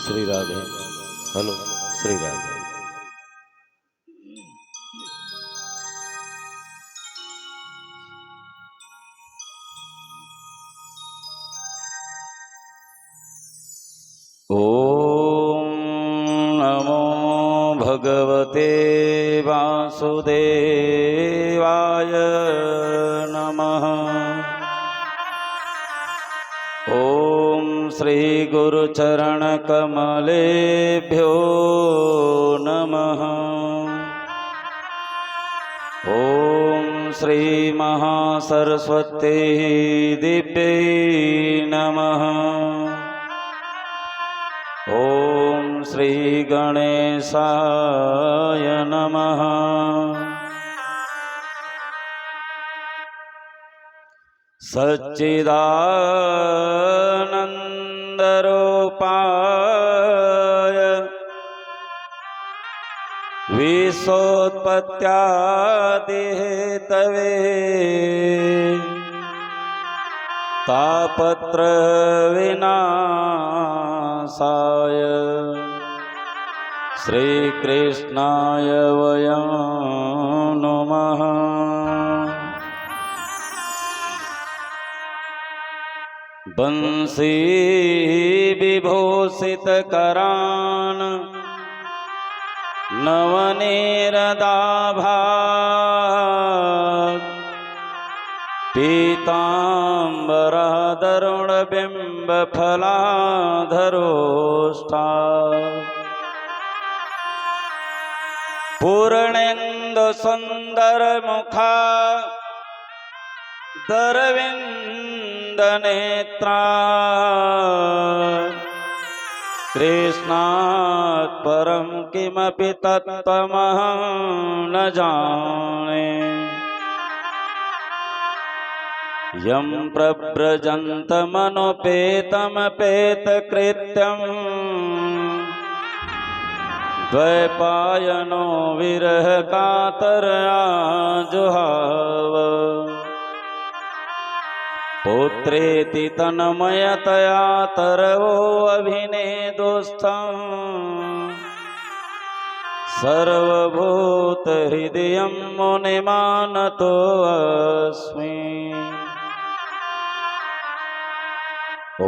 Shri Radhe. Hello Shri Radhe. ओम नमो भगवते वासुदेवाय नमः। ओम श्री गुरुचरण कमलेभ्यो नमः। ओम श्री महासरस्वती दिव्यै नमः। ओम श्री गणेशाय नमः। सच्चिदानन्दरूपाय विश्वोत्पत्त्यादिहेतवे तापत्रविनाशाय श्रीकृष्णाय वयं नमः। बंसी विभूषितकरान् नवनीरदाभात् पीताम्बरधरुणबिम्बफलाधरोष्ठात् पूर्णेन्दुसुन्दरमुखा दरविन्दनेत्रा कृष्णात् परं किमपि तत्त्वमहं न जाने। यं प्रव्रजन्तमनुपेतमपेतकृत्यं द्वैपायनो विरहकातरया जुहाव। पुत्रेति तन्मयतया तरवोऽभिनेदुस्थं सर्वभूतहृदयं मुनिमानतोऽस्मि। ॐ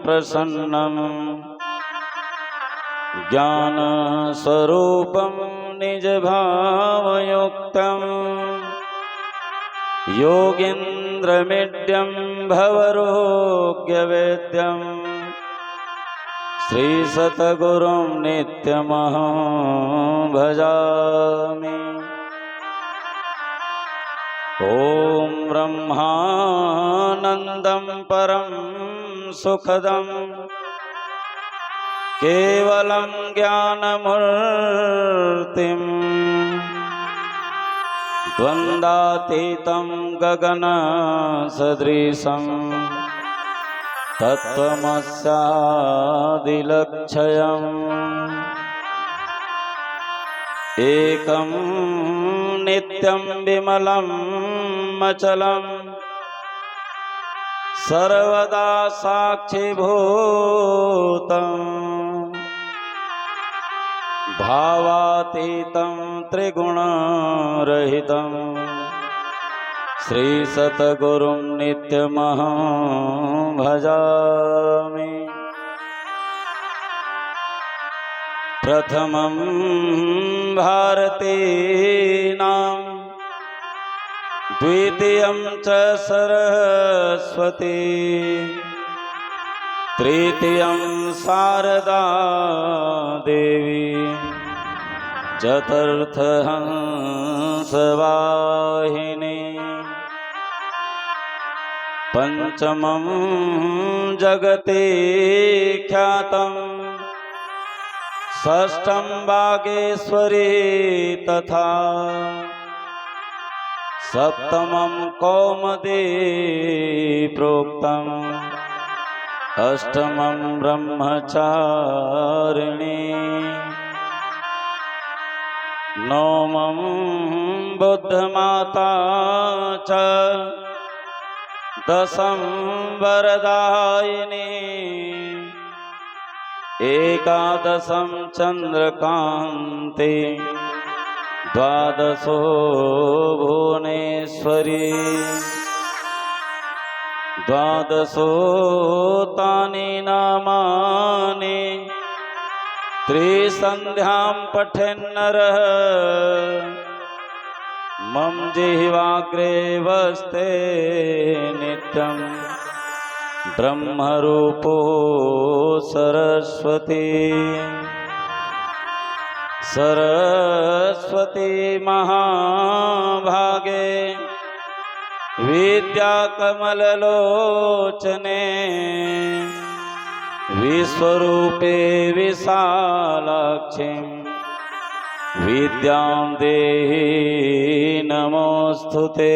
प्रसन्नं ज्ञानस्वरूपं निजभावयुक्तं योगीन्द्रमिड्यं भवरोग्यवेद्यं श्रीसद्गुरुं नित्यमहं भजामि। ॐ ब्रह्मानन्दं परं सुखदं केवलं ज्ञानमूर्तिं द्वन्द्वातीतं गगनसदृशं तत्त्वमस्यादिलक्ष्यम् एकं नित्यं विमलं अचलं सर्वदा साक्षिभूतं भावातीतं त्रिगुणरहितं श्रीसद्गुरुं नित्यमहं भजामि। प्रथमं भारतीनां द्वितीयं च सरस्वती तृतीयं शारदा देवी चतुर्थहंसवाहिनी पंचमं जगति ख्यातं षष्ठं बागेश्वरी तथा सप्तमं कौमुदी प्रोक्तम् अष्टमं ब्रह्मचारिणी नवमं बुद्धमाता च दशम वरदायिनी एकादशं चंद्रकांते द्वादशो भुवनेश्वरी द्वादशो तानि नामानि त्रिसन्ध्यां पठेन्नरः मम जिह्वाग्रे वस्ते नित्यं ब्रह्मरूपो सरस्वती सरस्वती महाभागे विद्याकमललोचने विश्वरूपे विशालाक्षीं विद्यां देहि नमोऽस्तुते।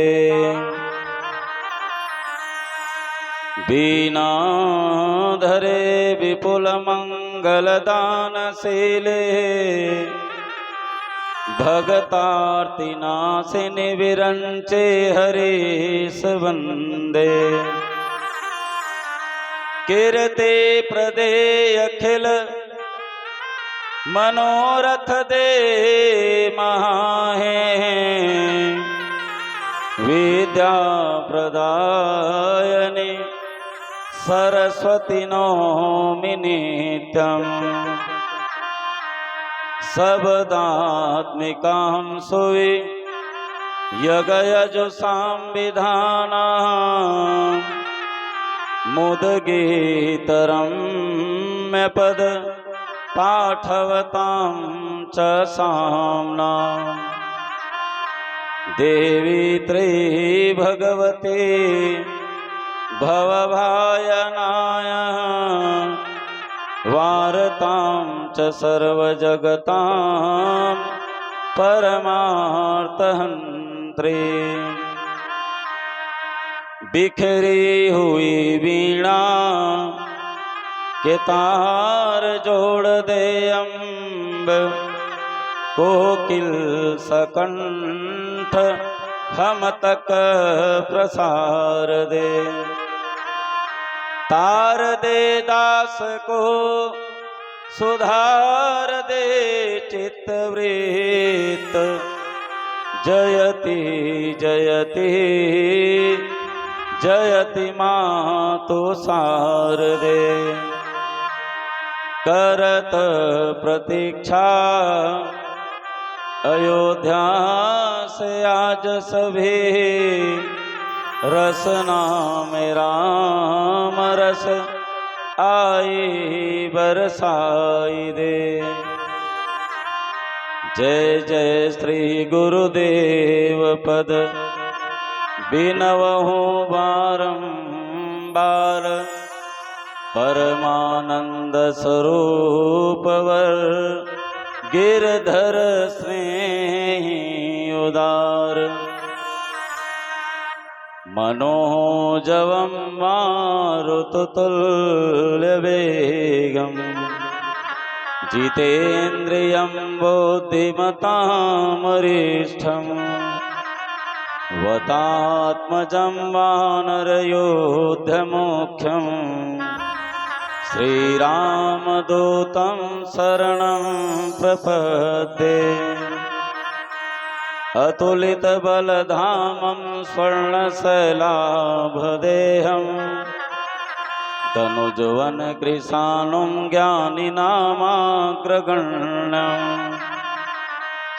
वीणाधरे विपुलमङ्गलदानशीले भगतार्तिनाशिनि विरञ्चे हरीश वन्दे। कीर्ति प्रदे अखिल मनोरथ दे महाहे विद्या प्रदायनि सरस्वती नौमि नित्यं शब्दात्मिकां सुवि यगयजुषां विधानां मुदगीतरम्य पद पाठवतां च साम्नां देवी त्रिभगवती भवभायनाय वारतां च सर्वजगतां परमार्थहन्त्री। बिखरी हुई वीणा के तार जोड़ दे अम्ब कोकिल सकंठ हम तक प्रसार दे। तार दे दास को सुधार दे चित्तवृत्त जयति जयति जयति मातु शारदे। करत प्रतीक्षा अयोध्या से आज सभी रसना में राम रस आई बरसाई दे। जय जय श्री गुरुदेव पद बिनवहु बारंबार परमानंद स्वरूप वर गिरधर स्नेही उदार। मनोजवं मारुततुल्यवेगं जितेन्द्रियं बुद्धिमतां वरिष्ठं वतात्मजं वानरयोध्यमुख्यं श्रीरामदूतं शरणं प्रपद्ये। अतुलित बलधामं स्वर्णशैलाभदेहं तनुजवन कृशानुं ज्ञानिनामाग्रगण्यं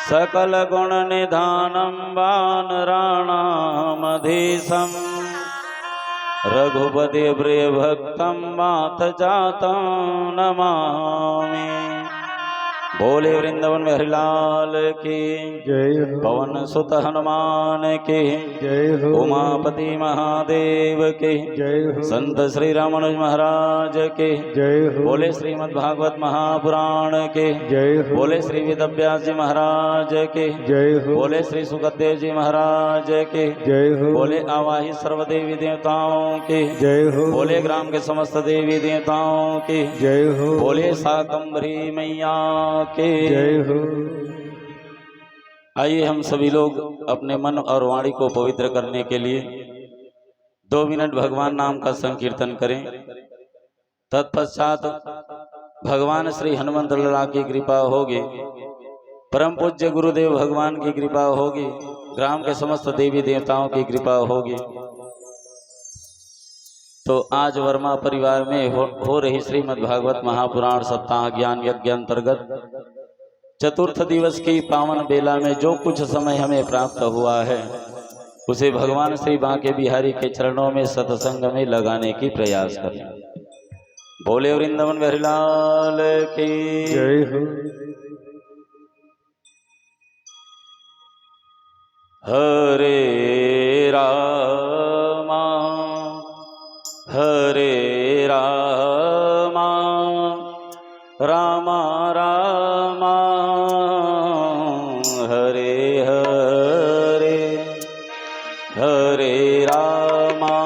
सकलगुणनिधानं वानराणामधीशं रघुपति प्रियभक्तं मातजातं नमामि। बोले वृंदावन में हरिलाल की जय हो। पवन सुत हनुमान की जय हो। उमापति महादेव की जय हो। संत श्री रामानुज महाराज के जय हो। बोले श्रीमद् भागवत महापुराण के जय हो। बोले श्री वेदव्यास जी महाराज के जय हो। बोले श्री सुखदेव जी महाराज के जय हो। बोले आवाही सर्वदेवी देवताओं के जय हो। बोले ग्राम के समस्त देवी देवताओं के जय हो। बोले शाकंभरी मैया के जय हो। आइए हम सभी लोग अपने मन और वाणी को पवित्र करने के लिए 2 मिनट भगवान नाम का संकीर्तन करें। तत्पश्चात भगवान श्री हनुमंत लाला की कृपा होगी, परम पूज्य गुरुदेव भगवान की कृपा होगी, ग्राम के समस्त देवी देवताओं की कृपा होगी। तो आज वर्मा परिवार में हो रही श्रीमद् भागवत महापुराण सप्ताह ज्ञान यज्ञ अंतर्गत चतुर्थ दिवस की पावन बेला में जो कुछ समय हमें प्राप्त हुआ है उसे भगवान श्री बांके बिहारी के चरणों में सत्संग में लगाने की प्रयास करें। बोले वृंदावन बिहारी लाल की जय हो। हरे रामा हरे रामा रामा रामा हरे हरे हरे रामा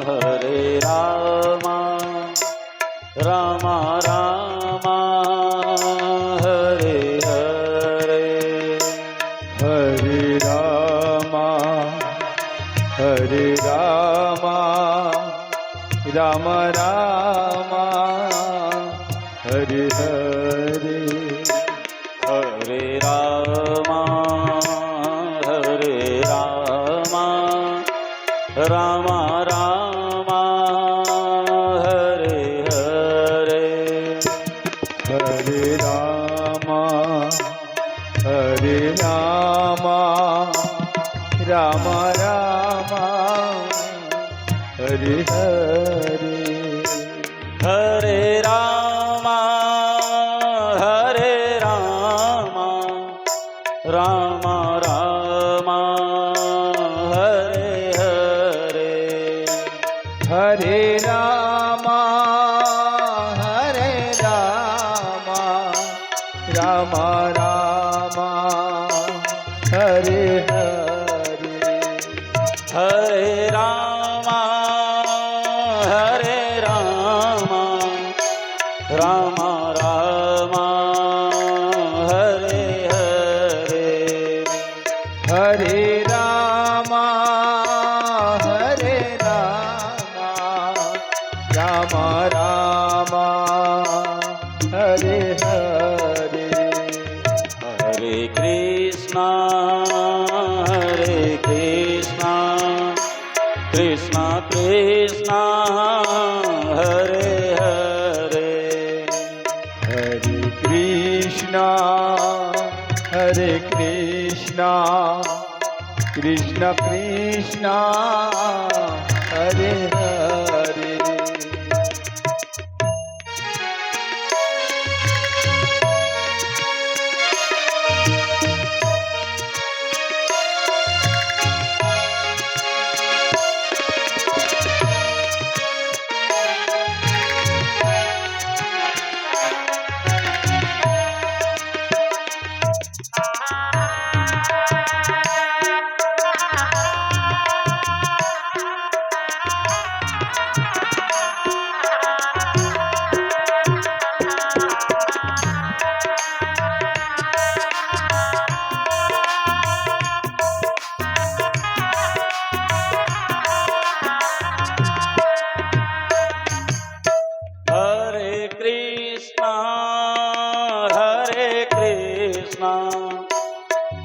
हरे रामा रामा रामा हरे हरे हरे रामा हरे रामा राम रामा हरे हरे हरे रामा हरे रामा रामा रामा हरे हरे हरे रामा हरे रामा राम रामा हरे हरे हरे रामा हरे रामा रामा रामा हरे हरे हरे रामा हरे रामा राम रामा हरे हरे हरे रामा हरे रामा रामा रामा हरे हरे हरे रामा हरे रामा राम रामा हरे हरे हरे कृष्णा कृष्णा कृष्णा हरे हरे हरे कृष्णा कृष्ण कृष्णा हरे हरे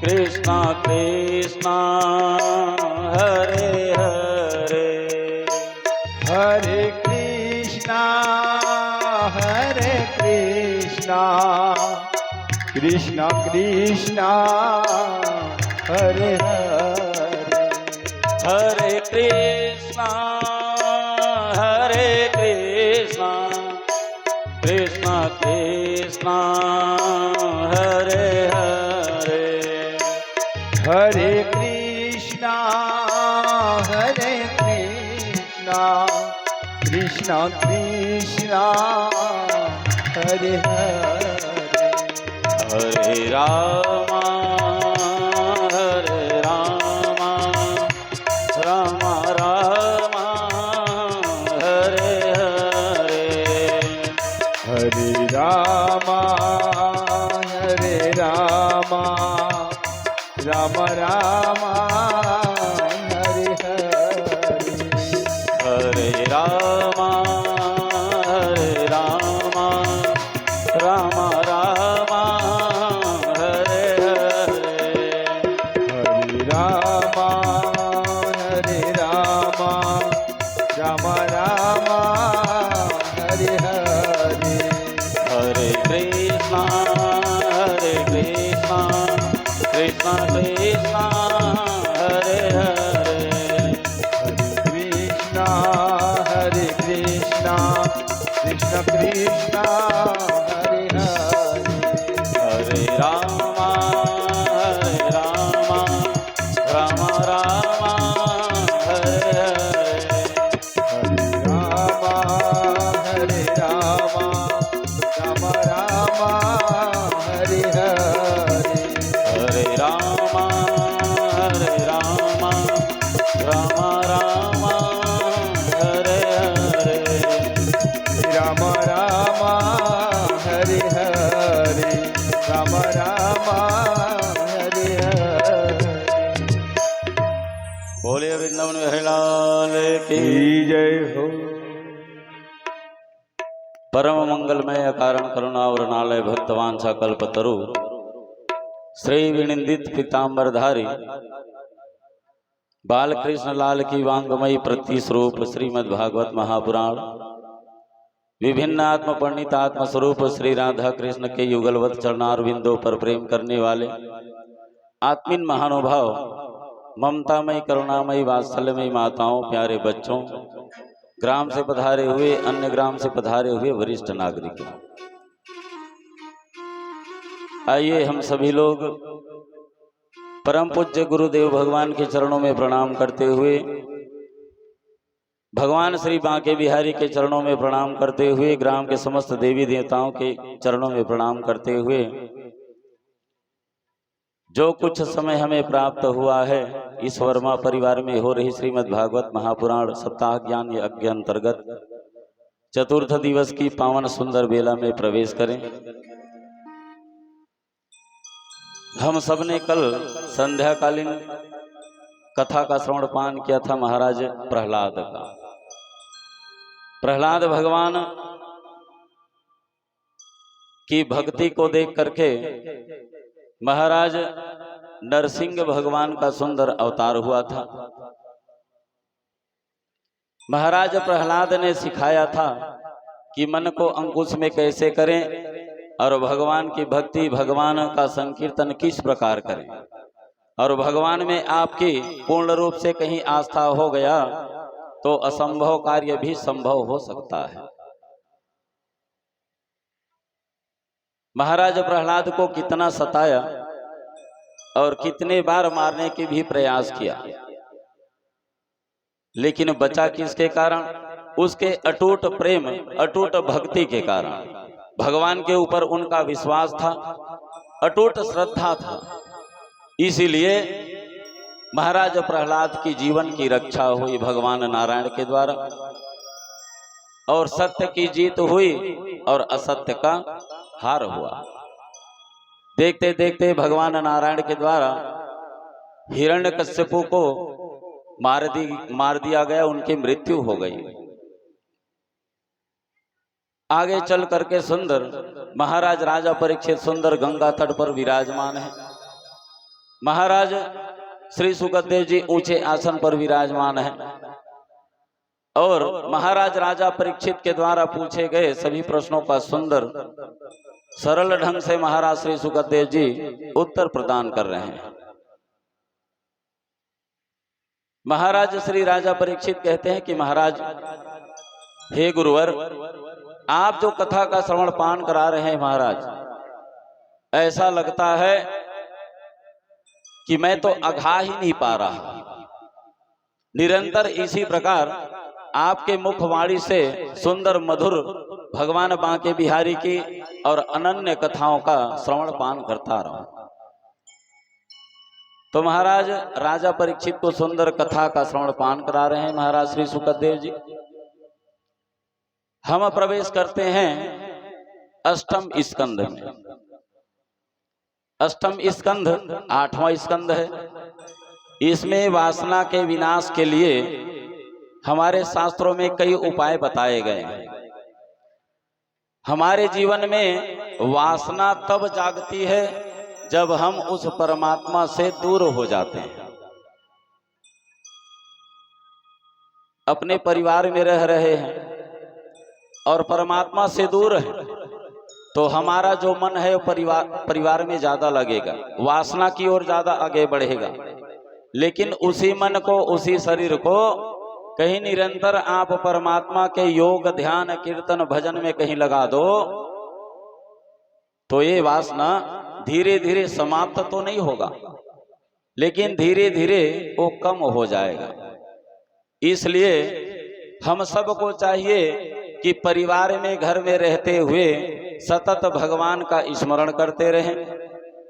कृष्णा कृष्णा हरे हरे हरे कृष्णा कृष्ण कृष्णा हरे हरे हरे कृष्णा कृष्णा कृष्णा हरे हरे हरे कृष्णा कृष्ण कृष्णा हरे हरे हरे रामा रामा रामा हरे हरे हरे रामा राम रामा हरे हरे कृष्ण हरे कृष्ण कृष्ण कृष्ण हरे हरे कृष्ण हरे कृष्ण कृष्ण कृष्ण हरे हरे हरे राम राम राम हरे हरे हरे राम राम राम हरे हरे हरे राम राम राम हरे हरे राम राम हरे हरे राम राम हरे हरे बोले वृंदावन बिहारी लाल की जय हो। परम मंगलमय कारण करुणा वरणालय भक्तवांछा कल्पतरु श्री विनिंदित पीतांबरधारी बालकृष्ण लाल की वांगमयी प्रतिस्वरूप श्रीमद् भागवत महापुराण विभिन्न आत्म पंडित आत्म स्वरूप श्री राधा कृष्ण के युगलवत चरणारविंदों पर प्रेम करने वाले आत्मीन महानुभाव ममतामयी करुणामयी वात्सल्यमयी माताओं प्यारे बच्चों ग्राम से पधारे हुए अन्य ग्राम से पधारे हुए वरिष्ठ नागरिकों, आइए हम सभी लोग परम पूज्य गुरुदेव भगवान के चरणों में प्रणाम करते हुए, भगवान श्री बांके बिहारी के चरणों में प्रणाम करते हुए, ग्राम के समस्त देवी देवताओं के चरणों में प्रणाम करते हुए, जो कुछ समय हमें प्राप्त हुआ है इस वर्मा परिवार में हो रही श्रीमद् भागवत महापुराण सप्ताह ज्ञान यज्ञ अंतर्गत चतुर्थ दिवस की पावन सुंदर बेला में प्रवेश करें। हम सबने कल संध्याकालीन कथा का श्रवण पान किया था महाराज प्रहलाद का। प्रहलाद भगवान की भक्ति को देख करके महाराज नरसिंह भगवान का सुंदर अवतार हुआ था। महाराज प्रहलाद ने सिखाया था कि मन को अंकुश में कैसे करें और भगवान की भक्ति भगवान का संकीर्तन किस प्रकार करें, और भगवान में आपकी पूर्ण रूप से कहीं आस्था हो गया तो असंभव कार्य भी संभव हो सकता है। महाराज प्रहलाद को कितना सताया और कितने बार मारने की भी प्रयास किया, लेकिन बचा किसके कारण? उसके अटूट प्रेम अटूट भक्ति के कारण। भगवान के ऊपर उनका विश्वास था, अटूट श्रद्धा था, इसीलिए महाराज प्रहलाद की जीवन की रक्षा हुई भगवान नारायण के द्वारा, और सत्य की जीत हुई और असत्य का हार हुआ। देखते देखते भगवान नारायण के द्वारा हिरण्यकश्यपु को मार दिया गया, उनकी मृत्यु हो गई। आगे चल करके सुंदर महाराज राजा परीक्षित सुंदर गंगा तट पर विराजमान है। महाराज श्री सुखदेव जी ऊंचे आसन पर विराजमान है और महाराज राजा परीक्षित के द्वारा पूछे गए सभी प्रश्नों का सुंदर सरल ढंग से महाराज श्री सुखदेव जी उत्तर प्रदान कर रहे हैं। महाराज श्री राजा परीक्षित कहते हैं कि महाराज, हे गुरुवर, आप जो कथा का श्रवण पान करा रहे हैं महाराज, ऐसा लगता है कि मैं तो अघा ही नहीं पा रहा। निरंतर इसी प्रकार आपके मुखवाणी से सुंदर मधुर भगवान बांके बिहारी की और अनन्य कथाओं का श्रवण पान करता रहा। तो महाराज राजा परीक्षित को सुंदर कथा का श्रवण पान करा रहे हैं महाराज श्री सुखदेव जी। हम प्रवेश करते हैं अष्टम स्कंध में। अष्टम स्कंध 8वां स्कंध है। इसमें वासना के विनाश के लिए हमारे शास्त्रों में कई उपाय बताए गए हैं। हमारे जीवन में वासना तब जागती है जब हम उस परमात्मा से दूर हो जाते हैं। अपने परिवार में रह रहे हैं और परमात्मा से दूर है, तो हमारा जो मन है वो परिवार में ज्यादा लगेगा, वासना की ओर ज्यादा आगे बढ़ेगा। लेकिन उसी मन को, उसी शरीर को कहीं निरंतर आप परमात्मा के योग, ध्यान, कीर्तन, भजन में कहीं लगा दो तो ये वासना धीरे धीरे समाप्त तो नहीं होगा, लेकिन धीरे धीरे वो कम हो जाएगा। इसलिए हम सबको चाहिए कि परिवार में, घर में रहते हुए सतत भगवान का स्मरण करते रहें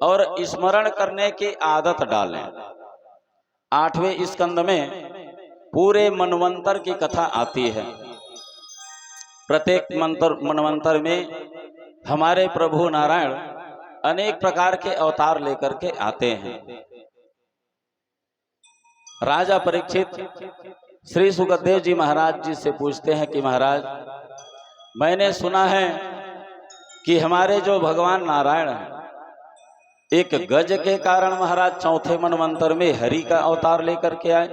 और स्मरण करने की आदत डालें। 8वें स्कंद में पूरे मनवंतर की कथा आती है। प्रत्येक मनवंतर में हमारे प्रभु नारायण अनेक प्रकार के अवतार लेकर के आते हैं। राजा परीक्षित श्री सुखदेव जी महाराज जी से पूछते हैं कि महाराज, मैंने सुना है कि हमारे जो भगवान नारायण हैं, एक गज के कारण महाराज चौथे मनवंतर में हरि का अवतार लेकर के आए।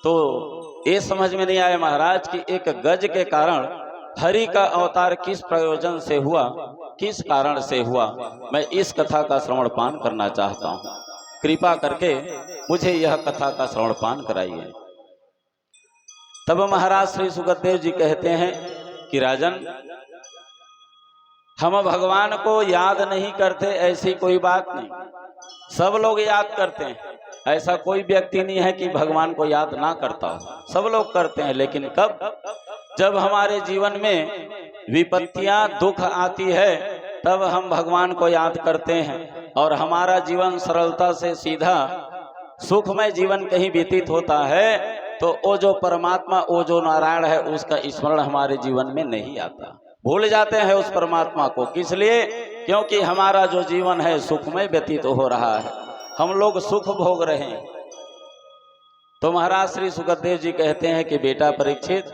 तो ये समझ में नहीं आया महाराज कि एक गज के कारण हरि का अवतार किस प्रयोजन से हुआ, किस कारण से हुआ। मैं इस कथा का श्रवण पान करना चाहता हूँ, कृपा करके मुझे यह कथा का श्रवण पान कराइए। तब महाराज श्री सुखदेव जी कहते हैं कि राजन, हम भगवान को याद नहीं करते ऐसी कोई बात नहीं, सब लोग याद करते हैं। ऐसा कोई व्यक्ति नहीं है कि भगवान को याद ना करता हो, सब लोग करते हैं। लेकिन कब? जब हमारे जीवन में विपत्तियां, दुख आती है, तब हम भगवान को याद करते हैं और हमारा जीवन सरलता से सीधा सुखमय जीवन कहीं व्यतीत होता है, तो वो जो परमात्मा, वो जो नारायण है, उसका स्मरण हमारे जीवन में नहीं आता, भूल जाते हैं उस परमात्मा को। किस लिए? क्योंकि हमारा जो जीवन है सुखमय व्यतीत हो रहा है, हम लोग सुख भोग रहे हैं। तो महाराज श्री सुखदेव जी कहते हैं कि बेटा परीक्षित,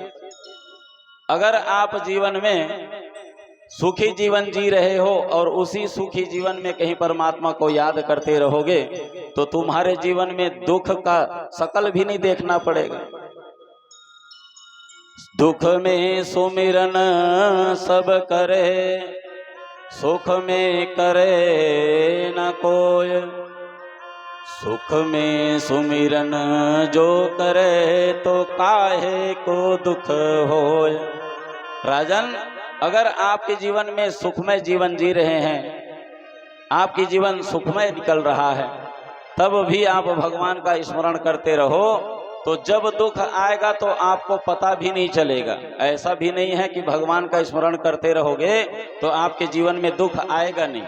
अगर आप जीवन में सुखी जीवन जी रहे हो और उसी सुखी जीवन में कहीं परमात्मा को याद करते रहोगे, तो तुम्हारे जीवन में दुख का शकल भी नहीं देखना पड़ेगा। दुख में सुमिरन सब करे, सुख में करे न कोय, सुख में सुमिरन जो करे तो काहे को दुख होय। राजन, अगर आपके जीवन में सुखमय जीवन जी रहे हैं, आपकी जीवन सुखमय निकल रहा है, तब भी आप भगवान का स्मरण करते रहो, तो जब दुख आएगा तो आपको पता भी नहीं चलेगा। ऐसा भी नहीं है कि भगवान का स्मरण करते रहोगे तो आपके जीवन में दुख आएगा नहीं,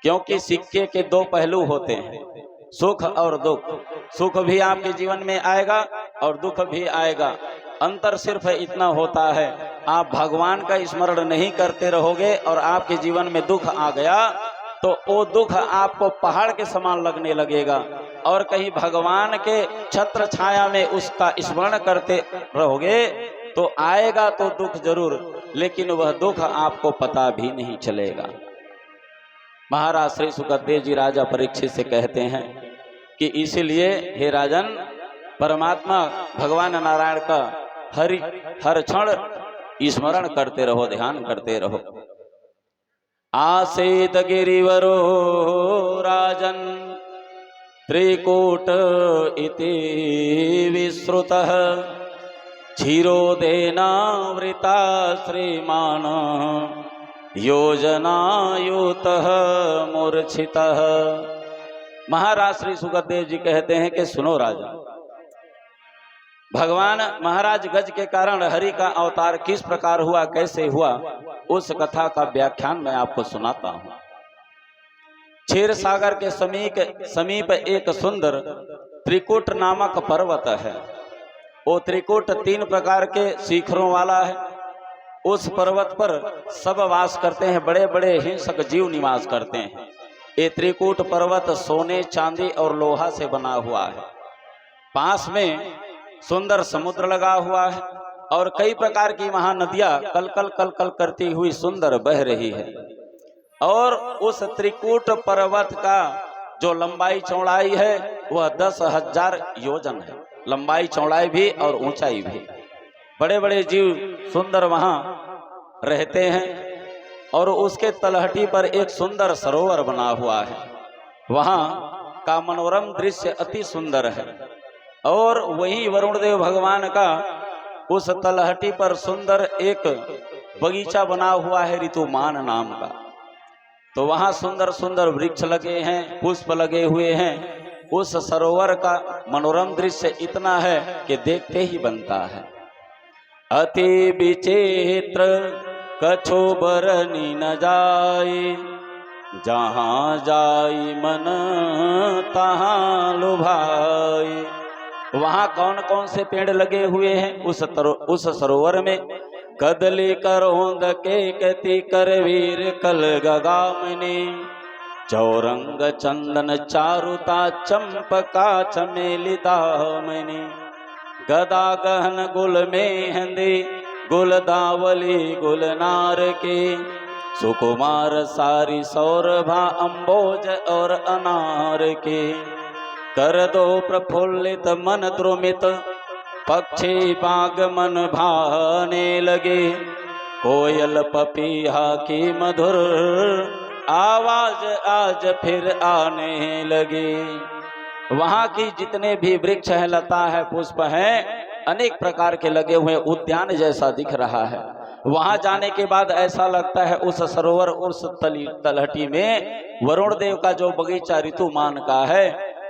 क्योंकि सिक्के के दो पहलू होते हैं, सुख और दुख। सुख भी आपके जीवन में आएगा और दुख भी आएगा। अंतर सिर्फ इतना होता है, आप भगवान का स्मरण नहीं करते रहोगे और आपके जीवन में दुख आ गया तो वो दुख आपको पहाड़ के समान लगने लगेगा, और कहीं भगवान के छत्र छाया में उसका स्मरण करते रहोगे तो आएगा तो दुख जरूर, लेकिन वह दुख आपको पता भी नहीं चलेगा। महाराज श्री सुखदेव जी राजा परीक्षित से कहते हैं कि इसीलिए हे राजन, परमात्मा भगवान नारायण का हर क्षण स्मरण करते रहो, ध्यान करते रहो। आसेत गिरिवरो राजन त्रिकूट इति विश्रुतः, क्षीरोदेनावृता श्रीमान योजनायुतः मूर्छितः। महाराज श्री सुखदेव जी कहते हैं कि सुनो राजा, भगवान महाराज गज के कारण हरि का अवतार किस प्रकार हुआ, कैसे हुआ, उस कथा का व्याख्यान मैं आपको सुनाता हूँ। क्षीर सागर के समीप एक सुंदर त्रिकूट नामक पर्वत है। वो त्रिकूट 3 प्रकार के शिखरों वाला है। उस पर्वत पर सब वास करते हैं, बड़े बड़े हिंसक जीव निवास करते हैं। ये त्रिकूट पर्वत सोने, चांदी और लोहा से बना हुआ है। पास में सुंदर समुद्र लगा हुआ है और कई प्रकार की महानदियां कल कल करती हुई सुंदर बह रही है। और उस त्रिकूट पर्वत का जो लंबाई चौड़ाई है वह 10,000 योजन है, लंबाई चौड़ाई भी और ऊंचाई भी। बड़े बड़े जीव सुंदर वहां रहते हैं। और उसके तलहटी पर एक सुंदर सरोवर बना हुआ है। वहाँ का मनोरम दृश्य अति सुंदर है। और वही वरुण देव भगवान का उस तलहटी पर सुंदर एक बगीचा बना हुआ है ऋतुमान नाम का। तो वहाँ सुंदर सुंदर वृक्ष लगे हैं, पुष्प लगे हुए हैं। उस सरोवर का मनोरम दृश्य इतना है कि देखते ही बनता है। अति विचित्र कछु बरनी न जाई, जहाँ जाई मन तहाँ लुभाई। वहाँ कौन कौन से पेड़ लगे हुए हैं उस सरोवर में? कदली करौंद के कति करवीर कल गगामिनी, चौरंग चंदन चारुता चंपका चमेली दामिनी, गदा गहन गुल मेहंदी गुलदावली गुलनार के, सुकुमार सारी सौरभा अम्बोज और अनार के, कर दो प्रफुल्लित मन द्रुमित पक्षी बाग मन भाने लगे, कोयल पपीहा की मधुर आवाज आज फिर आने लगे। वहाँ की जितने भी वृक्ष है, लता है, पुष्प है, अनेक प्रकार के लगे हुए उद्यान जैसा दिख रहा है। वहाँ जाने के बाद ऐसा लगता है उस सरोवर उस तलहटी में वरुण देव का जो बगीचा ऋतुमान का है,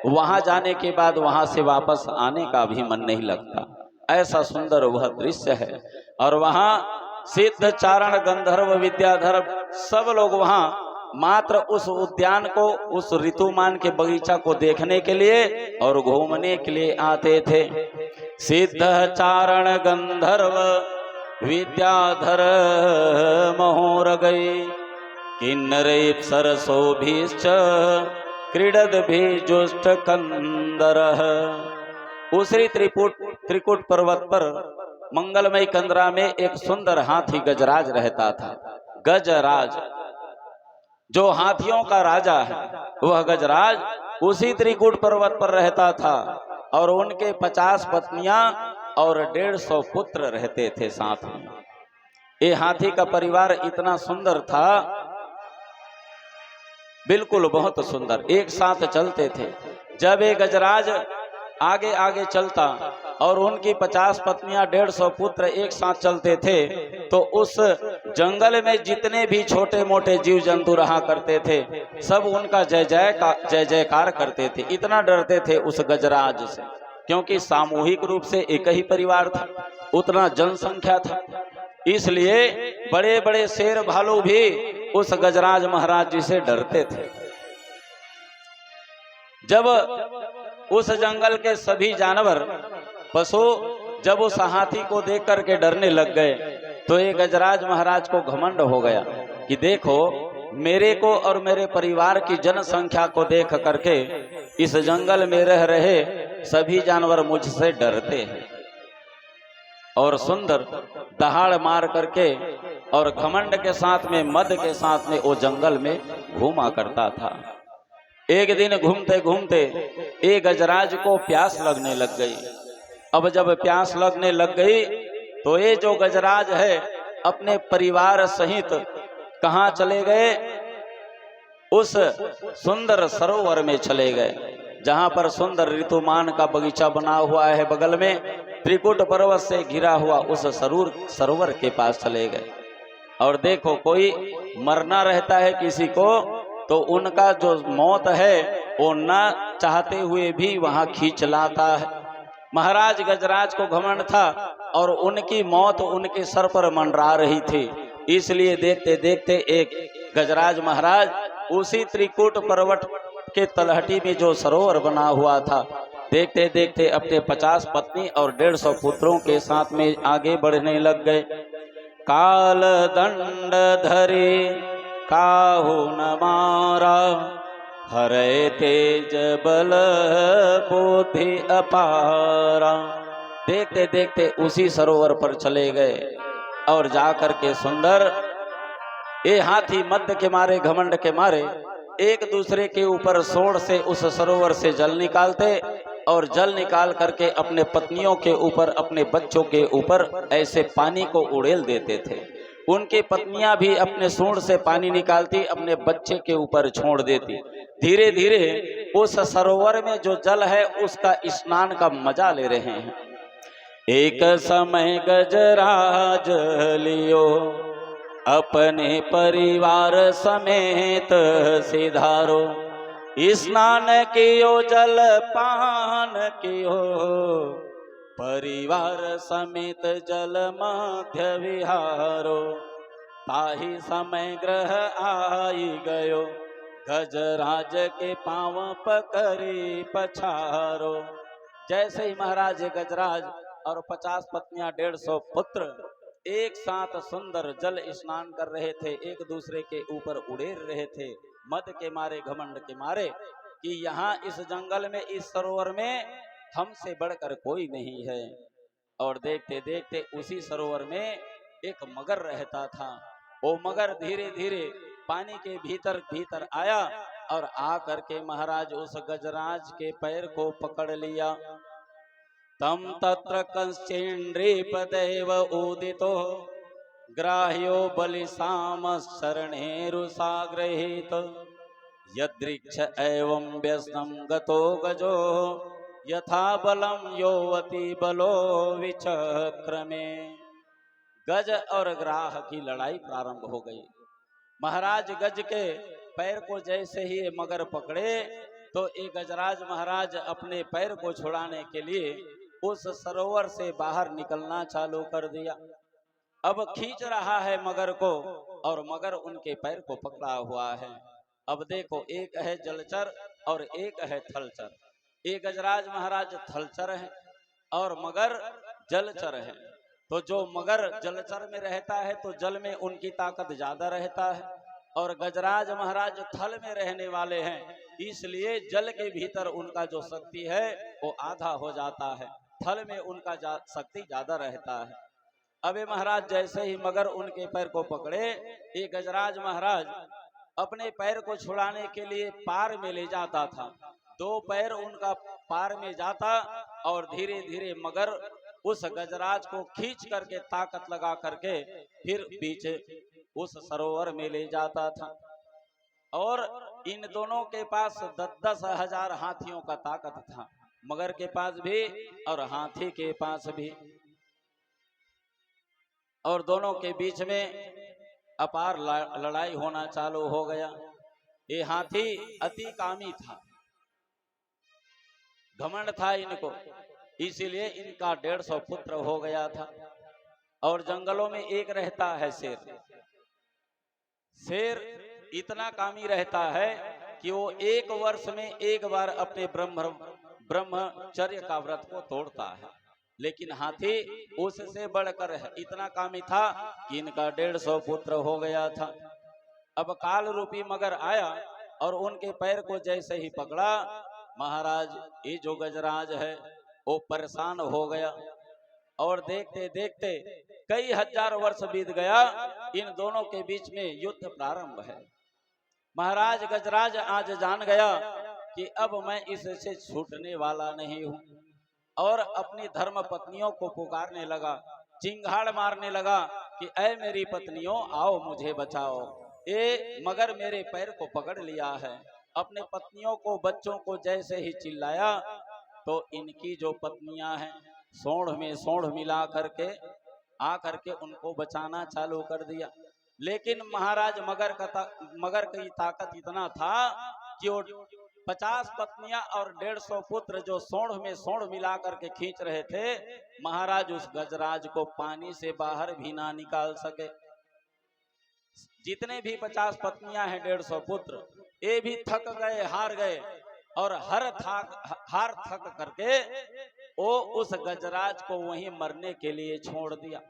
वहाँ जाने के बाद वहाँ से वापस आने का भी मन नहीं लगता। ऐसा सुंदर वह दृश्य है। और वहाँ सिद्ध चारण गंधर्व विद्याधर सब लोग वहाँ मात्र उस उद्यान को, उस ऋतुमान के बगीचा को देखने के लिए और घूमने के लिए आते थे। सिद्ध चारण गंधर्व विद्याधर महोर गई, किन्नरे सरसोभिश्च क्रीडद भी जुष्ट कंदरः। उसी त्रिकुट पर्वत पर मंगलमय कंदरा में एक सुंदर हाथी गजराज रहता था। गजराज जो हाथियों का राजा है, वह गजराज उसी त्रिकुट पर्वत पर रहता था और उनके 50 पत्नियां और 150 पुत्र रहते थे साथ में। ये हाथी का परिवार इतना सुंदर था, बिल्कुल बहुत सुंदर, एक साथ चलते थे। जब ये गजराज आगे आगे चलता और उनकी 50 पत्नियां 150 पुत्र एक साथ चलते थे, तो उस जंगल में जितने भी छोटे मोटे जीव जंतु रहा करते थे, सब उनका जय जयकार करते थे। इतना डरते थे उस गजराज से, क्योंकि सामूहिक रूप से एक ही परिवार था, उतना जनसंख्या था। इसलिए बड़े बड़े शेर भालू भी उस गजराज महाराज जी से डरते थे। जब उस जंगल के सभी जानवर पशु जब उस हाथी को देख करके डरने लग गए, तो ये गजराज महाराज को घमंड हो गया कि देखो, मेरे को और मेरे परिवार की जनसंख्या को देख करके इस जंगल में रह रहे सभी जानवर मुझसे डरते हैं। और सुंदर दहाड़ मार करके और घमंड के साथ में, मद के साथ में वो जंगल में घूमा करता था। एक दिन घूमते घूमते एक गजराज को प्यास लगने लग गई। अब जब प्यास लगने लग गई तो ये जो गजराज है अपने परिवार सहित कहाँ चले गए? उस सुंदर सरोवर में चले गए, जहाँ पर सुंदर ऋतुमान का बगीचा बना हुआ है। बगल में त्रिकुट पर्वत से घिरा हुआ उस सरोवर के पास चले गए। और देखो, कोई मरना रहता है किसी को, तो उनका जो मौत है वो ना चाहते हुए भी वहां खींच लाता है। महाराज गजराज को घमंड था और उनकी मौत उनके सर पर मंडरा रही थी। इसलिए देखते देखते एक गजराज महाराज उसी त्रिकुट पर्वत के तलहटी में जो सरोवर बना हुआ था, देखते देखते अपने 50 पत्नी और 150 पुत्रों के साथ में आगे बढ़ने लग गए। काल दंड धरे काहू न मारा, हरे तेज बल बुद्धि अपारा। देखते देखते उसी सरोवर पर चले गए और जाकर के सुंदर ये हाथी मद के मारे, घमंड के मारे एक दूसरे के ऊपर सोड़ से उस सरोवर से जल निकालते और जल निकाल करके अपने पत्नियों के ऊपर, अपने बच्चों के ऊपर ऐसे पानी को उड़ेल देते थे। उनकी पत्नियां भी अपने सूंड से पानी निकालती, अपने बच्चे के ऊपर छोड़ देती। धीरे धीरे उस सरोवर में जो जल है उसका स्नान का मजा ले रहे हैं। एक समय गजराज लियो अपने परिवार समेत सिधारो, स्नान कियो जल पान कियो, परिवार समेत जल मध्य विहारो। ताही समय ग्रह आई गयो, गजराज के पांव पकड़ी पछारो। जैसे ही महाराज गजराज और 50 पत्नियां 150 पुत्र एक साथ सुंदर जल स्नान कर रहे थे, एक दूसरे के ऊपर उड़ेर रहे थे, मद के मारे, घमंड के मारे कि यहाँ इस जंगल में, इस सरोवर में हमसे बढ़कर कोई नहीं है। और देखते देखते उसी सरोवर में एक मगर रहता था। वो मगर धीरे धीरे पानी के भीतर भीतर आया और आ करके महाराज उस गजराज के पैर को पकड़ लिया। तम तत्र कंश्चेन्द्रीपदैव उदितो, ग्राह्यो बलिसाम शरणेरुसाग्रहीत, यदृक्ष एवं व्यसनम गतो गजो, यथा बलम योवती बलो विचक्रमे। गज और ग्राह की लड़ाई प्रारंभ हो गई। महाराज गज के पैर को जैसे ही मगर पकड़े तो एक गजराज महाराज अपने पैर को छुड़ाने के लिए उस सरोवर से बाहर निकलना चालू कर दिया। अब खींच रहा है मगर को और मगर उनके पैर को पकड़ा हुआ है। अब देखो, एक है जलचर और एक है थलचर। एक गजराज महाराज थलचर है और मगर जलचर है। तो जो मगर जलचर में रहता है तो जल में उनकी ताकत ज्यादा रहता है, और गजराज महाराज थल में रहने वाले हैं, इसलिए जल के भीतर उनका जो शक्ति है वो आधा हो जाता है, थल में उनका शक्ति ज्यादा रहता है। अबे महाराज जैसे ही मगर उनके पैर को पकड़े, ये गजराज महाराज अपने पैर को छुड़ाने के लिए पार में ले जाता था। 2 पैर उनका पार में जाता और धीरे धीरे मगर उस गजराज को खींच करके ताकत लगा करके फिर पीछे उस सरोवर में ले जाता था। और इन दोनों के पास 10-10 हजार हाथियों का ताकत था, मगर के पास भी और हाथी के पास भी। और दोनों के बीच में अपार लड़ाई होना चालू हो गया। ये हाथी अति कामी था, घमंड था इनको, इसीलिए इनका 150 पुत्र हो गया था। और जंगलों में एक रहता है शेर। शेर इतना कामी रहता है कि वो 1 वर्ष में एक बार अपने ब्रह्मचर्य का व्रत को तोड़ता है। लेकिन हाथी उससे बढ़कर है, इतना कामी था कि इनका 150 पुत्र हो गया था। अब काल रूपी मगर आया और उनके पैर को जैसे ही पकड़ा, महाराज ये जो गजराज है वो परेशान हो गया। और देखते देखते कई हजार वर्ष बीत गया, इन दोनों के बीच में युद्ध प्रारंभ है। महाराज गजराज आज जान गया कि अब मैं इससे छूटने वाला नहीं हूँ, और अपनी धर्म पत्नियों को पुकारने लगा, चिंगाड़ मारने लगा कि ऐ मेरी पत्नियों आओ मुझे बचाओ, ये मगर मेरे पैर को पकड़ लिया है। अपने पत्नियों को, बच्चों को जैसे ही चिल्लाया तो इनकी जो पत्नियां हैं सोंढ़ में सोंढ़ मिला करके आ करके उनको बचाना चालू कर दिया। लेकिन महाराज मगर की ताकत इतना था कि वो 50 पत्नियां और 150 पुत्र जो सोंढ़ में सोंढ़ मिला करके खींच रहे थे, महाराज उस गजराज को पानी से बाहर भी ना निकाल सके। जितने भी 50 पत्नियां हैं, 150 पुत्र, ये भी थक गए, हार गए, और हार थक करके वो उस गजराज को वहीं मरने के लिए छोड़ दिया।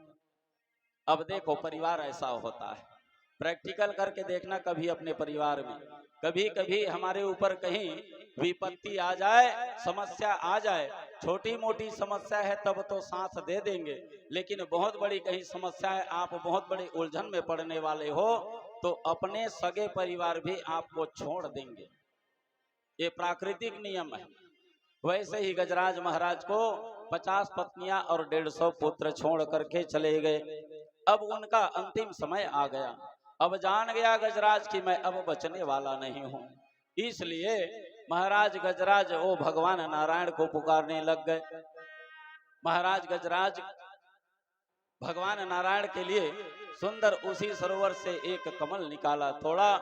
अब देखो, परिवार ऐसा होता है, प्रैक्टिकल करके देखना कभी अपने परिवार में। कभी कभी हमारे ऊपर कहीं विपत्ति आ जाए, समस्या आ जाए, छोटी मोटी समस्या है तब तो साथ दे देंगे, लेकिन बहुत बड़ी कहीं समस्या है, आप बहुत बड़े उलझन में पड़ने वाले हो, तो अपने सगे परिवार भी आपको छोड़ देंगे। ये प्राकृतिक नियम है। वैसे ही गजराज महाराज को 50 पत्नियां और 150 पुत्र छोड़ करके चले गए। अब उनका अंतिम समय आ गया। अब जान गया गजराज कि मैं अब बचने वाला नहीं हूं। इसलिए महाराज गजराज वो भगवान नारायण को पुकारने लग गए। महाराज गजराज भगवान नारायण के लिए सुंदर उसी सरोवर से एक कमल निकाला, तोड़ा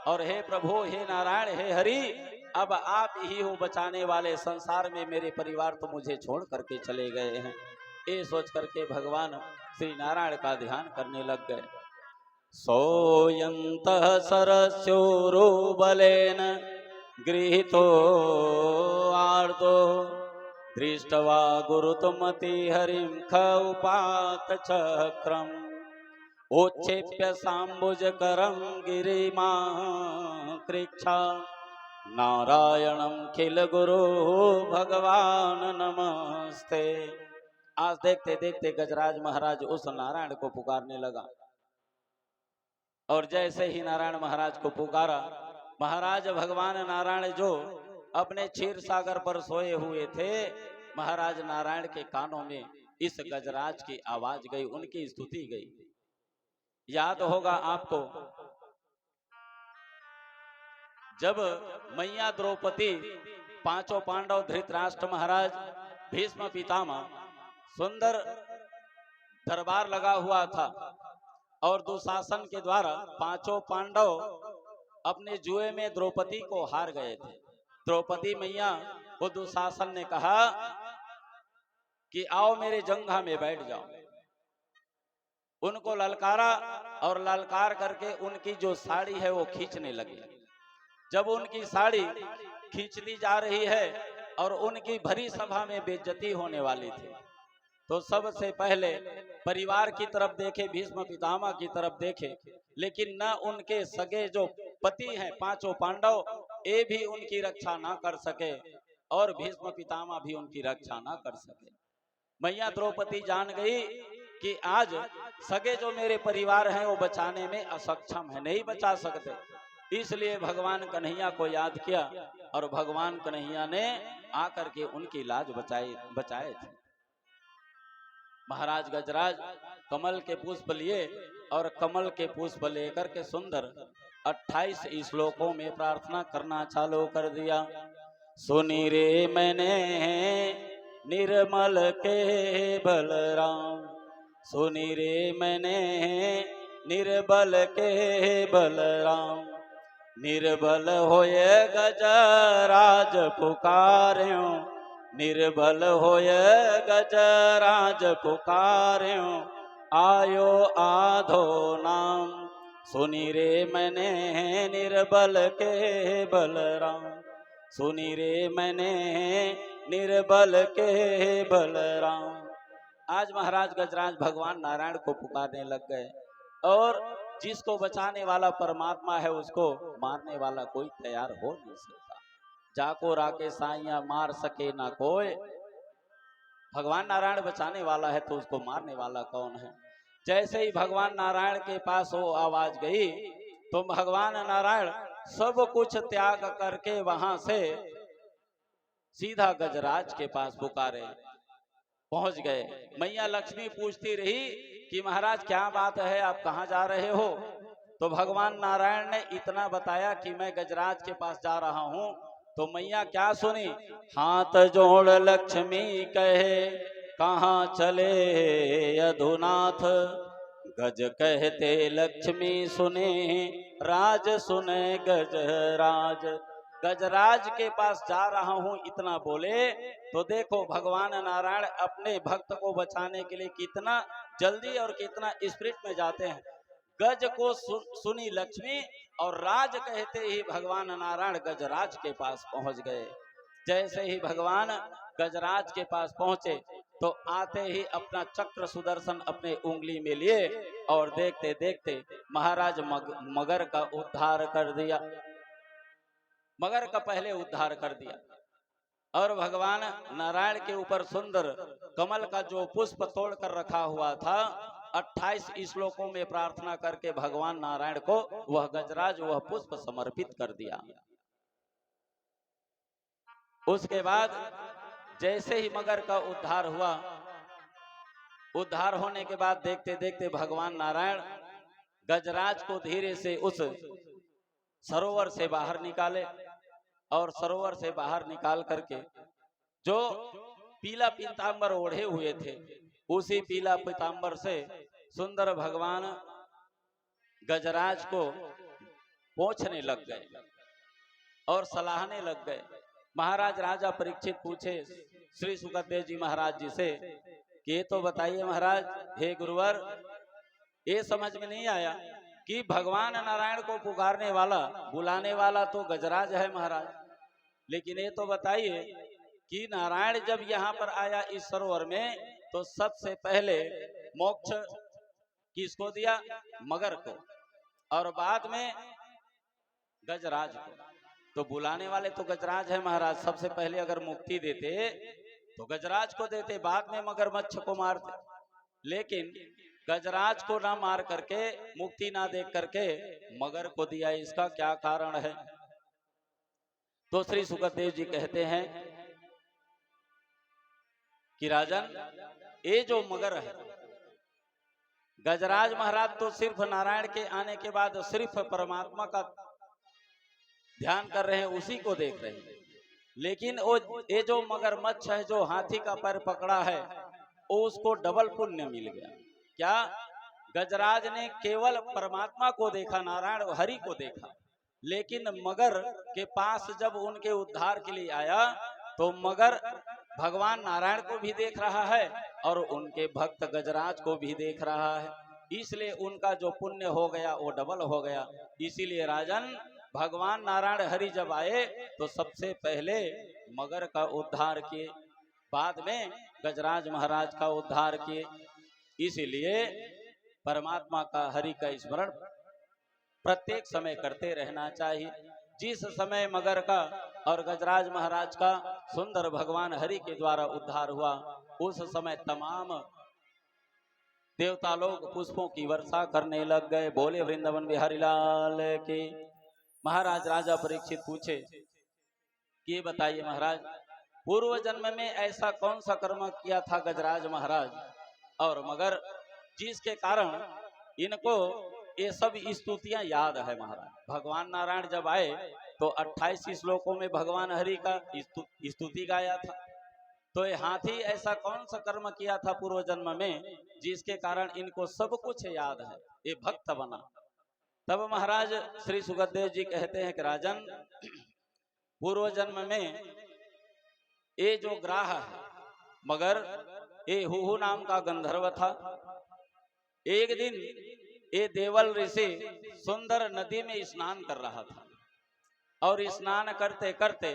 और हे प्रभु, हे नारायण, हे हरि, अब आप ही हो बचाने वाले, संसार में मेरे परिवार तो मुझे छोड़ करके चले गए हैं। ये सोच करके भगवान श्री नारायण का ध्यान करने लग गए। सोयंतः सरस्योरो बलेन गृहीतो आर्तो दृष्ट्वा गुरुतमति हरिं खौपात चक्रम उच्छेप्य सांबुजकरं गिरिमा कृक्षा नारायणं खिल गुरु भगवान नमस्ते। आज देखते देखते गजराज महाराज उस नारायण को पुकारने लगा और जैसे ही नारायण महाराज को पुकारा, महाराज भगवान नारायण जो अपने क्षीर सागर पर सोए हुए थे, महाराज नारायण के कानों में इस गजराज की आवाज गई, उनकी स्तुति गई। याद होगा आपको, जब मैया द्रौपदी, पांचों पांडव, धृतराष्ट्र महाराज, भीष्म पितामह, सुंदर दरबार लगा हुआ था और दुशासन के द्वारा पांचों पांडव अपने जुए में द्रौपदी को हार गए थे। द्रौपदी मैया को दुशासन ने कहा कि आओ मेरे जंघा में बैठ जाओ। उनको ललकारा और ललकार करके उनकी जो साड़ी है वो खींचने लगी। जब उनकी साड़ी खींचती जा रही है और उनकी भरी सभा में बेइज्जती होने वाली थी, तो सबसे पहले परिवार की तरफ देखे, भीष्म पितामह की तरफ देखे, लेकिन न उनके सगे जो पति हैं पांचों पांडव, ये भी उनकी रक्षा ना कर सके और भीष्म पितामह भी उनकी रक्षा ना कर सके। मैया द्रौपदी जान गई कि आज सगे जो मेरे परिवार हैं वो बचाने में असक्षम है, नहीं बचा सकते। इसलिए भगवान कन्हैया को याद किया और भगवान कन्हैया ने आकर के उनकी लाज बचाए थे। महाराज गजराज कमल के पुष्प लिए और कमल के पुष्प लेकर के सुंदर 28 श्लोकों में प्रार्थना करना चालू कर दिया। सुनी रे मैंने निर्मल के बलराम, सुनी रे मैंने निर्बल के बलराम, निर्बल होए गजराज पुकार्यो, निर्बल होए गजराज पुकार्यो, आयो आधो नाम, सुनी रे मैंने निर्बल के बलराम, सुनी रे मैंने निर्बल के बलराम। आज महाराज गजराज भगवान नारायण को पुकारने लग गए और जिसको बचाने वाला परमात्मा है उसको मारने वाला कोई तैयार हो नहीं सकता। जाको राके साइया मार सके ना कोई। भगवान नारायण बचाने वाला है तो उसको मारने वाला कौन है। जैसे ही भगवान नारायण के पास वो आवाज गई तो भगवान नारायण सब कुछ त्याग करके वहां से सीधा गजराज के पास पुकारे पहुंच गए। मैया लक्ष्मी पूछती रही कि महाराज क्या बात है, आप कहाँ जा रहे हो। तो भगवान नारायण ने इतना बताया कि मैं गजराज के पास जा रहा हूँ। तो मैया क्या सुनी, हाथ जोड़ लक्ष्मी कहे कहाँ चले यदुनाथ, गज कहते लक्ष्मी सुने राज सुने गजराज। गजराज के पास जा रहा हूं इतना बोले तो देखो भगवान नारायण अपने भक्त को बचाने के लिए कितना जल्दी और कितना स्पिरिट में जाते हैं। गज को सुनी लक्ष्मी और राज कहते ही भगवान नारायण गजराज के पास पहुंच गए। जैसे ही भगवान गजराज के पास पहुंचे तो आते ही अपना चक्र सुदर्शन अपने उंगली में लिए और देखते देखते महाराज मगर का उद्धार कर दिया। मगर का पहले उद्धार कर दिया और भगवान नारायण के ऊपर सुंदर कमल का जो पुष्प तोड़ कर रखा हुआ था 28 श्लोकों में प्रार्थना करके भगवान नारायण को वह गजराज वह पुष्प समर्पित कर दिया। उसके बाद जैसे ही मगर का उद्धार हुआ उद्धार होने के बाद देखते देखते भगवान नारायण गजराज को धीरे से उस सरोवर से बाहर निकाले और सरोवर से बाहर निकाल करके जो पीला पीतांबर ओढ़े हुए थे उसी पीला पीतांबर से सुंदर भगवान गजराज को पोंछने लग गए और सलाहने लग गए। महाराज राजा परीक्षित पूछे श्री सुखदेव जी महाराज जी से कि ये तो बताइए महाराज, हे गुरुवर, ये समझ में नहीं आया कि भगवान नारायण को पुकारने वाला बुलाने वाला तो गजराज है महाराज, लेकिन ये तो बताइए कि नारायण जब यहाँ पर आया इस सरोवर में तो सबसे पहले मोक्ष किसको दिया? मगर को, और बाद में गजराज को। तो बुलाने वाले तो गजराज है महाराज, सबसे पहले अगर मुक्ति देते तो गजराज को देते, बाद में मगरमच्छ को मारते, लेकिन गजराज को ना मार करके, मुक्ति ना दे करके मगर को दिया। इसका क्या कारण है? तो श्री सुखदेव जी कहते हैं कि राजन, ये जो मगर है, गजराज महाराज तो सिर्फ नारायण के आने के बाद सिर्फ परमात्मा का ध्यान कर रहे हैं, उसी को देख रहे हैं, लेकिन वो ये जो मगरमच्छ है जो हाथी का पैर पकड़ा है वो उसको डबल पुण्य मिल गया। क्या? गजराज ने केवल परमात्मा को देखा, नारायण हरि को देखा, लेकिन मगर के पास जब उनके उद्धार के लिए आया तो मगर भगवान नारायण को भी देख रहा है और उनके भक्त गजराज को भी देख रहा है, इसलिए उनका जो पुण्य हो गया वो डबल हो गया। इसीलिए राजन, भगवान नारायण हरि जब आए तो सबसे पहले मगर का उद्धार किए, बाद में गजराज महाराज का उद्धार किए। इसीलिए परमात्मा का, हरि का स्मरण प्रत्येक समय करते रहना चाहिए। जिस समय मगर का और गजराज महाराज का सुंदर भगवान हरि के द्वारा उद्धार हुआ, उस समय तमाम देवता लोग पुष्पों की वर्षा करने लग गए। बोले वृंदावन बिहारी लाल की। महाराज राजा परीक्षित पूछे कि ये बताइए महाराज, पूर्व जन्म में ऐसा कौन सा कर्म किया था गजराज महाराज और मगर, जिसके कारण इनको ये सब स्तुतियां याद है महाराज? भगवान नारायण जब आए तो 28 श्लोकों में भगवान हरि का स्तुति गाया था। तो ये हाथी ऐसा कौन सा कर्म किया था पूर्व जन्म में जिसके कारण इनको सब कुछ याद है, ये भक्त बना? तब महाराज श्री सुखदेव जी कहते हैं कि राजन, पूर्व जन्म में ये जो ग्राह है मगर, ये हुहु नाम का गंधर्व था। एक दिन ये देवल ऋषि सुंदर नदी में स्नान कर रहा था और स्नान करते करते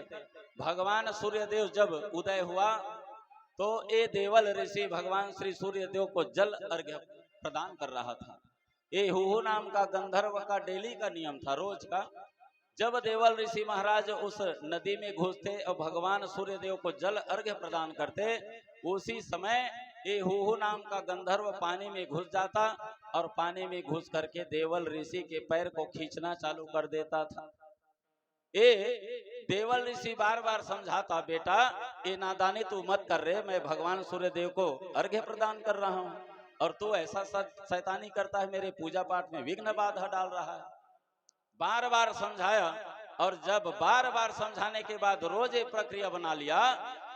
भगवान सूर्यदेव जब उदय हुआ तो ये देवल ऋषि भगवान श्री सूर्यदेव को जल अर्घ्य प्रदान कर रहा था। ये हुहु नाम का गंधर्व का डेली का नियम था, रोज का। जब देवल ऋषि महाराज उस नदी में घुसते और भगवान सूर्यदेव को जल अर्घ्य प्रदान करते, उसी समय ये हुहु नाम का गंधर्व पानी में घुस जाता और पानी में घुस करके देवल ऋषि के पैर को खींचना चालू कर देता था। ये देवल ऋषि बार बार समझाता, बेटा ये नादानी तू मत कर रहे, मैं भगवान सूर्यदेव को अर्घ्य प्रदान कर रहा हूँ और तू ऐसा शैतानी करता है, मेरे पूजा पाठ में विघ्न बाधा डाल रहा है। बार बार समझाया और जब बार बार समझाने के बाद रोज ये प्रक्रिया बना लिया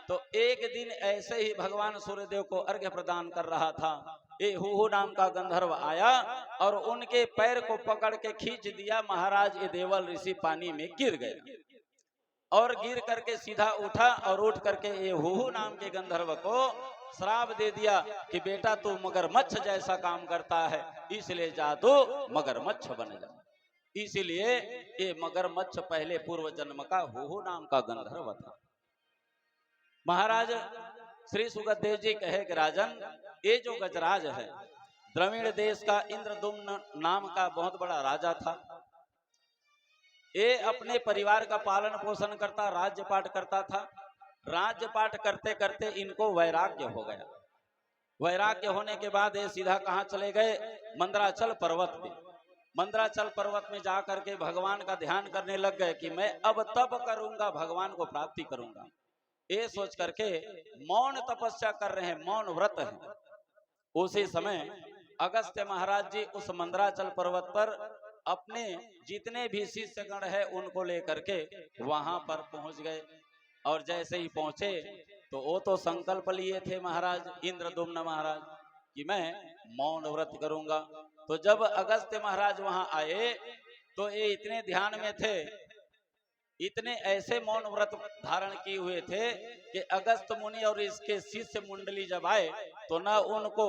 तो एक दिन ऐसे ही भगवान सूर्यदेव को अर्घ्य प्रदान कर रहा था, ये हुहु नाम का गंधर्व आया और उनके पैर को पकड़ के खींच दिया। महाराज ये देवल ऋषि पानी में गिर गया और गिर करके सीधा उठा और उठ करके ये हुहु नाम के गंधर्व को श्राप दे दिया कि बेटा तू मगरमच्छ जैसा काम करता है, इसलिए जा तू मगरमच्छ बन जा। इसीलिए ये मगरमच्छ पहले पूर्व जन्म का हुहु नाम का गंधर्व था। महाराज श्री सुखदेव जी कहे कि राजन, ये जो गजराज है द्रविड़ देश का इंद्रदुम्न नाम का बहुत बड़ा राजा था। ये अपने परिवार का पालन पोषण करता, राज्य पाठ करता था। राज्य पाठ करते करते इनको वैराग्य हो गया। वैराग्य होने के बाद ये सीधा कहाँ चले गए? मंदराचल पर्वत में। मंदराचल पर्वत में जाकर के भगवान का ध्यान करने लग गए कि मैं अब तप करूंगा, भगवान को प्राप्ति करूंगा। ये सोच करके मौन तपस्या कर रहे हैं, मौन व्रत है। उसी समय अगस्त्य महाराज जी उस मंदराचल पर्वत पर अपने जितने भी शिष्यगण है उनको लेकर के वहां पर पहुंच गए। और जैसे ही पहुंचे तो वो तो संकल्प लिए थे महाराज इंद्रदुम्न महाराज कि मैं मौन व्रत करूंगा। तो जब अगस्त्य महाराज वहां आए तो ये इतने ध्यान में थे, इतने ऐसे मौन व्रत धारण किए हुए थे कि अगस्त मुनि और इसके शिष्य मंडली जब आए तो न उनको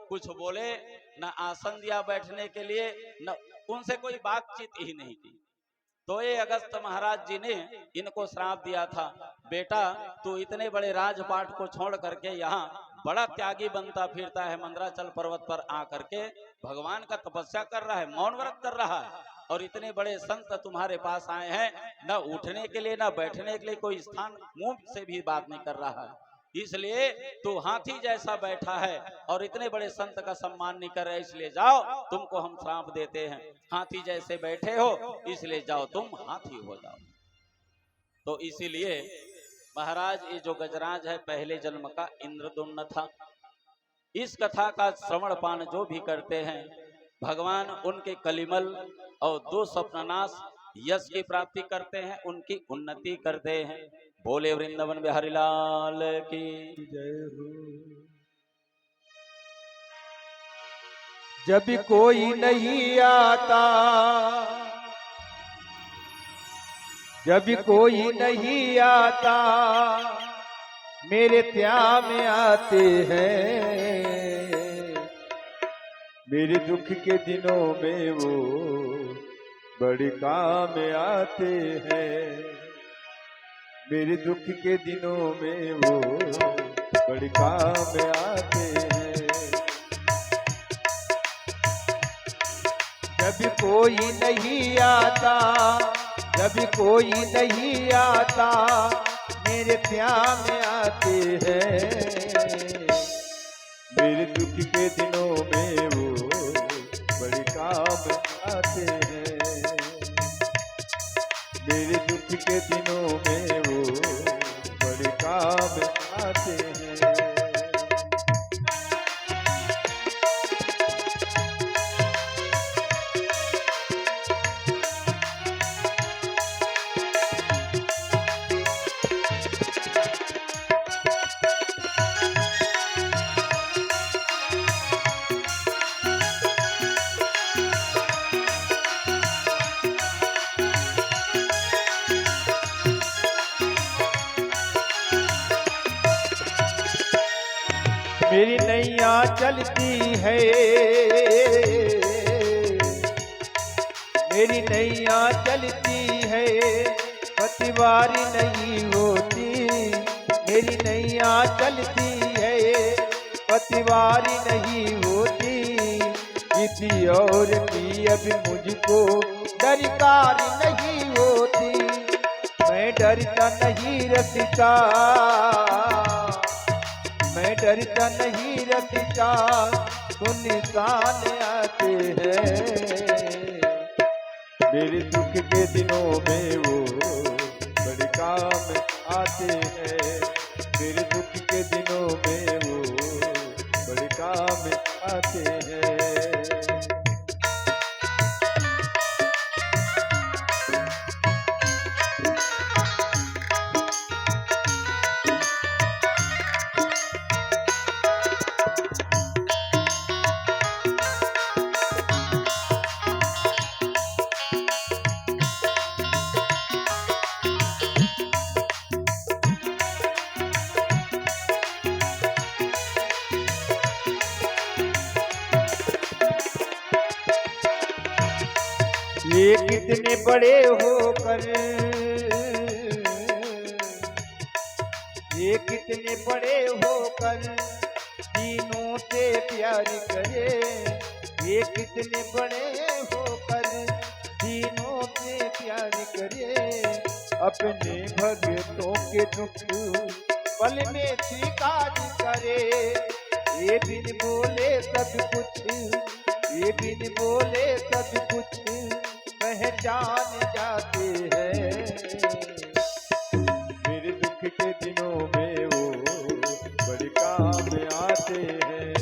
कुछ बोले, न आसन दिया बैठने के लिए, न उनसे कोई बातचीत ही नहीं की। तो ये अगस्त महाराज जी ने इनको श्राप दिया था, बेटा तू इतने बड़े राजपाट को छोड़ करके यहाँ बड़ा त्यागी बनता फिरता है, मंदराचल पर्वत पर आकर के भगवान का तपस्या कर रहा है, मौन व्रत कर रहा है, और इतने बड़े संत तुम्हारे पास आए हैं, न उठने के लिए न बैठने के लिए कोई स्थान मुंह से भी बात नहीं कर रहा है, इसलिए तू हाथी जैसा बैठा है और इतने बड़े संत का सम्मान नहीं कर रहे, इसलिए जाओ तुमको हम श्राप देते हैं, हाथी जैसे बैठे हो इसलिए जाओ तुम हाथी हो जाओ। तो इसीलिए महाराज ये जो गजराज है पहले जन्म का इंद्रदुम्न था। इस कथा का श्रवण पान जो भी करते हैं भगवान उनके कलिमल और दो स्वप्ननाश यश की प्राप्ति करते हैं, उनकी उन्नति करते हैं। बोले वृंदावन बिहारी लाल की जय हो। जब कोई नहीं आता, जब कोई नहीं आता, मेरे त्याग में आते हैं, मेरे दुख के दिनों में वो बड़े काम आते हैं, मेरे दुख के दिनों में वो बड़े काम आते हैं। जब कोई नहीं आता, जब कोई नहीं आता, मेरे प्यार में आते हैं, मेरे दुख के दिनों में वो बड़े काम आते हैं, मेरे दुख के दिनों में वो बड़े काम आते हैं। मेरी नैया चलती है, मेरी नैया चलती है, पतिवारी नहीं होती, मेरी नैया चलती है, पतिवारी नहीं होती, किसी और की अभी मुझको दरकार नहीं होती, मैं डरता नहीं रखता, मैं डरता नहीं रखता, तो निशान आते हैं, मेरे दुख के दिनों में वो बड़े काम आते हैं, मेरे दुख के दिनों में वो बड़े काम आते हैं। ये कितने बड़े होकर, ये कितने बड़े होकर तीनों से प्यार करे, ये कितने बड़े होकर तीनों से प्यार करे, अपने भक्तों के दुख पल में स्वीकार करे, ये बिन बोले सब कुछ, ये बिन बोले सब कुछ पहचान जाते हैं, मेरे दुख के दिनों में वो बड़े काम आते हैं,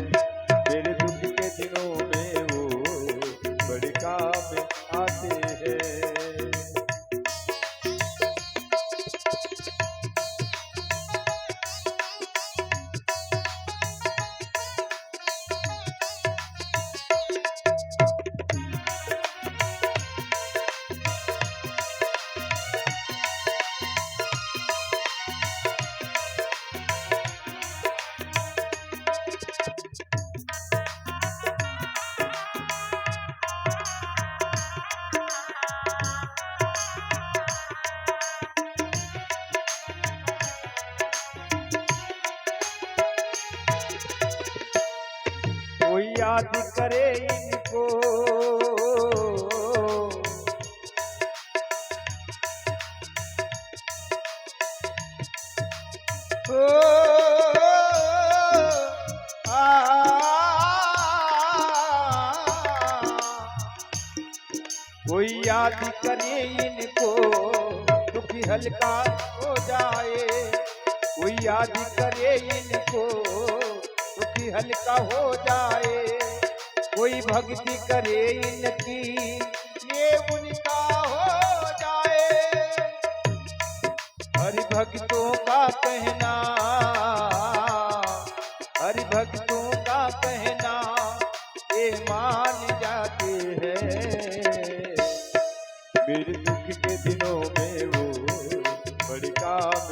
याद करे इनको, ओ, कोई याद करे इनको, दुख हल्का हो जाए। कोई याद करे इनको, दुख हल्का हो जाए। कोई भक्ति करे इनकी, ये उनका हो जाए। हरि भक्तों का कहना, हरि भक्तों का कहना ये मान जाते हैं। मेरे दुख के दिनों में वो बड़े काम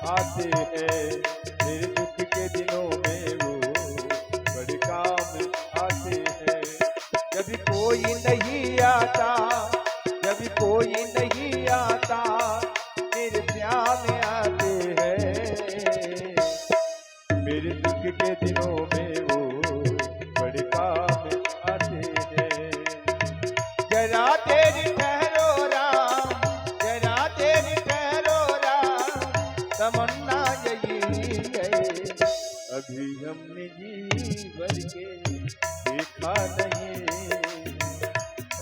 आते हैं। मेरे दुख के दिनों में वो बड़े काम आते हैं। जब कोई नहीं आता, जब कोई नहीं आता, मेरे प्यार में आते हैं। मेरे दुख के दिनों में वो बड़े काम आते हैं। जरा तेरी ठहरो राम, जरा तेरी ठहरो राम, तमन्ना यही है। अभी हमने जी भर के देखा नहीं,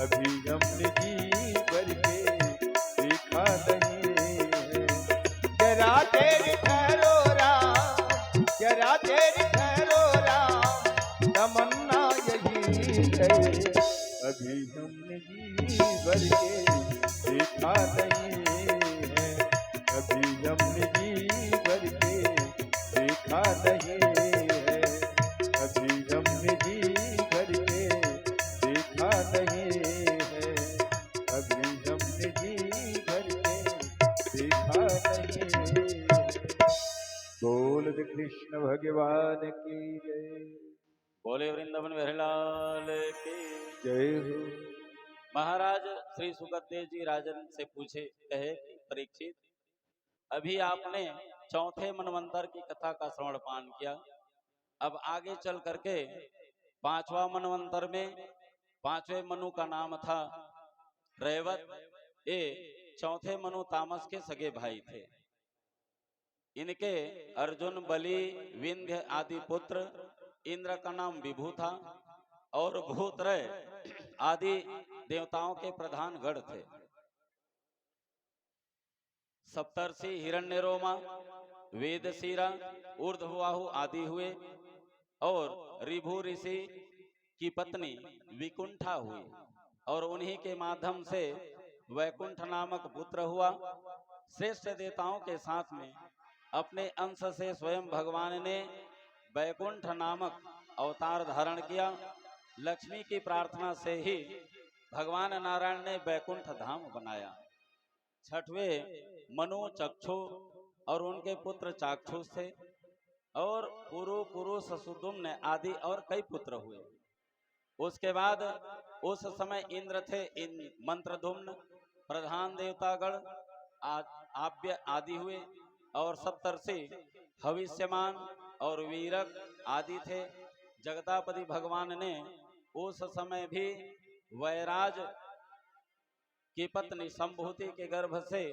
अभी हमने जी भर के देखा नहीं। जरा तेरी ठहरो राम, जरा तेरी ठहरो राम, तमन्ना यही है। अभी हमने जी भर के देखा नहीं है, अभी हमने जी भर के देखा नहीं है, अभी हमने जी भर के देखा नहीं है, अभी हमने जी भर के देखा नहीं है। बोल कृष्ण भगवान की जय। बोले वृंदावन बिहारी की जय हो। महाराज श्री सुखदेव जी राजन से पूछे, कहे परीक्षित, अभी आपने चौथे मनवंतर की कथा का श्रवण पान किया। अब आगे चल करके पांचवा मनवंतर में पांचवें मनु का नाम था रैवत। ये चौथे मनु तामस के सगे भाई थे। इनके अर्जुन, बलि, विंध्य आदि पुत्र, इंद्र का नाम विभु था और भूत्रय आदि देवताओं के प्रधान गण थे। सप्तर्षि हिरण्यरोमा, वेदशीरा, ऊर्ध्वबाहु आदि हुए और ऋभु ऋषि की पत्नी विकुंठा हुई और उन्हीं के माध्यम से वैकुंठ नामक पुत्र हुआ। श्रेष्ठ देवताओं के साथ में अपने अंश से स्वयं भगवान ने वैकुंठ नामक अवतार धारण किया। लक्ष्मी की प्रार्थना से ही भगवान नारायण ने वैकुंठ धाम बनाया। छठवें मनु चक्षु और उनके पुत्र चाक्षुष थे और पुरु, पुरुष, सुदुम्न आदि और कई पुत्र हुए। उसके बाद उस समय इंद्र थे, इन मंत्रधुम्न, प्रधान देवतागण आव्य आदि हुए और सप्तर्षि भविष्यमान और वीरक आदि थे। जगदापति भगवान ने उस समय भी वैराज की पत्नी संभूति के गर्भ से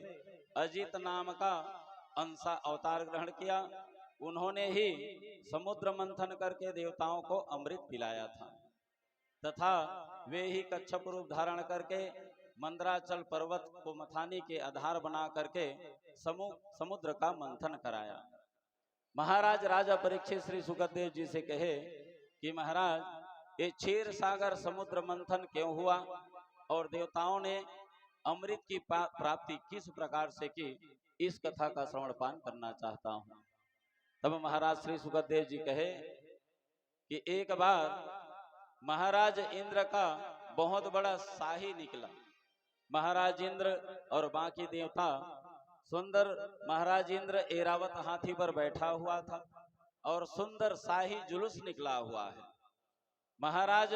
अजित नाम का अंशा अवतार ग्रहण किया। उन्होंने ही समुद्र मंथन करके देवताओं को अमृत पिलाया था तथा वे ही कच्छप रूप धारण करके मंदराचल पर्वत को मथानी के आधार बना करके समुद्र का मंथन कराया। महाराज राजा परीक्षित श्री सुखदेव जी से कहे कि महाराज, ये क्षीर सागर समुद्र मंथन क्यों हुआ और देवताओं ने अमृत की प्राप्ति किस प्रकार से की, इस कथा का श्रवण पान करना चाहता हूं। तब महाराज श्री सुखदेव जी कहे कि एक बार महाराज इंद्र का बहुत बड़ा शाही निकला। महाराज इंद्र और बाकी देवता सुंदर, महाराज इंद्र ऐरावत हाथी पर बैठा हुआ था और सुंदर शाही जुलूस निकला हुआ है। महाराज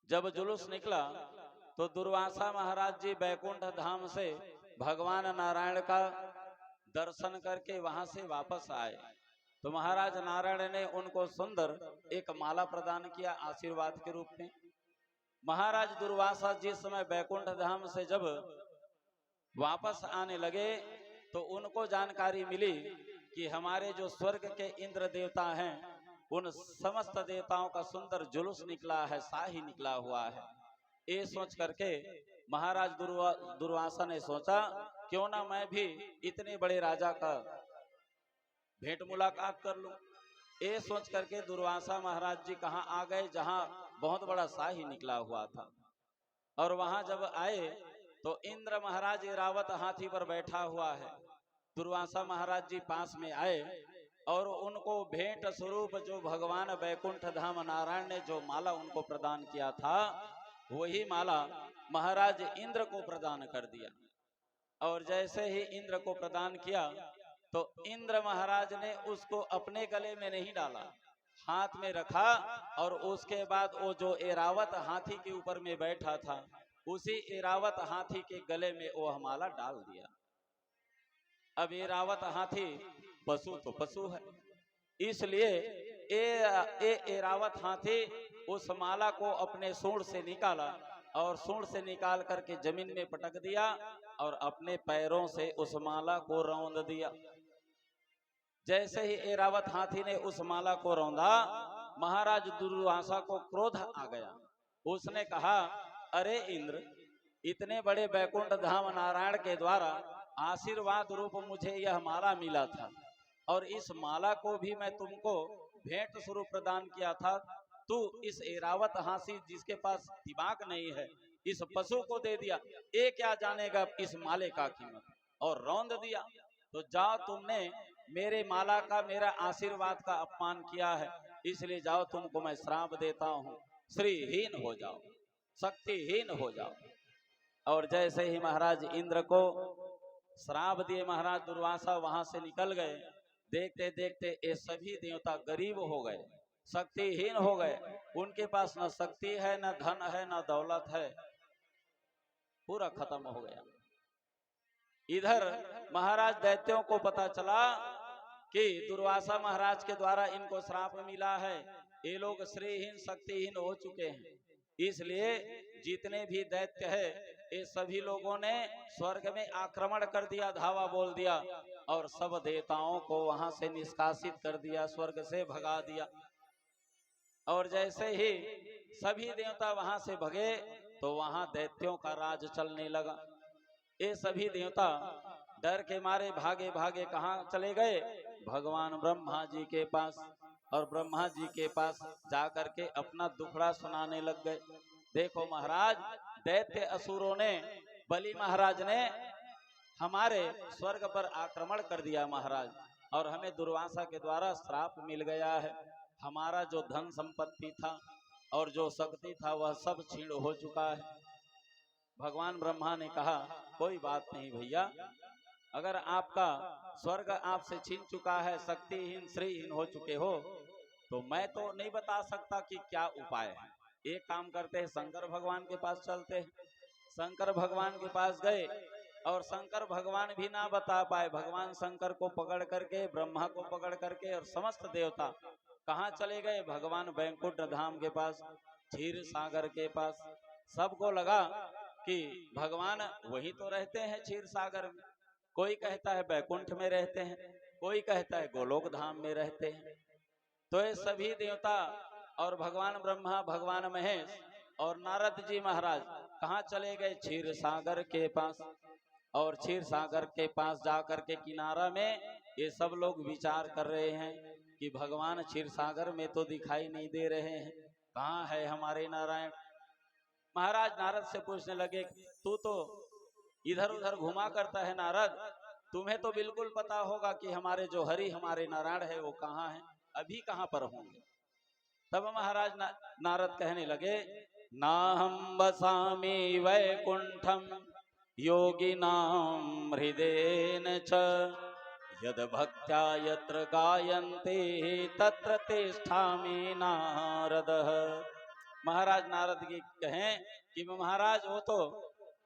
जब जुलूस निकला तो दुर्वासा महाराज जी बैकुंठ धाम से भगवान नारायण का दर्शन करके वहां से वापस आए तो महाराज नारायण ने उनको सुंदर एक माला प्रदान किया आशीर्वाद के रूप में। महाराज दुर्वासा जिस समय बैकुंठ धाम से जब वापस आने लगे तो उनको जानकारी मिली कि हमारे जो स्वर्ग के इंद्र देवता हैं उन समस्त देवताओं का सुंदर जुलूस निकला है, शाही निकला हुआ है। ये सोच करके महाराज दुर्वासा ने सोचा क्यों ना मैं भी इतने बड़े राजा का भेंट मुलाकात कर लूं। ये सोच करके दुर्वासा महाराज जी कहाँ आ गए, जहां बहुत बड़ा शाही निकला हुआ था। और वहां जब आए तो इंद्र महाराज ऐरावत हाथी पर बैठा हुआ है। दुर्वासा महाराज जी पास में आए और उनको भेंट स्वरूप जो भगवान बैकुंठ धाम नारायण ने जो माला उनको प्रदान किया था वही माला महाराज इंद्र को प्रदान कर दिया। और जैसे ही इंद्र को प्रदान किया तो इंद्र महाराज ने उसको अपने गले में नहीं डाला, हाथ में रखा और उसके बाद वो जो ऐरावत हाथी के ऊपर में बैठा था उसी ऐरावत हाथी के गले में वो माला डाल दिया। अब ऐरावत हाथी पशु तो पशु है, इसलिए ऐरावत हाथी उस माला को अपने सूंड से निकाला और सूंड से निकाल करके जमीन में पटक दिया और अपने पैरों से उस माला को रौंद दिया। जैसे ही ऐरावत हाथी ने उस माला को रौंदा महाराज दुर्वासा को क्रोध आ गया। उसने कहा अरे इंद्र, इतने बड़े बैकुंठ धाम नारायण के द्वारा आशीर्वाद रूप मुझे यह माला मिला था और इस माला को भी मैं तुमको भेंट स्वरूप प्रदान किया था, तू इस ऐरावत हाथी जिसके पास दिमाग नहीं है इस पशु को दे दिया, ये क्या जानेगा इस माले का कीमत, और रौंद दिया। तो जाओ, तुमने मेरे माला का मेरा आशीर्वाद का अपमान किया है, इसलिए जाओ तुमको मैं श्राप देता हूँ, श्रीहीन हो जाओ, शक्तिहीन हो जाओ। और जैसे ही महाराज इंद्र को श्राप दिए महाराज दुर्वासा वहां से निकल गए। देखते देखते ये सभी देवता गरीब हो गए, शक्तिहीन हो गए, उनके पास न शक्ति है, न धन है, न दौलत है, पूरा खत्म हो गया। इधर महाराज दैत्यों को पता चला कि दुर्वासा महाराज के द्वारा इनको श्राप मिला है, ये लोग श्रीहीन शक्तिहीन हो चुके हैं। इसलिए जितने भी दैत्य है ये सभी लोगों ने स्वर्ग में आक्रमण कर दिया, धावा बोल दिया और सब देवताओं को वहां से निष्कासित कर दिया, स्वर्ग से भगा दिया। और जैसे ही सभी देवता वहां से भगे तो वहां दैत्यों का राज चलने लगा। ये सभी देवता डर के मारे भागे भागे कहाँ चले गए, भगवान ब्रह्मा जी के पास। और ब्रह्मा जी के पास जाकर के अपना दुखड़ा सुनाने लग गए। देखो महाराज, दैत्य असुरों ने, बलि महाराज ने हमारे स्वर्ग पर आक्रमण कर दिया महाराज, और हमें दुर्वासा के द्वारा श्राप मिल गया है। हमारा जो धन संपत्ति था और जो शक्ति था वह सब छीण हो चुका है। भगवान ब्रह्मा ने कहा कोई बात नहीं भैया, अगर आपका स्वर्ग आपसे छीन चुका है, शक्तिहीन श्रीहीन हो चुके हो, तो मैं तो नहीं बता सकता कि क्या उपाय है। एक काम करते हैं, शंकर भगवान के पास चलते हैं। शंकर भगवान के पास गए और शंकर भगवान भी ना बता पाए। भगवान शंकर को पकड़ करके, ब्रह्मा को पकड़ करके और समस्त देवता कहाँ चले गए, भगवान बैकुंठ धाम के पास, क्षीर सागर के पास। सबको लगा कि भगवान वही तो रहते हैं क्षीर सागर में। कोई कहता है बैकुंठ में रहते हैं, कोई कहता है गोलोक धाम में रहते हैं। तो ये सभी देवता और भगवान ब्रह्मा, भगवान महेश और नारद जी महाराज कहाँ चले गए, क्षीर सागर के पास। और क्षीर सागर के पास जाकर के किनारा में ये सब लोग विचार कर रहे हैं कि भगवान क्षीर सागर में तो दिखाई नहीं दे रहे हैं, कहाँ है हमारे नारायण। महाराज नारद से पूछने लगे, तू तो इधर उधर घुमा करता है नारद, तुम्हें तो बिल्कुल पता होगा कि हमारे जो हरि, हमारे नारायण है वो कहाँ है, अभी कहाँ पर होंगे। तब महाराज नारद कहने लगे, ना हम बसामी वैकुंठम योगिनां हृदयेन च, यद भक्त्या यत्र गायन्ते तत्र तिष्ठामि नारद। महाराज नारद जी कहें कि महाराज वो तो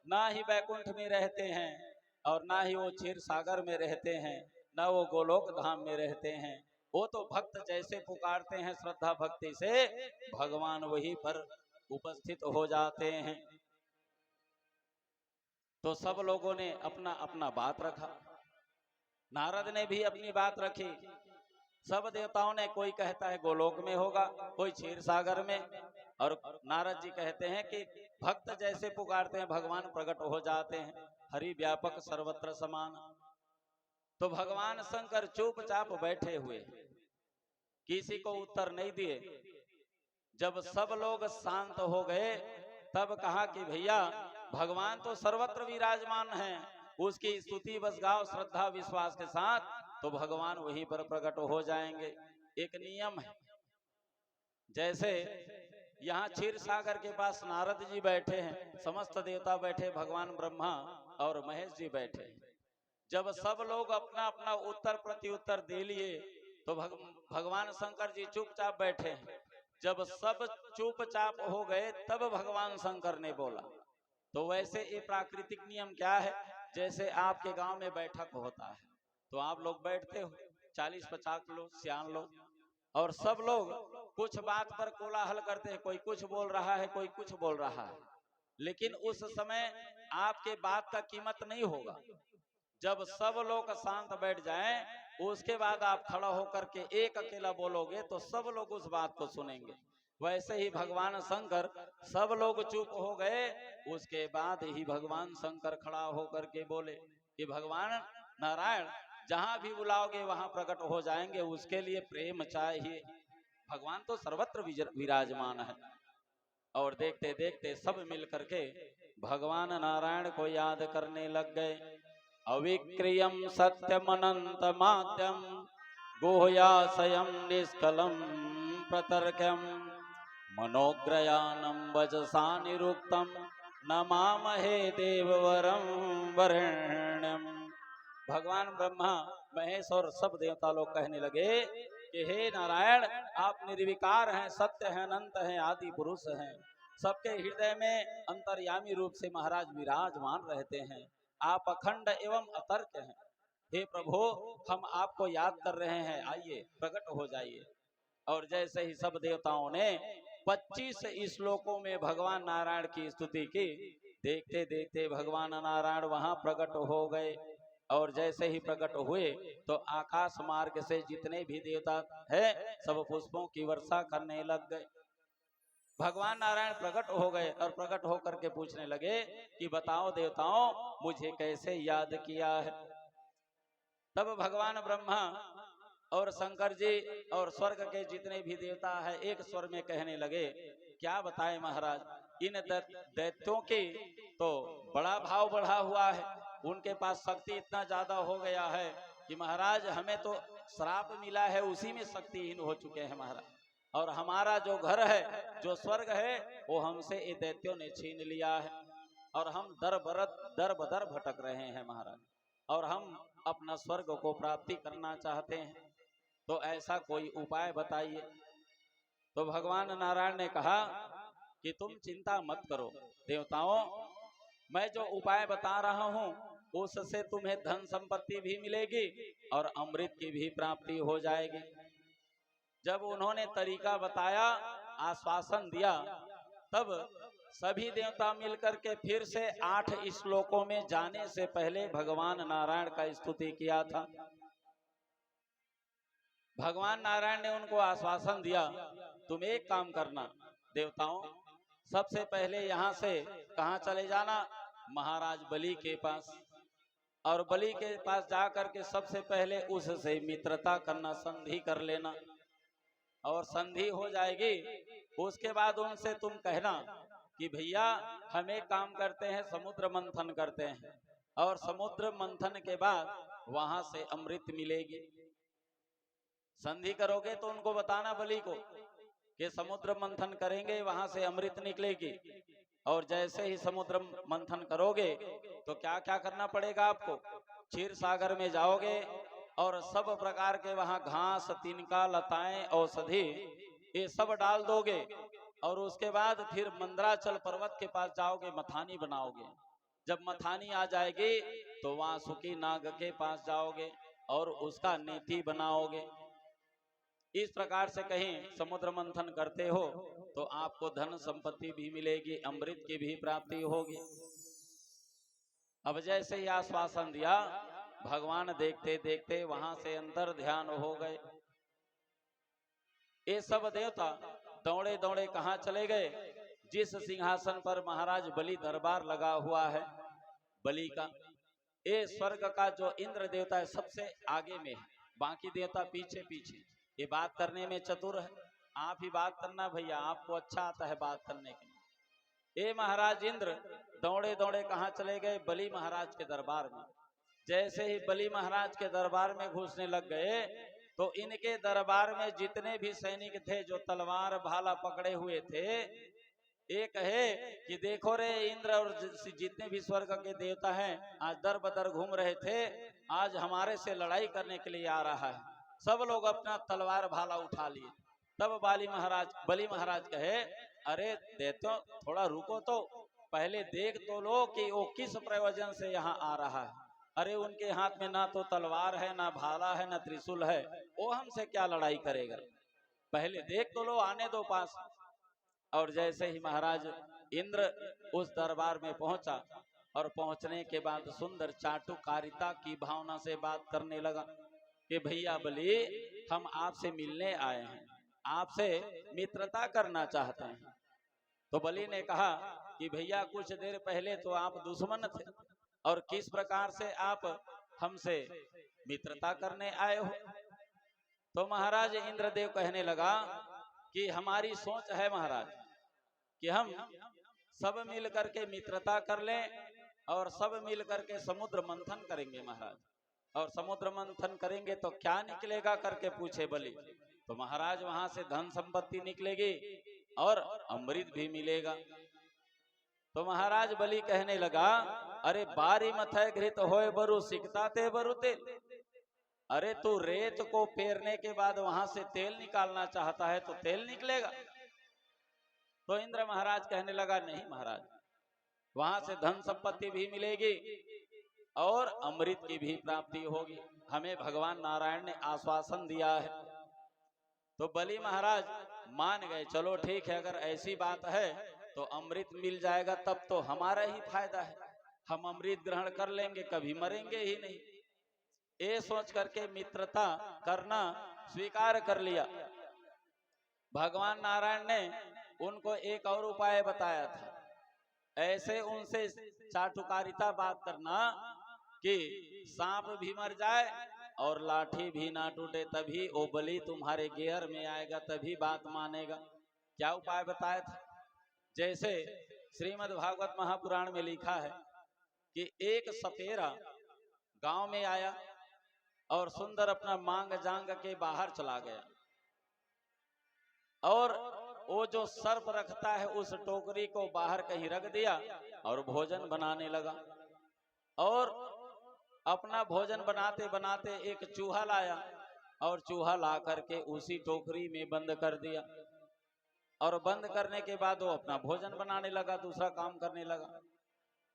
ना ही बैकुंठ में रहते हैं और ना ही वो क्षीर सागर में रहते हैं, ना वो गोलोक धाम में रहते हैं, वो तो भक्त जैसे पुकारते हैं श्रद्धा भक्ति से, भगवान वहीं पर उपस्थित हो जाते हैं। तो सब लोगों ने अपना अपना बात रखा, नारद ने भी अपनी बात रखी। सब देवताओं ने, कोई कहता है गोलोक में होगा, कोई क्षीर सागर में, और नारद जी कहते हैं कि भक्त जैसे पुकारते हैं भगवान प्रकट हो जाते हैं, हरि व्यापक सर्वत्र समान। तो भगवान शंकर चुपचाप बैठे हुए, किसी को उत्तर नहीं दिए। जब सब लोग शांत हो गए तब कहा कि भैया भगवान तो सर्वत्र विराजमान हैं, उसकी स्तुति बस गाओ श्रद्धा विश्वास के साथ, तो भगवान वहीं पर प्रकट हो जाएंगे। एक नियम है, जैसे यहाँ क्षीर सागर के पास नारद जी बैठे हैं, समस्त देवता बैठे, भगवान ब्रह्मा और महेश जी बैठे हैं। जब सब लोग अपना अपना उत्तर प्रत्युत्तर दे लिए तो भगवान शंकर जी चुपचाप बैठे हैं। जब सब चुपचाप हो गए तब भगवान शंकर ने बोला। तो वैसे ये प्राकृतिक नियम क्या है, जैसे आपके गांव में बैठक होता है तो आप लोग बैठते हो, 40-50 लोग, सियान लोग, और सब लोग कुछ बात पर कोलाहल करते हैं, कोई कुछ बोल रहा है, कोई कुछ बोल रहा है, लेकिन उस समय आपके बात का कीमत नहीं होगा। जब सब लोग शांत बैठ जाएं, उसके बाद आप खड़ा होकर के एक अकेला बोलोगे तो सब लोग उस बात को सुनेंगे। वैसे ही भगवान शंकर, सब लोग चुप हो गए, उसके बाद ही भगवान शंकर खड़ा होकर के बोले कि भगवान नारायण जहां भी बुलाओगे वहां प्रकट हो जाएंगे, उसके लिए प्रेम चाहिए। भगवान तो सर्वत्र विराजमान है। और देखते देखते सब मिल करके भगवान नारायण को याद करने लग गए। अविक्रियम सत्यमनंत माध्यम गुह्याशयम निष्कलम प्रतर्क्यम मनोग्रयानम वचसा निरुक्तम नमामहे देववरम वरेण्यम। भगवान ब्रह्मा महेश और सब देवता लोग कहने लगे कि हे नारायण, आप निर्विकार हैं, सत्य हैं, अनंत हैं, आदि पुरुष हैं, सबके हृदय में अंतर्यामी रूप से महाराज विराजमान रहते हैं, आप अखंड एवं अतर्क हैं। हे प्रभु, हम आपको याद कर रहे हैं, आइए प्रकट हो जाइए। और जैसे ही सब देवताओं ने 25 श्लोकों में भगवान नारायण की स्तुति की, देखते देखते भगवान नारायण वहां प्रकट हो गए। और जैसे ही प्रकट हुए तो आकाश मार्ग से जितने भी देवता है सब पुष्पों की वर्षा करने लग गए। भगवान नारायण प्रकट हो गए और प्रकट होकर के पूछने लगे कि बताओ देवताओं, मुझे कैसे याद किया है। तब भगवान ब्रह्मा और शंकर जी और स्वर्ग के जितने भी देवता है एक स्वर में कहने लगे, क्या बताएं महाराज, इन दैत्यों की तो बड़ा भाव बढ़ा हुआ है, उनके पास शक्ति इतना ज्यादा हो गया है कि महाराज हमें तो श्राप मिला है, उसी में शक्तिहीन हो चुके हैं महाराज, और हमारा जो घर है, जो स्वर्ग है, वो हमसे ये दैत्यों ने छीन लिया है, और हम दर बदर भटक रहे हैं महाराज, और हम अपना स्वर्ग को प्राप्ति करना चाहते हैं, तो ऐसा कोई उपाय बताइए। तो भगवान नारायण ने कहा कि तुम चिंता मत करो देवताओं, मैं जो उपाय बता रहा हूं उससे तुम्हें धन संपत्ति भी मिलेगी और अमृत की भी प्राप्ति हो जाएगी। जब उन्होंने तरीका बताया, आश्वासन दिया, तब सभी देवता मिलकर के फिर से 8 श्लोकों में जाने से पहले भगवान नारायण का स्तुति किया था। भगवान नारायण ने उनको आश्वासन दिया, तुम एक काम करना देवताओं, सबसे पहले यहाँ से कहाँ चले जाना, महाराज बलि के पास, और बलि के पास जाकर के सबसे पहले उससे मित्रता करना, संधि कर लेना, और संधि हो जाएगी उसके बाद उनसे तुम कहना कि भैया हम एक काम करते हैं, समुद्र मंथन करते हैं, और समुद्र मंथन के बाद वहां से अमृत मिलेगी। संधि करोगे तो उनको बताना बलि को कि समुद्र मंथन करेंगे, वहां से अमृत निकलेगी। और जैसे ही समुद्र मंथन करोगे तो क्या क्या करना पड़ेगा आपको, क्षीर सागर में जाओगे और सब प्रकार के वहां घास, तिनका, लताएं, औषधि ये सब डाल दोगे, और उसके बाद फिर मंदराचल पर्वत के पास जाओगे, मथानी बनाओगे। जब मथानी आ जाएगी तो वासुकी नाग के पास जाओगे और उसका नेति बनाओगे। इस प्रकार से कहीं समुद्र मंथन करते हो तो आपको धन संपत्ति भी मिलेगी, अमृत की भी प्राप्ति होगी। अब जैसे ही आश्वासन दिया, भगवान देखते देखते वहां से अंतर ध्यान हो गए। ये सब देवता दौड़े दौड़े कहाँ चले गए? जिस सिंहासन पर महाराज बलि दरबार लगा हुआ है बलि का, ये स्वर्ग का जो इंद्र देवता है सबसे आगे में है, बाकी देवता पीछे पीछे। ये बात करने में चतुर है, आप ही बात करना भैया, आपको अच्छा आता है बात करने के लिए। ये महाराज इंद्र दौड़े दौड़े कहाँ चले गए? बलि महाराज के दरबार में। जैसे ही बलि महाराज के दरबार में घुसने लग गए तो इनके दरबार में जितने भी सैनिक थे जो तलवार भाला पकड़े हुए थे, ये कहे कि देखो रे इंद्र और जितने भी स्वर्ग के देवता हैं आज दर बदर घूम रहे थे, आज हमारे से लड़ाई करने के लिए आ रहा है। सब लोग अपना तलवार भाला उठा लिए। तब बलि महाराज कहे, अरे देतो थोड़ा रुको, तो पहले देख तो लो कि वो किस प्रयोजन से यहाँ आ रहा है। अरे उनके हाथ में ना तो तलवार है, ना भाला है, ना त्रिशूल है, वो हमसे क्या लड़ाई करेगा? पहले देख तो लो, आने दो पास। और जैसे ही महाराज इंद्र उस दरबार में पहुंचा और पहुंचने के बाद सुंदर चाटुकारिता की भावना से बात करने लगा कि भैया बलि, हम आपसे मिलने आए हैं, आपसे मित्रता करना चाहते हैं। तो बलि ने कहा कि भैया कुछ देर पहले तो आप दुश्मन थे, और किस प्रकार से आप हमसे मित्रता करने आए हो? तो महाराज इंद्रदेव कहने लगा कि हमारी सोच है महाराज कि हम सब मिल करके मित्रता कर लें और सब मिल करके समुद्र मंथन करेंगे महाराज। और समुद्र मंथन करेंगे तो क्या निकलेगा करके पूछे बलि। तो महाराज वहां से धन संपत्ति निकलेगी और अमृत भी मिलेगा। तो महाराज बलि कहने लगा, अरे बारी मथय घृत होए बरु सिकता ते बरु तेल। अरे तू रेत को पेरने के बाद वहां से तेल निकालना चाहता है तो तेल निकलेगा। तो इंद्र महाराज कहने लगा, नहीं महाराज, वहां से धन संपत्ति भी मिलेगी और अमृत की भी प्राप्ति होगी, हमें भगवान नारायण ने आश्वासन दिया है। तो बलि महाराज मान गए, चलो ठीक है, अगर ऐसी बात है तो अमृत मिल जाएगा तब तो हमारा ही फायदा है, हम अमृत ग्रहण कर लेंगे, कभी मरेंगे ही नहीं। ये सोच करके मित्रता करना स्वीकार कर लिया। भगवान नारायण ने उनको एक और उपाय बताया था, ऐसे उनसे चाटुकारिता बात करना कि सांप भी मर जाए और लाठी भी ना टूटे, तभी वो बलि तुम्हारे गेयर में आएगा, तभी बात मानेगा। क्या उपाय बताया था? जैसे श्रीमद् भागवत महापुराण में लिखा है कि एक सपेरा गांव में आया और सुंदर अपना मांग जांग के बाहर चला गया, और वो जो सर्प रखता है उस टोकरी को बाहर कहीं रख दिया और भोजन बनाने लगा। और अपना भोजन बनाते बनाते एक चूहा लाया और चूहा ला करके उसी टोकरी में बंद कर दिया, और बंद करने के बाद वो अपना भोजन बनाने लगा, दूसरा काम करने लगा।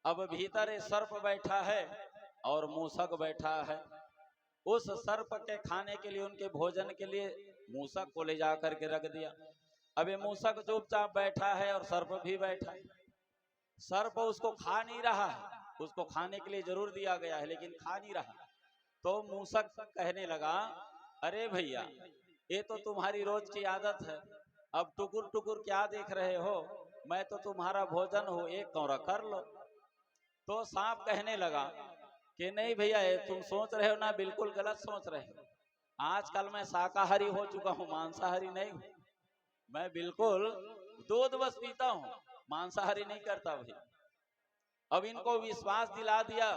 अब भीतर एक सर्प बैठा है और मूसक बैठा है। उस सर्प के खाने के लिए, उनके भोजन के लिए मूसक को ले जा करके रख दिया। अब ये मूसक चुपचाप बैठा है और सर्प भी बैठा है। सर्प उसको खा नहीं रहा है, उसको खाने के लिए जरूर दिया गया है लेकिन खा नहीं रहा। तो मूसक कहने लगा, अरे भैया, ये तो तुम्हारी रोज की आदत है, अब टुकुर टुकुर क्या देख रहे हो, मैं तो तुम्हारा भोजन हूँ, एक कौरा कर लो। तो सांप कहने लगा कि नहीं भैया, तुम सोच रहे हो ना, बिल्कुल गलत सोच रहे हो। आजकल मैं शाकाहारी हो चुका हूँ, मांसाहारी नहीं हूँ। मैं बिल्कुल दूध बस पीता हूँ, मांसाहारी नहीं करता भाई। अब इनको विश्वास दिला दिया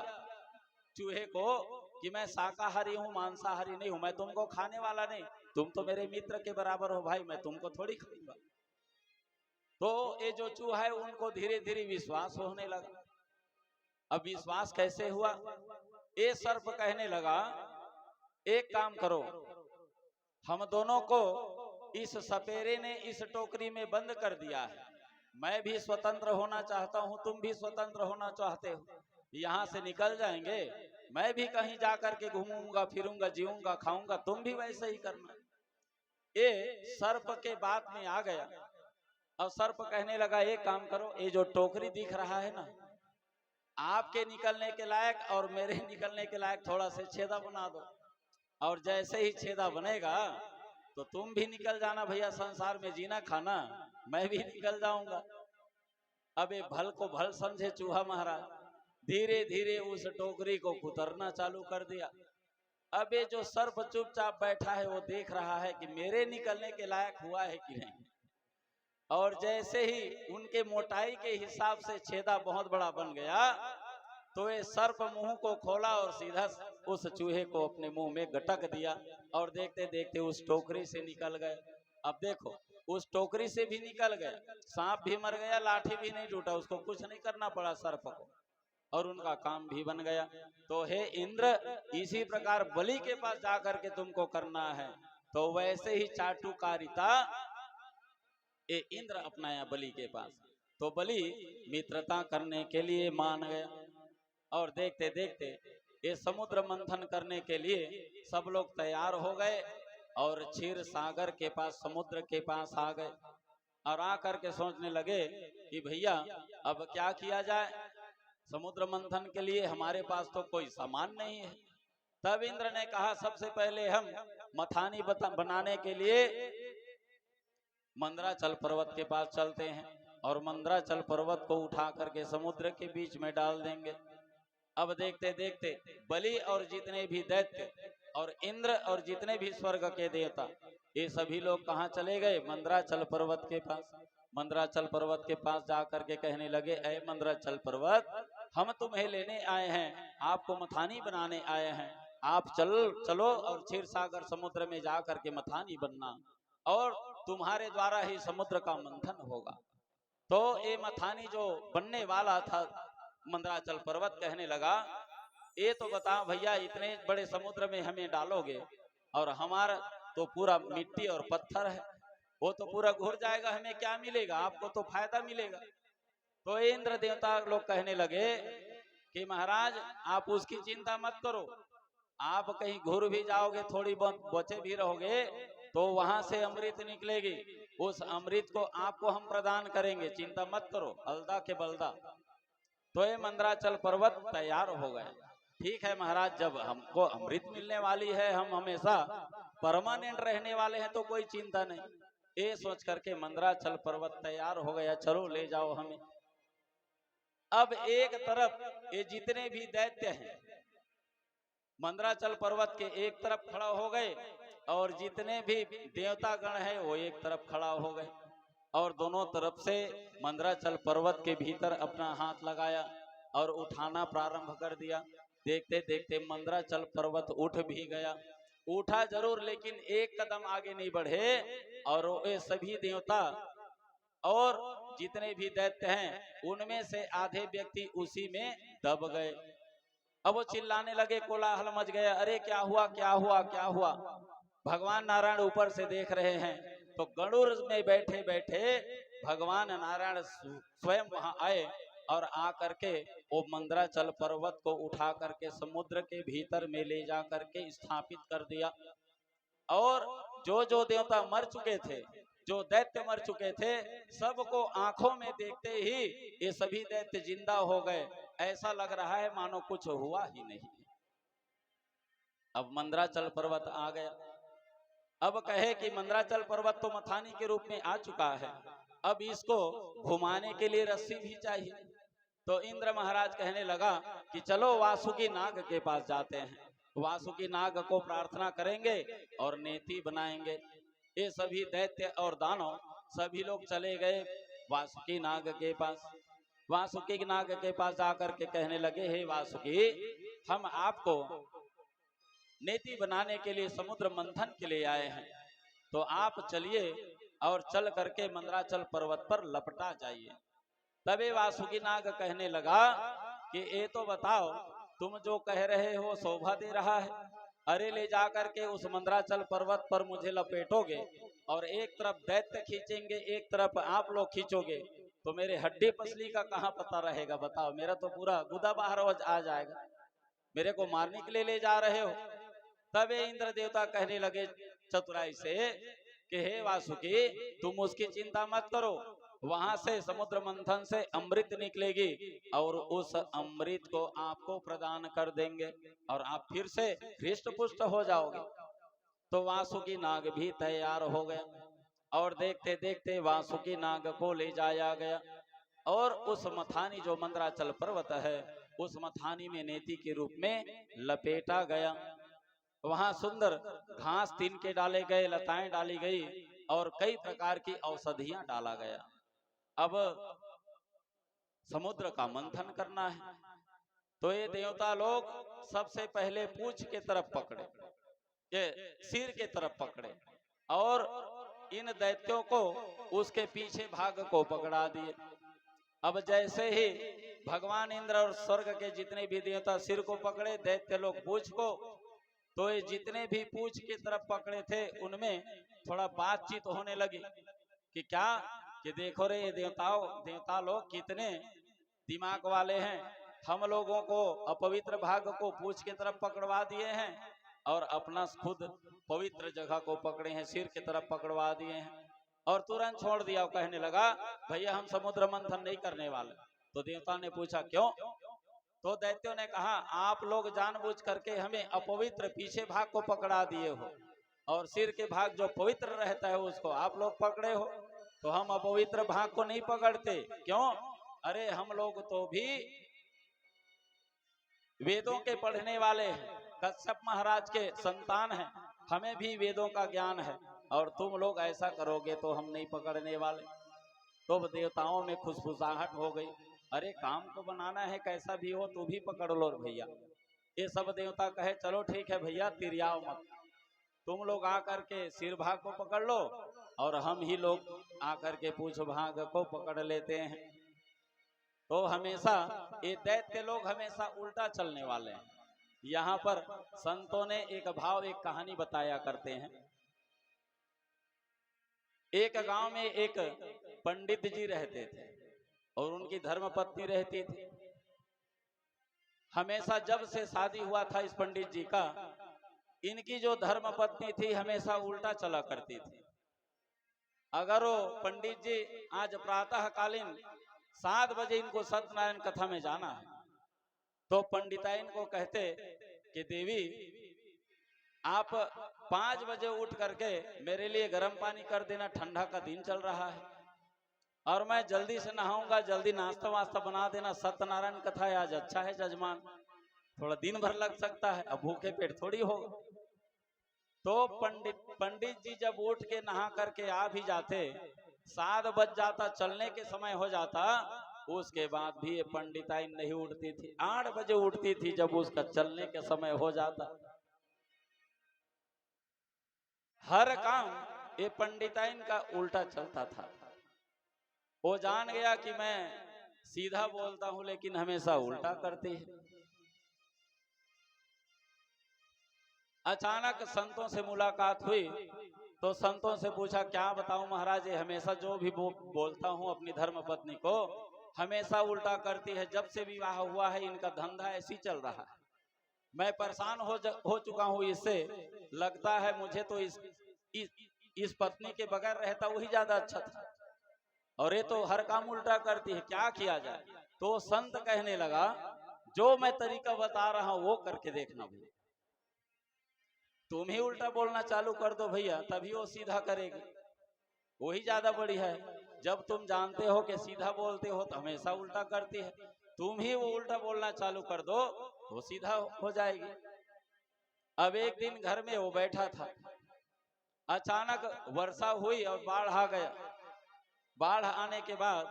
चूहे को कि मैं शाकाहारी हूँ, मांसाहारी नहीं हूँ, मैं तुमको खाने वाला नहीं, तुम तो मेरे मित्र के बराबर हो भाई, मैं तुमको थोड़ी खाऊंगा। तो ये जो चूहा है उनको धीरे धीरे विश्वास होने लगा। अब विश्वास कैसे हुआ? ये सर्प कहने लगा, एक काम करो, हम दोनों को इस सपेरे ने इस टोकरी में बंद कर दिया है, मैं भी स्वतंत्र होना चाहता हूं, तुम भी स्वतंत्र होना चाहते हो, यहाँ से निकल जाएंगे, मैं भी कहीं जा करके घूमूंगा फिरूंगा जीऊंगा खाऊंगा, तुम भी वैसे ही करना। ये सर्प के बात में आ गया और सर्प कहने लगा, एक काम करो, ये जो टोकरी दिख रहा है ना, आपके निकलने के लायक और मेरे निकलने के लायक थोड़ा से छेदा बना दो, और जैसे ही छेदा बनेगा तो तुम भी निकल जाना भैया, संसार में जीना खाना, मैं भी निकल जाऊंगा। अब ये भल को भल समझे चूहा महाराज, धीरे धीरे उस टोकरी को कुतरना चालू कर दिया। अब ये जो सर्प चुपचाप बैठा है वो देख रहा है कि मेरे निकलने के लायक हुआ है कि नहीं, और जैसे ही उनके मोटाई के हिसाब से छेदा बहुत बड़ा बन गया तो ये सर्प मुंह को खोला और सीधा उस चूहे को अपने मुंह में गटक दिया, और देखते देखते उस टोकरी से निकल गए। अब देखो, उस टोकरी से भी निकल गए, सांप भी मर गया, लाठी भी नहीं टूटा, उसको कुछ नहीं करना पड़ा सर्प को, और उनका काम भी बन गया। तो हे इंद्र, इसी प्रकार बलि के पास जाकर के तुमको करना है। तो वैसे ही चाटुकारिता ये इंद्र अपनाया बलि के पास। तो बलि मित्रता करने के लिए मान गया, और देखते देखते ये समुद्र मंथन करने के लिए सब लोग तैयार हो गए और क्षीर सागर के पास, समुद्र के पास आ गए, और आकर के सोचने लगे कि भैया अब क्या किया जाए, समुद्र मंथन के लिए हमारे पास तो कोई सामान नहीं है। तब इंद्र ने कहा, सबसे पहले हम मथानी बनाने के लिए मंदराचल पर्वत के पास चलते हैं, और मंदराचल पर्वत को उठा करके समुद्र के बीच में डाल देंगे। अब देखते देखते बलि और जितने भी दैत्य और इंद्र और जितने भी स्वर्ग के देवता, ये सभी लोग कहाँ चले गए, मंदराचल पर्वत के पास। मंदराचल पर्वत के पास जाकर के कहने लगे, ऐ मंदराचल पर्वत, हम तुम्हें लेने आए हैं, आपको मथानी बनाने आए हैं, आप चलो और क्षीर सागर समुद्र में जाकर के मथानी बनना, और तुम्हारे द्वारा ही समुद्र का मंथन होगा। तो ये मथानी जो बनने वाला था मंदराचल पर्वत कहने लगा, ये तो बताओ भैया, इतने बड़े समुद्र में हमें डालोगे और हमारा तो पूरा मिट्टी और पत्थर है, वो तो पूरा घुर जाएगा, हमें क्या मिलेगा, आपको तो फायदा मिलेगा। तो इंद्र देवता लोग कहने लगे कि महाराज आप उसकी चिंता मत करो, आप कहीं घुर भी जाओगे, थोड़ी बहुत बचे भी रहोगे, तो वहां से अमृत निकलेगी, उस अमृत को आपको हम प्रदान करेंगे, चिंता मत करो, अलदा के बलदा। तो ये मंदराचल पर्वत तैयार हो गए। ठीक है महाराज, जब हमको अमृत मिलने वाली है, हम हमेशा परमानेंट रहने वाले हैं, तो कोई चिंता नहीं। ये सोच करके मंदराचल पर्वत तैयार हो गया, चलो ले जाओ हमें। अब एक तरफ ये जितने भी दैत्य हैं मंदराचल पर्वत के एक तरफ खड़ा हो गए, और जितने भी देवता गण है वो एक तरफ खड़ा हो गए, और दोनों तरफ से मंदराचल पर्वत के भीतर अपना हाथ लगाया और उठाना प्रारंभ कर दिया। देखते देखते मंदराचल पर्वत उठ भी गया, उठा जरूर लेकिन एक कदम आगे नहीं बढ़े, और ये सभी देवता और जितने भी दैत्य हैं उनमें से आधे व्यक्ति उसी में दब गए। अब वो चिल्लाने लगे, कोलाहल मच गया, अरे क्या हुआ क्या हुआ क्या हुआ। भगवान नारायण ऊपर से देख रहे हैं, तो गरुड़ में बैठे बैठे भगवान नारायण स्वयं वहां आए, और आकर के वो मंदराचल पर्वत को उठा करके समुद्र के भीतर में ले जा करके स्थापित कर दिया। और जो देवता मर चुके थे, जो दैत्य मर चुके थे, सबको आंखों में देखते ही ये सभी दैत्य जिंदा हो गए, ऐसा लग रहा है मानो कुछ हुआ ही नहीं। अब मंदराचल पर्वत आ गया। अब कहे कि मंदराचल पर्वत तो मथानी के रूप में आ चुका है, अब इसको घुमाने के लिए रस्सी भी चाहिए। तो इंद्र महाराज कहने लगा कि चलो वासुकी नाग के पास जाते हैं, वासुकी नाग को प्रार्थना करेंगे और नेति बनाएंगे। ये सभी दैत्य और दानव सभी लोग चले गए वासुकी नाग के पास। वासुकी नाग के पास जाकर के कहने लगे, हे वासुकी, हम आपको नेति बनाने के लिए समुद्र मंथन के लिए आए हैं, तो आप चलिए और चल करके मंदराचल पर्वत पर लपटा जाइए। तबे वासुकी नाग कहने लगा कि ये तो बताओ, तुम जो कह रहे हो शोभा दे रहा है, अरे ले जाकर के उस मंदराचल पर्वत पर मुझे लपेटोगे और एक तरफ दैत्य खींचेंगे, एक तरफ आप लोग खींचोगे, तो मेरे हड्डी पसली का कहाँ पता रहेगा, बताओ, मेरा तो पूरा गुदा बाहर आ जाएगा, मेरे को मारने के लिए ले जा रहे हो। तब इंद्र देवता कहने लगे चतुराई से कि हे वासुकी, तुम उसकी चिंता मत करो, वहां से समुद्र मंथन से अमृत निकलेगी और उस अमृत को आपको प्रदान कर देंगे और आप फिर से हृष्ट पुष्ट हो जाओगे। तो वासुकी नाग भी तैयार हो गया और देखते देखते वासुकी नाग को ले जाया गया और उस मथानी जो मंदराचल पर्वत है उस मथानी में नेति के रूप में लपेटा गया। वहां सुंदर घास तीन के डाले गए, लताएं डाली गई और कई प्रकार की औषधियां डाला गया। अब समुद्र का मंथन करना है तो ये देवता लोग सबसे पहले पूंछ के तरफ पकड़े, ये सिर के तरफ पकड़े और इन दैत्यों को उसके पीछे भाग को पकड़ा दिए। अब जैसे ही भगवान इंद्र और स्वर्ग के जितने भी देवता सिर को पकड़े, दैत्य लोग पूंछ को, तो ये जितने भी पूंछ की तरफ पकड़े थे उनमें थोड़ा बातचीत होने लगी कि क्या, कि देखो रे ये देवता लोग कितने दिमाग वाले हैं, हम लोगों को अपवित्र भाग को पूंछ की तरफ पकड़वा दिए हैं और अपना खुद पवित्र जगह को पकड़े हैं, सिर की तरफ पकड़वा दिए हैं और तुरंत छोड़ दिया। कहने लगा भैया हम समुद्र मंथन नहीं करने वाले। तो देवता ने पूछा क्यों? तो दैत्यों ने कहा आप लोग जानबूझ करके हमें अपवित्र पीछे भाग को पकड़ा दिए हो और सिर के भाग जो पवित्र रहता है उसको आप लोग पकड़े हो, तो हम अपवित्र भाग को नहीं पकड़ते। क्यों? अरे हम लोग तो भी वेदों के पढ़ने वाले हैं, कश्यप महाराज के संतान हैं, हमें भी वेदों का ज्ञान है और तुम लोग ऐसा करोगे तो हम नहीं पकड़ने वाले। तो देवताओं में खुशफुसाहट हो गई, अरे काम को बनाना है, कैसा भी हो तू भी पकड़ लो भैया। ये सब देवता कहे चलो ठीक है भैया तिरियाओ मत, तुम लोग आकर के सिर भाग को पकड़ लो और हम ही लोग आकर के पूंछ भाग को पकड़ लेते हैं। तो हमेशा ये दैत्य लोग हमेशा उल्टा चलने वाले हैं। यहाँ पर संतों ने एक भाव, एक कहानी बताया करते हैं। एक गांव में एक पंडित जी रहते थे और उनकी धर्मपत्नी रहती थी। हमेशा जब से शादी हुआ था इस पंडित जी का, इनकी जो धर्मपत्नी थी हमेशा उल्टा चला करती थी। अगर वो पंडित जी आज प्रातः कालीन 7 बजे इनको सत्यनारायण कथा में जाना है तो पंडिताइन को कहते कि देवी आप 5 बजे उठ करके मेरे लिए गर्म पानी कर देना, ठंडा का दिन चल रहा है और मैं जल्दी से नहाऊंगा, जल्दी नाश्ता वास्ता बना देना, सत्यनारायण कथा है आज, अच्छा है जजमान, थोड़ा दिन भर लग सकता है, अब भूखे पेट थोड़ी होगा। तो पंडित जी जब उठ के नहा करके आ भी जाते, 7 बज जाता, चलने के समय हो जाता, उसके बाद भी ये पंडिताइन नहीं उठती थी। 8 बजे उठती थी जब उसका चलने के समय हो जाता। हर काम ये पंडिताइन का उल्टा चलता था। वो जान गया कि मैं सीधा बोलता हूं लेकिन हमेशा उल्टा करती है। अचानक संतों से मुलाकात हुई तो संतों से पूछा क्या बताऊं महाराज, ये हमेशा जो भी बोलता हूं अपनी धर्मपत्नी को हमेशा उल्टा करती है। जब से विवाह हुआ है इनका धंधा ऐसी चल रहा है, मैं परेशान हो चुका हूं इससे, लगता है मुझे तो इस पत्नी के बगैर रहता वही ज्यादा अच्छा था और ये तो हर काम उल्टा करती है, क्या किया जाए। तो संत कहने लगा जो मैं तरीका बता रहा हूं वो करके देखना भैया, तुम ही उल्टा बोलना चालू कर दो भैया, तभी वो सीधा करेगी, वही ज्यादा बढ़िया है। जब तुम जानते हो कि सीधा बोलते हो तो हमेशा उल्टा करती है, तुम ही वो उल्टा बोलना चालू कर दो तो सीधा हो जाएगी। अब एक दिन घर में वो बैठा था, अचानक वर्षा हुई और बाढ़ आ गया। बाढ़ आने के बाद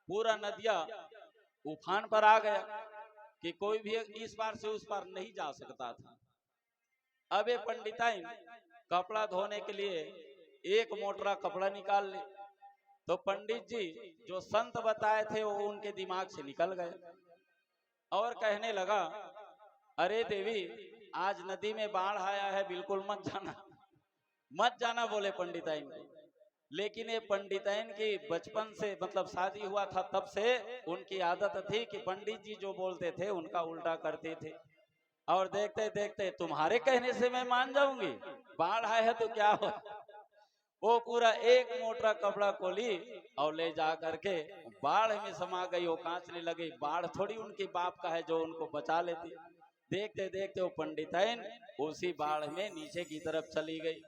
पूरा नदिया उफान पर आ गया कि कोई भी इस पार से उस पार नहीं जा सकता था। अब ये पंडिताइन कपड़ा धोने के लिए एक मोटरा कपड़ा निकाल ले, तो पंडित जी जो संत बताए थे वो उनके दिमाग से निकल गए और कहने लगा अरे देवी आज नदी में बाढ़ आया है, बिल्कुल मत जाना बोले पंडिताइन को। लेकिन ये पंडिताइन की बचपन से मतलब शादी हुआ था तब से उनकी आदत थी कि पंडित जी जो बोलते थे उनका उल्टा करते थे और देखते देखते तुम्हारे कहने से मैं मान जाऊंगी, बाढ़ आए है तो क्या हो। वो पूरा एक मोटा कपड़ा को ली और ले जा करके बाढ़ में समा गई। वो कांचने लगी। बाढ़ थोड़ी उनके बाप का है जो उनको बचा लेती। देखते देखते वो पंडिताइन उसी बाढ़ में नीचे की तरफ चली गई।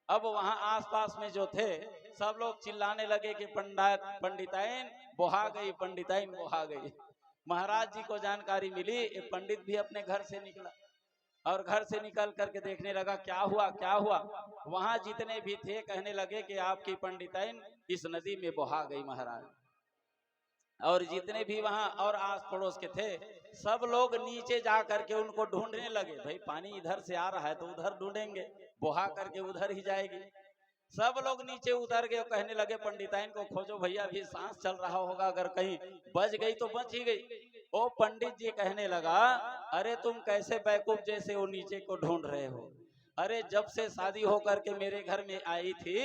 अब वहां आसपास में जो थे सब लोग चिल्लाने लगे कि पंडिताइन बुहा गई, पंडिताइन बुहा गई। महाराज जी को जानकारी मिली, ये पंडित भी अपने घर से निकला और घर से निकल करके देखने लगा क्या हुआ क्या हुआ। वहां जितने भी थे कहने लगे कि आपकी पंडिताइन इस नदी में बहा गई महाराज। और जितने भी वहां और आस पड़ोस के थे सब लोग नीचे जा करके उनको ढूंढने लगे। भाई पानी इधर से आ रहा है तो उधर ढूंढेंगे, बहा करके उधर ही जाएगी। सब लोग नीचे उतर गए और कहने लगे पंडिताइन को खोजो भैया, भी सांस चल रहा होगा, अगर कहीं बच गई तो बच ही गई। ओ पंडित जी कहने लगा, अरे तुम कैसे बैकूफ जैसे वो नीचे को ढूंढ रहे हो? अरे जब से शादी होकर के मेरे घर में आई थी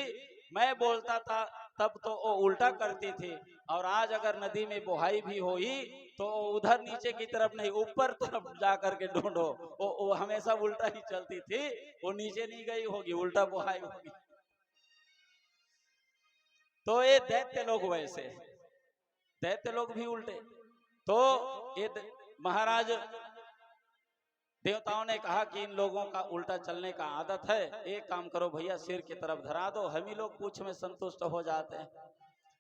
मैं बोलता था तब तो वो उल्टा करती थी, और आज अगर नदी में बुहाई भी हुई तो उधर नीचे की तरफ नहीं ऊपर तरफ जा करके ढूंढो। वो हमेशा उल्टा ही चलती थी, वो नीचे नहीं गई होगी, उल्टा बुहाई होगी। तो ये दैत्य लोग वैसे, दैत्य लोग भी उल्टे। तो ये महाराज देवताओं ने कहा कि इन लोगों का उल्टा चलने का आदत है, एक काम करो भैया सिर की तरफ धरा दो, हम ही लोग पूछ में संतुष्ट हो जाते हैं।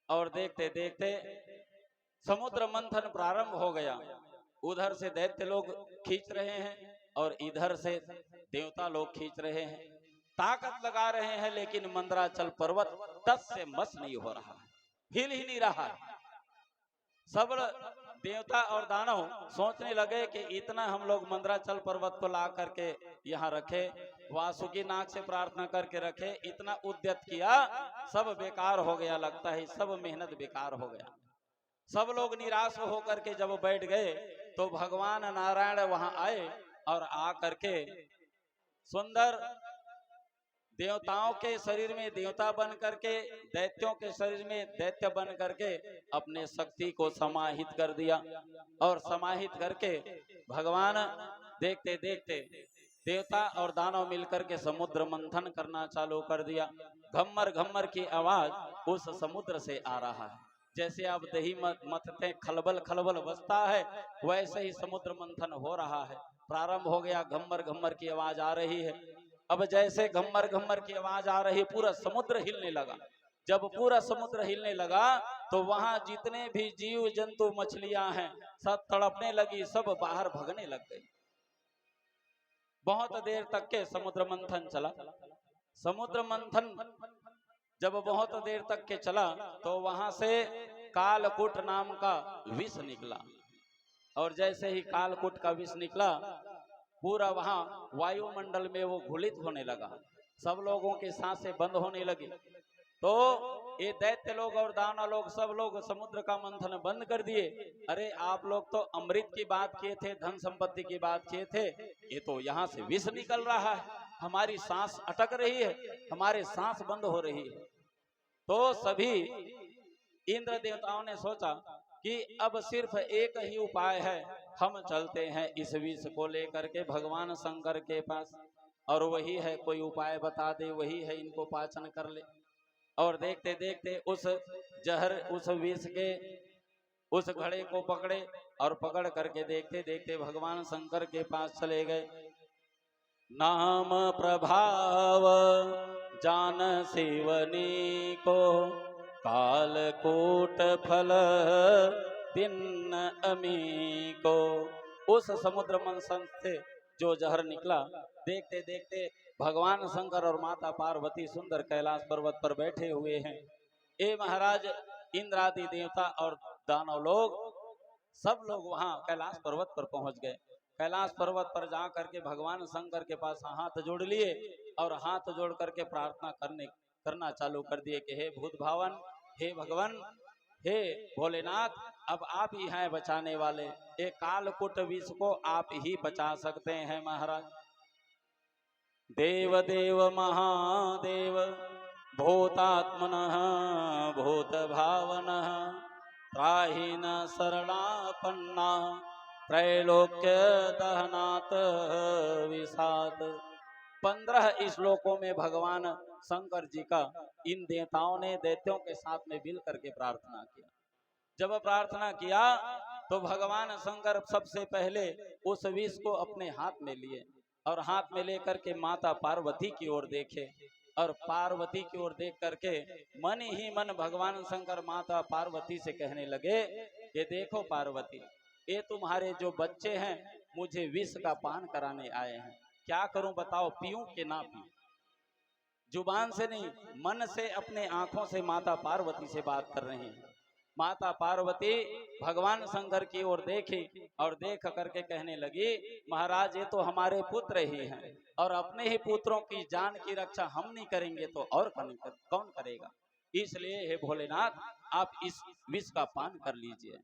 और देखते देखते समुद्र मंथन प्रारंभ हो गया। उधर से दैत्य लोग खींच रहे हैं और इधर से देवता लोग खींच रहे हैं, ताकत लगा रहे हैं, लेकिन मंदराचल पर्वत टस से मस नहीं हो रहा, हिल ही नहीं रहा। सब देवता और दानव सोचने लगे कि इतना हम लोग मंदराचल पर्वत को ला करके यहाँ रखे, वासुकी नाग से प्रार्थना करके रखे, इतना उद्यत किया, सब बेकार हो गया। लगता है सब मेहनत बेकार हो गया। सब लोग निराश होकर के जब बैठ गए तो भगवान नारायण वहां आए और आ करके सुंदर देवताओं के शरीर में देवता बन करके, दैत्यों के शरीर में दैत्य बन करके अपने शक्ति को समाहित कर दिया। और समाहित करके भगवान देखते देखते देवता और दानव मिलकर के समुद्र मंथन करना चालू कर दिया। घम्मर घम्मर की आवाज उस समुद्र से आ रहा है। जैसे आप दही मथते खलबल खलबल बजता है, वैसे ही समुद्र मंथन हो रहा है। प्रारंभ हो गया, घम्मर घम्मर की आवाज आ रही है। अब जैसे घम्मर घम्मर की आवाज आ रही, पूरा समुद्र हिलने लगा। जब पूरा समुद्र हिलने लगा तो वहां जितने भी जीव जंतु मछलियां हैं सब तड़पने लगी, सब बाहर भगने लग गई। बहुत देर तक के समुद्र मंथन चला। समुद्र मंथन जब बहुत देर तक के चला तो वहां से कालकूट नाम का विष निकला। और जैसे ही कालकूट का विष निकला पूरा वहां वायुमंडल में वो घुलित होने लगा, सब लोगों की सांसें बंद होने लगी। तो ये दैत्य लोग और दानव लोग सब लोग समुद्र का मंथन बंद कर दिए। अरे आप लोग तो अमृत की बात किए थे, धन संपत्ति की बात किए थे, ये तो यहाँ से विष निकल रहा है, हमारी सांस अटक रही है, हमारे सांस बंद हो रही है। तो सभी इंद्र देवताओं ने सोचा कि अब सिर्फ एक ही उपाय है, हम चलते हैं इस विष को लेकर के भगवान शंकर के पास, और वही है कोई उपाय बता दे, वही है इनको पाचन कर ले। और देखते देखते उस जहर उस विष के उस घड़े को पकड़े और पकड़ करके देखते देखते भगवान शंकर के पास चले गए। नाम प्रभाव जान शिवनी को, कालकूट फल दिन अमी को। उस समुद्र मंथन से जो जहर निकला, देखते देखते भगवान शंकर और माता पार्वती सुंदर कैलाश पर्वत पर बैठे हुए हैं। ए महाराज इंद्र आदि देवता और दानव लोग सब लोग वहां कैलाश पर्वत पर पहुंच गए। कैलाश पर्वत पर जा करके भगवान शंकर के पास हाथ जोड़ लिए और हाथ जोड़ करके प्रार्थना करना चालू कर दिए कि हे भूत भावन, हे भगवान, हे भोलेनाथ, अब आप ही हैं बचाने वाले, एक कालकूट विष को आप ही बचा सकते हैं महाराज। देव देव महादेव भूतात्मनः भूत भावनः त्राहि न शरणापन्ना त्रैलोक्य दहनात् विषात्। 15 श्लोकों में भगवान शंकर जी का इन देवताओं ने दैत्यों के साथ में मिल करके प्रार्थना किया। जब प्रार्थना किया तो भगवान शंकर सबसे पहले उस विष को अपने हाथ में लिए और हाथ में लेकर के माता पार्वती की ओर देखे और पार्वती की ओर देख करके मन ही मन भगवान शंकर माता पार्वती से कहने लगे कि देखो पार्वती, ये तुम्हारे जो बच्चे हैं मुझे विष का पान कराने आए हैं, क्या करूं बताओ, पीऊं कि ना पीऊं। जुबान से नहीं, मन से अपने आंखों से माता पार्वती से बात कर रहे हैं। माता पार्वती भगवान शंकर की ओर देखी और देख करके कहने लगी, महाराज ये तो हमारे पुत्र ही हैं और अपने ही पुत्रों की जान की रक्षा हम नहीं करेंगे तो और कौन करेगा, इसलिए हे भोलेनाथ आप इस विष का पान कर लीजिए।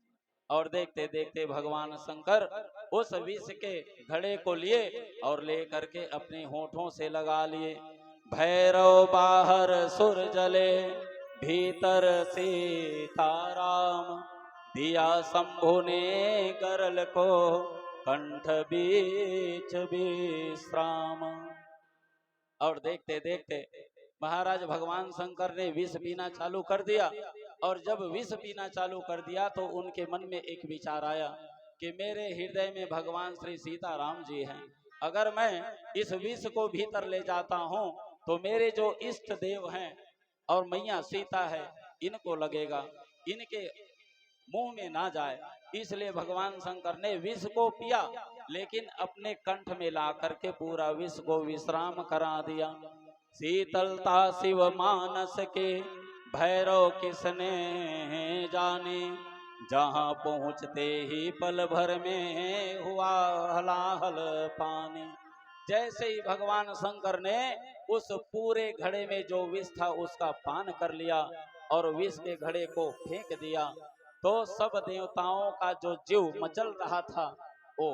और देखते देखते भगवान शंकर उस विष के घड़े को लिए और ले करके अपने होठों से लगा लिए। भैरव बाहर सुर जले भीतर सीताराम, दिया शंभु ने गरल को कंठ बीच विश्राम। और देखते देखते महाराज भगवान शंकर ने विष पीना चालू कर दिया और जब विष पीना चालू कर दिया तो उनके मन में एक विचार आया कि मेरे हृदय में भगवान श्री सीताराम जी हैं, अगर मैं इस विष को भीतर ले जाता हूं तो मेरे जो इष्ट देव हैं और मैया सीता है इनको लगेगा, इनके मुंह में ना जाए, इसलिए भगवान शंकर ने विष को पिया लेकिन अपने कंठ में ला करके पूरा विष को विश्राम करा दिया। शीतलता शिव मानस के भैरव किसने जाने, जहां पहुंचते ही पल भर में हुआ हलाहल पानी। जैसे ही भगवान शंकर ने उस पूरे घड़े में जो विष था उसका पान कर लिया और विष के घड़े को फेंक दिया तो सब देवताओं का जो जीव मचल रहा था वो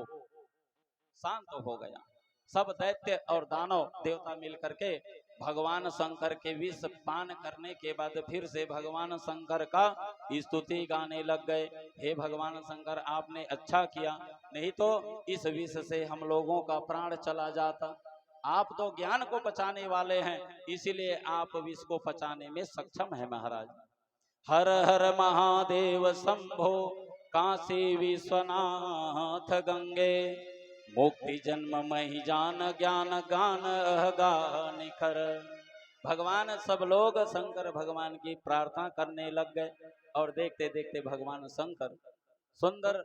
शांत हो गया। सब दैत्य और दानव देवता मिलकर के भगवान शंकर के विष पान करने के बाद फिर से भगवान शंकर का स्तुति गाने लग गए। हे भगवान शंकर आपने अच्छा किया, नहीं तो इस विष से हम लोगों का प्राण चला जाता। आप तो ज्ञान को पचाने वाले हैं, इसीलिए आप विष को पचाने में सक्षम है महाराज। हर हर महादेव शंभो काशी विश्वनाथ गंगे, मुक्ति जन्म मही जान ज्ञान गान अहगा निखर। भगवान सब लोग शंकर भगवान की प्रार्थना करने लग गए और देखते देखते भगवान शंकर सुंदर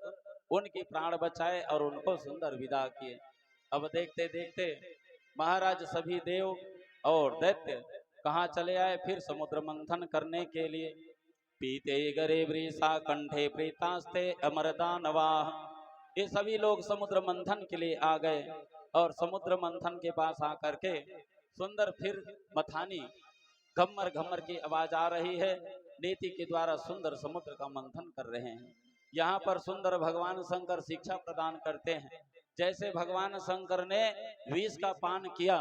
उनकी प्राण बचाए और उनको सुंदर विदा किए। अब देखते देखते महाराज सभी देव और दैत्य कहाँ चले आए, फिर समुद्र मंथन करने के लिए। पीते गरे वृषा कंठे प्रीतास्ते अमरदानवा, ये सभी लोग समुद्र मंथन के लिए आ गए और समुद्र मंथन के पास आकर के सुंदर फिर मथानी घम्मर घम्मर की आवाज आ रही है, नीति के द्वारा सुंदर समुद्र का मंथन कर रहे हैं। यहाँ पर सुंदर भगवान शंकर शिक्षा प्रदान करते हैं। जैसे भगवान शंकर ने विष का पान किया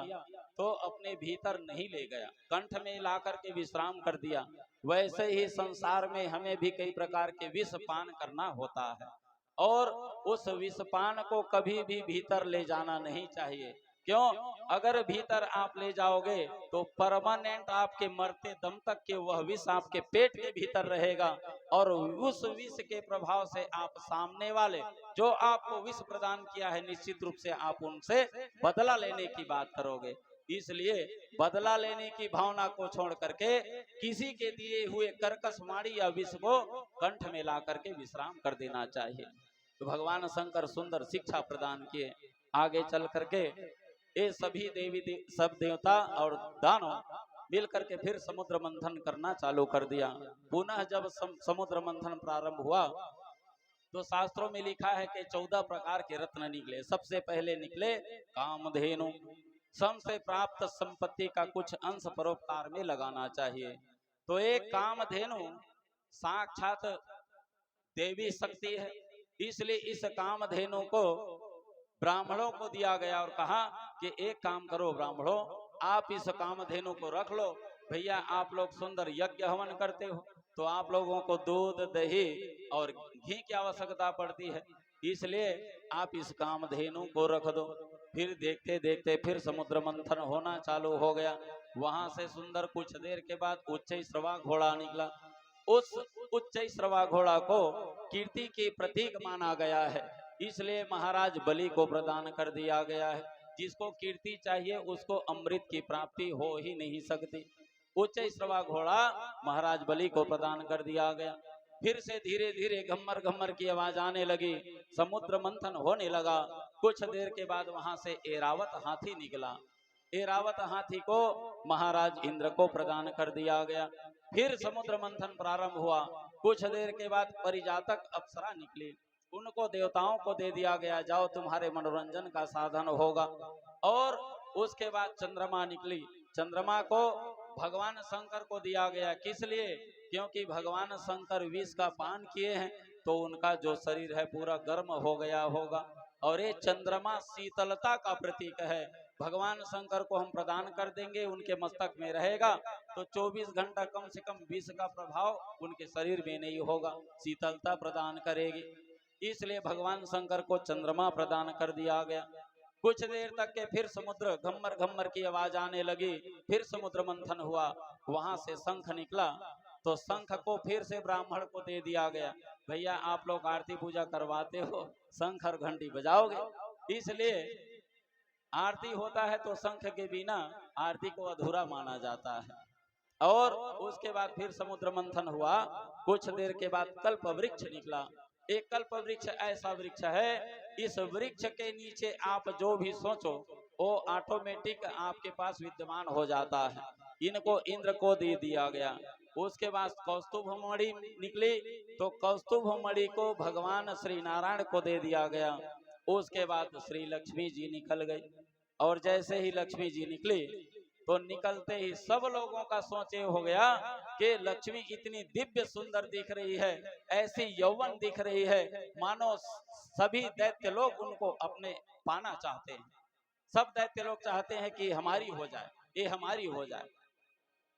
तो अपने भीतर नहीं ले गया, कंठ में ला करके विश्राम कर दिया, वैसे ही संसार में हमें भी कई प्रकार के विष पान करना होता है और उस विषपान को कभी भी भीतर ले जाना नहीं चाहिए। क्यों? अगर भीतर आप ले जाओगे तो परमानेंट आपके मरते दम तक के वह विष आपके पेट के भीतर रहेगा और उस विष के प्रभाव से आप सामने वाले जो आपको विष प्रदान किया है निश्चित रूप से आप उनसे बदला लेने की बात करोगे। इसलिए बदला लेने की भावना को छोड़ करके किसी के दिए हुए कर्कश वाणी या विष को कंठ में ला करके विश्राम कर देना चाहिए। तो भगवान शंकर सुंदर शिक्षा प्रदान किए। आगे चल करके ये सभी सब देवता और दानव मिल करके फिर समुद्र मंथन करना चालू कर दिया। पुनः जब समुद्र मंथन प्रारंभ हुआ तो शास्त्रों में लिखा है कि 14 प्रकार के रत्न निकले। सबसे पहले निकले कामधेनु। श्रम से प्राप्त संपत्ति का कुछ अंश परोपकार में लगाना चाहिए। तो एक कामधेनु साक्षात देवी शक्ति है, इसलिए इस कामधेनु को ब्राह्मणों को दिया गया और कहा कि एक काम करो ब्राह्मणों, आप इस कामधेनु को रख लो। भैया आप लोग सुंदर यज्ञ हवन करते हो तो आप लोगों को दूध दही और घी की आवश्यकता पड़ती है, इसलिए आप इस कामधेनु को रख दो। फिर देखते देखते फिर समुद्र मंथन होना चालू हो गया। वहां से सुंदर कुछ देर के बाद उच्चैश्रवा घोड़ा निकला। उस उच्चैश्रवा घोड़ा को कीर्ति की प्रतीक माना गया है, इसलिए महाराज बलि को प्रदान कर दिया गया है। जिसको कीर्ति चाहिए उसको अमृत की प्राप्ति हो ही नहीं सकती। उच्चैश्रवा घोड़ा महाराज बलि को प्रदान कर दिया गया। फिर से धीरे धीरे घम्मर घम्मर की आवाज आने लगी, समुद्र मंथन होने लगा। कुछ देर के बाद वहां से ऐरावत हाथी निकला। ऐरावत हाथी को महाराज इंद्र को प्रदान कर दिया गया। फिर समुद्र मंथन प्रारंभ हुआ। कुछ देर के बाद परिजातक अप्सरा निकली, उनको देवताओं को दे दिया गया, जाओ तुम्हारे मनोरंजन का साधन होगा। और उसके बाद चंद्रमा निकली, चंद्रमा को भगवान शंकर को दिया गया। किस लिए? क्योंकि भगवान शंकर विष का पान किए हैं, तो उनका जो शरीर है पूरा गर्म हो गया होगा। और ये चंद्रमा शीतलता का प्रतीक है। भगवान शंकर को हम प्रदान कर देंगे, उनके मस्तक में रहेगा तो 24 घंटा कम से कम विष का प्रभाव उनके शरीर में नहीं होगा, शीतलता प्रदान करेगी। इसलिए भगवान शंकर को चंद्रमा प्रदान कर दिया गया। कुछ देर तक के फिर समुद्र घम्मर घम्मर की आवाज आने लगी। फिर समुद्र मंथन हुआ। वहां से शंख निकला, तो शंख को फिर से ब्राह्मण को दे दिया गया, भैया आप लोग आरती पूजा करवाते हो, शंख और घंटी बजाओगे। इसलिए आरती होता है तो शंख के बिना आरती को अधूरा माना जाता है। और उसके बाद फिर समुद्र मंथन हुआ। कुछ देर के बाद कल्प वृक्ष निकला। एक कल्प वृक्ष ऐसा वृक्ष है, इस वृक्ष के नीचे आप जो भी सोचो वो ऑटोमेटिक आपके पास विद्यमान हो जाता है। इनको इंद्र को दे दिया गया। उसके बाद कौस्तुभ मणि निकली, तो कौस्तुभ मणि को भगवान श्री नारायण को दे दिया गया। उसके बाद श्री लक्ष्मी जी निकल गई। और जैसे ही लक्ष्मी जी निकली तो निकलते ही सब लोगों का सोचे हो गया कि लक्ष्मी इतनी दिव्य सुंदर दिख रही है, ऐसी यौवन दिख रही है, मानो सभी दैत्य लोग उनको अपने पाना चाहते हैं। सब दैत्य लोग चाहते हैं कि हमारी हो जाए, ये हमारी हो जाए।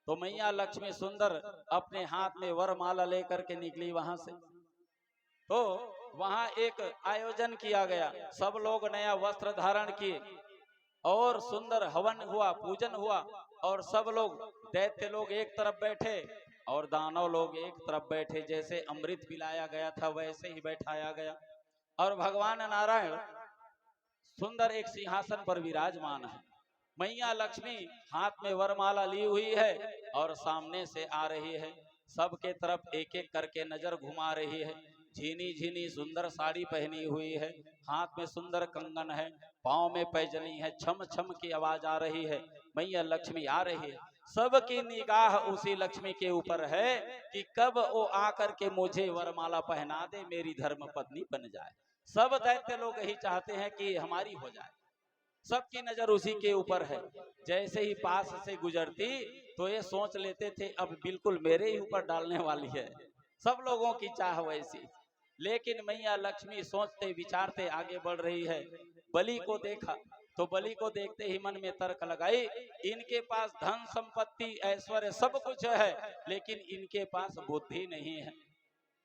तो मैया लक्ष्मी सुंदर अपने हाथ में वरमाला लेकर के निकली वहां से। तो वहां एक आयोजन किया गया, सब लोग नया वस्त्र धारण किए और सुंदर हवन हुआ, पूजन हुआ। और सब लोग दैत्य लोग एक तरफ बैठे और दानव लोग एक तरफ बैठे। जैसे अमृत पिलाया गया था वैसे ही बैठाया गया। और भगवान नारायण सुंदर एक सिंहासन पर विराजमान है। मैया लक्ष्मी हाथ में वरमाला ली हुई है और सामने से आ रही है। सबके तरफ एक एक करके नजर घुमा रही है। झीनी झीनी सुंदर साड़ी पहनी हुई है, हाथ में सुंदर कंगन है, पाँव में पैजनी है, छम छम की आवाज आ रही है। मैया लक्ष्मी आ रही है। सबकी निगाह उसी लक्ष्मी के ऊपर है कि कब वो आकर के मुझे वरमाला पहना दे, मेरी धर्म पत्नी बन जाए। सब दैत्य लोग यही चाहते हैं कि हमारी हो जाए। सबकी नजर उसी के ऊपर है। जैसे ही पास से गुजरती तो ये सोच लेते थे अब बिल्कुल मेरे ही ऊपर डालने वाली है। सब लोगों की चाह वैसी। लेकिन मैया लक्ष्मी सोचते विचारते आगे बढ़ रही है। बलि को देखा तो बलि को देखते ही मन में तर्क लगाई, इनके पास धन संपत्ति ऐश्वर्य सब कुछ है, लेकिन इनके पास बुद्धि नहीं है।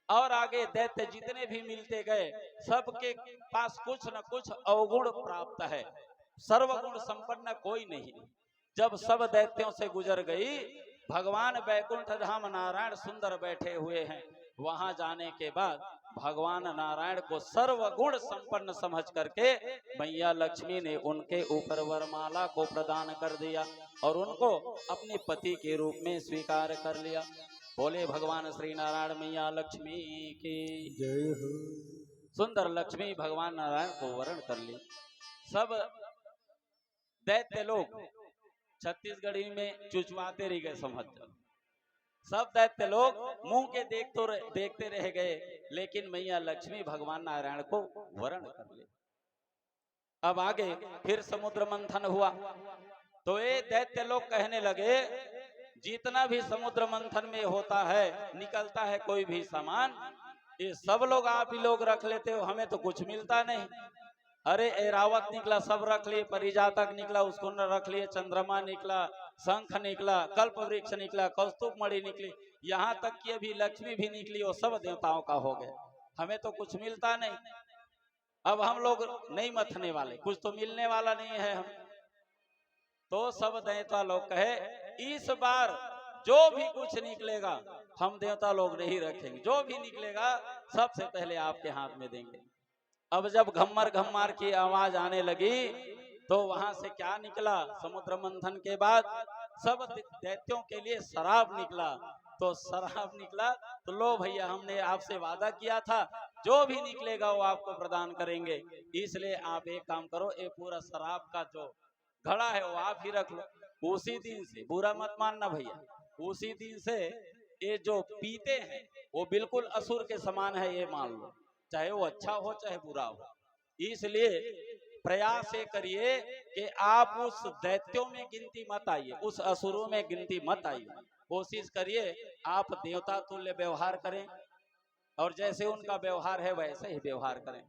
और आगे दैत्य जितने भी मिलते गए सबके पास कुछ न कुछ अवगुण प्राप्त है, सर्वगुण संपन्न कोई नहीं। जब सब दैत्यों से गुजर गई, भगवान बैकुंठ धाम नारायण सुंदर बैठे हुए हैं। वहां जाने के बाद भगवान नारायण को सर्वगुण संपन्न समझ करके मैया लक्ष्मी ने उनके ऊपर वरमाला को प्रदान कर दिया और उनको अपने पति के रूप में स्वीकार कर लिया। बोले भगवान श्री नारायण मैया लक्ष्मी की जय हो। सुंदर लक्ष्मी भगवान नारायण को वरण कर ली। सब दैत्य लोग छत्तीसगढ़ी में चुचवाते रह गए, समझ जाओ। सब दैत्य लोग मुंह के देखते रह गए, लेकिन मैया लक्ष्मी भगवान नारायण को वरण कर ले। अब आगे फिर समुद्र मंथन हुआ तो ये दैत्य लोग कहने लगे जितना भी समुद्र मंथन में होता है निकलता है कोई भी सामान, ये सब लोग आप ही लोग रख लेते हो, हमें तो कुछ मिलता नहीं। अरे ऐरावत निकला सब रख लिए, परिजातक निकला उसको न रख लिए, चंद्रमा निकला, शंख निकला, कल्प वृक्ष निकला, कौस्तुभ मणि निकली, यहाँ तक कि अभी लक्ष्मी भी निकली, वो सब देवताओं का हो गया, हमें तो कुछ मिलता नहीं। अब हम लोग नहीं मथने वाले, कुछ तो मिलने वाला नहीं है हम। तो सब देवता लोग कहे इस बार जो भी कुछ निकलेगा हम देवता लोग नहीं रखेंगे, जो भी निकलेगा सबसे पहले आपके हाथ में देंगे। अब जब घम्मर घम्मार की आवाज आने लगी तो वहां से क्या निकला, समुद्र मंथन के बाद सब दैत्यों के लिए शराब निकला। तो शराब निकला तो लो भैया हमने आपसे वादा किया था जो भी निकलेगा वो आपको प्रदान करेंगे, इसलिए आप एक काम करो, ये पूरा शराब का जो घड़ा है वो आप ही रख लो। उसी दिन से, बुरा मत मानना भैया, उसी दिन से ये जो पीते हैं वो बिल्कुल असुर के समान है, ये मान लो, चाहे वो अच्छा हो चाहे बुरा हो। इसलिए प्रयास ये करिए कि आप उस दैत्यों में गिनती मत आइए, उस असुरों में गिनती मत आइए। कोशिश करिए आप देवता तुल्य व्यवहार करें और जैसे उनका व्यवहार है वैसे ही व्यवहार करें।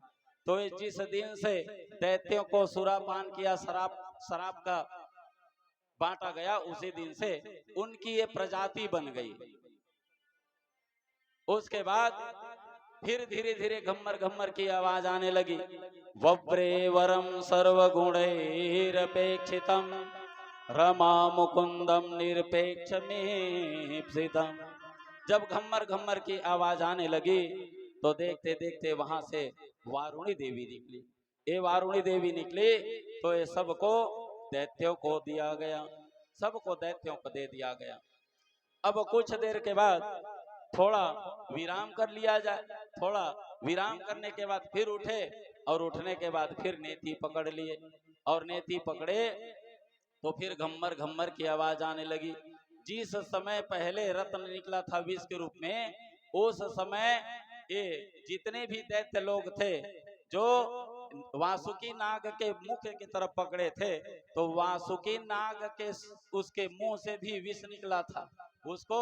तो जिस दिन से दैत्यों को सुरापान किया, शराब का बांटा गया, उसी दिन से उनकी ये प्रजाति बन गई। उसके बाद फिर धीरे धीरे घम्मर घम्मर की आवाज आने लगी, वव्रे वरम सर्वगुणैरपेक्षितम रमा मुकुंदम निरपेक्षमीप्सितम। जब घम्मर घम्मर की आवाज आने लगी तो देखते देखते वहां से वारुणी देवी निकली। ये वारुणी देवी निकली तो ये सबको दैत्यों को दिया गया, सबको दैत्यों को दे दिया गया। अब कुछ देर के बाद थोड़ा विराम कर लिया जाए, थोड़ा विराम करने के बाद फिर उठे और उठने के बाद फिर नेति पकड़ लिए और नेति पकड़े तो फिर घम्मर घम्मर की आवाज आने लगी। जिस समय पहले रत्न निकला था विष के रूप में, उस समय ये जितने भी दैत्य लोग थे जो वासुकी नाग के मुख की तरफ पकड़े थे, तो वासुकी नाग के उसके मुंह से भी विष निकला था, उसको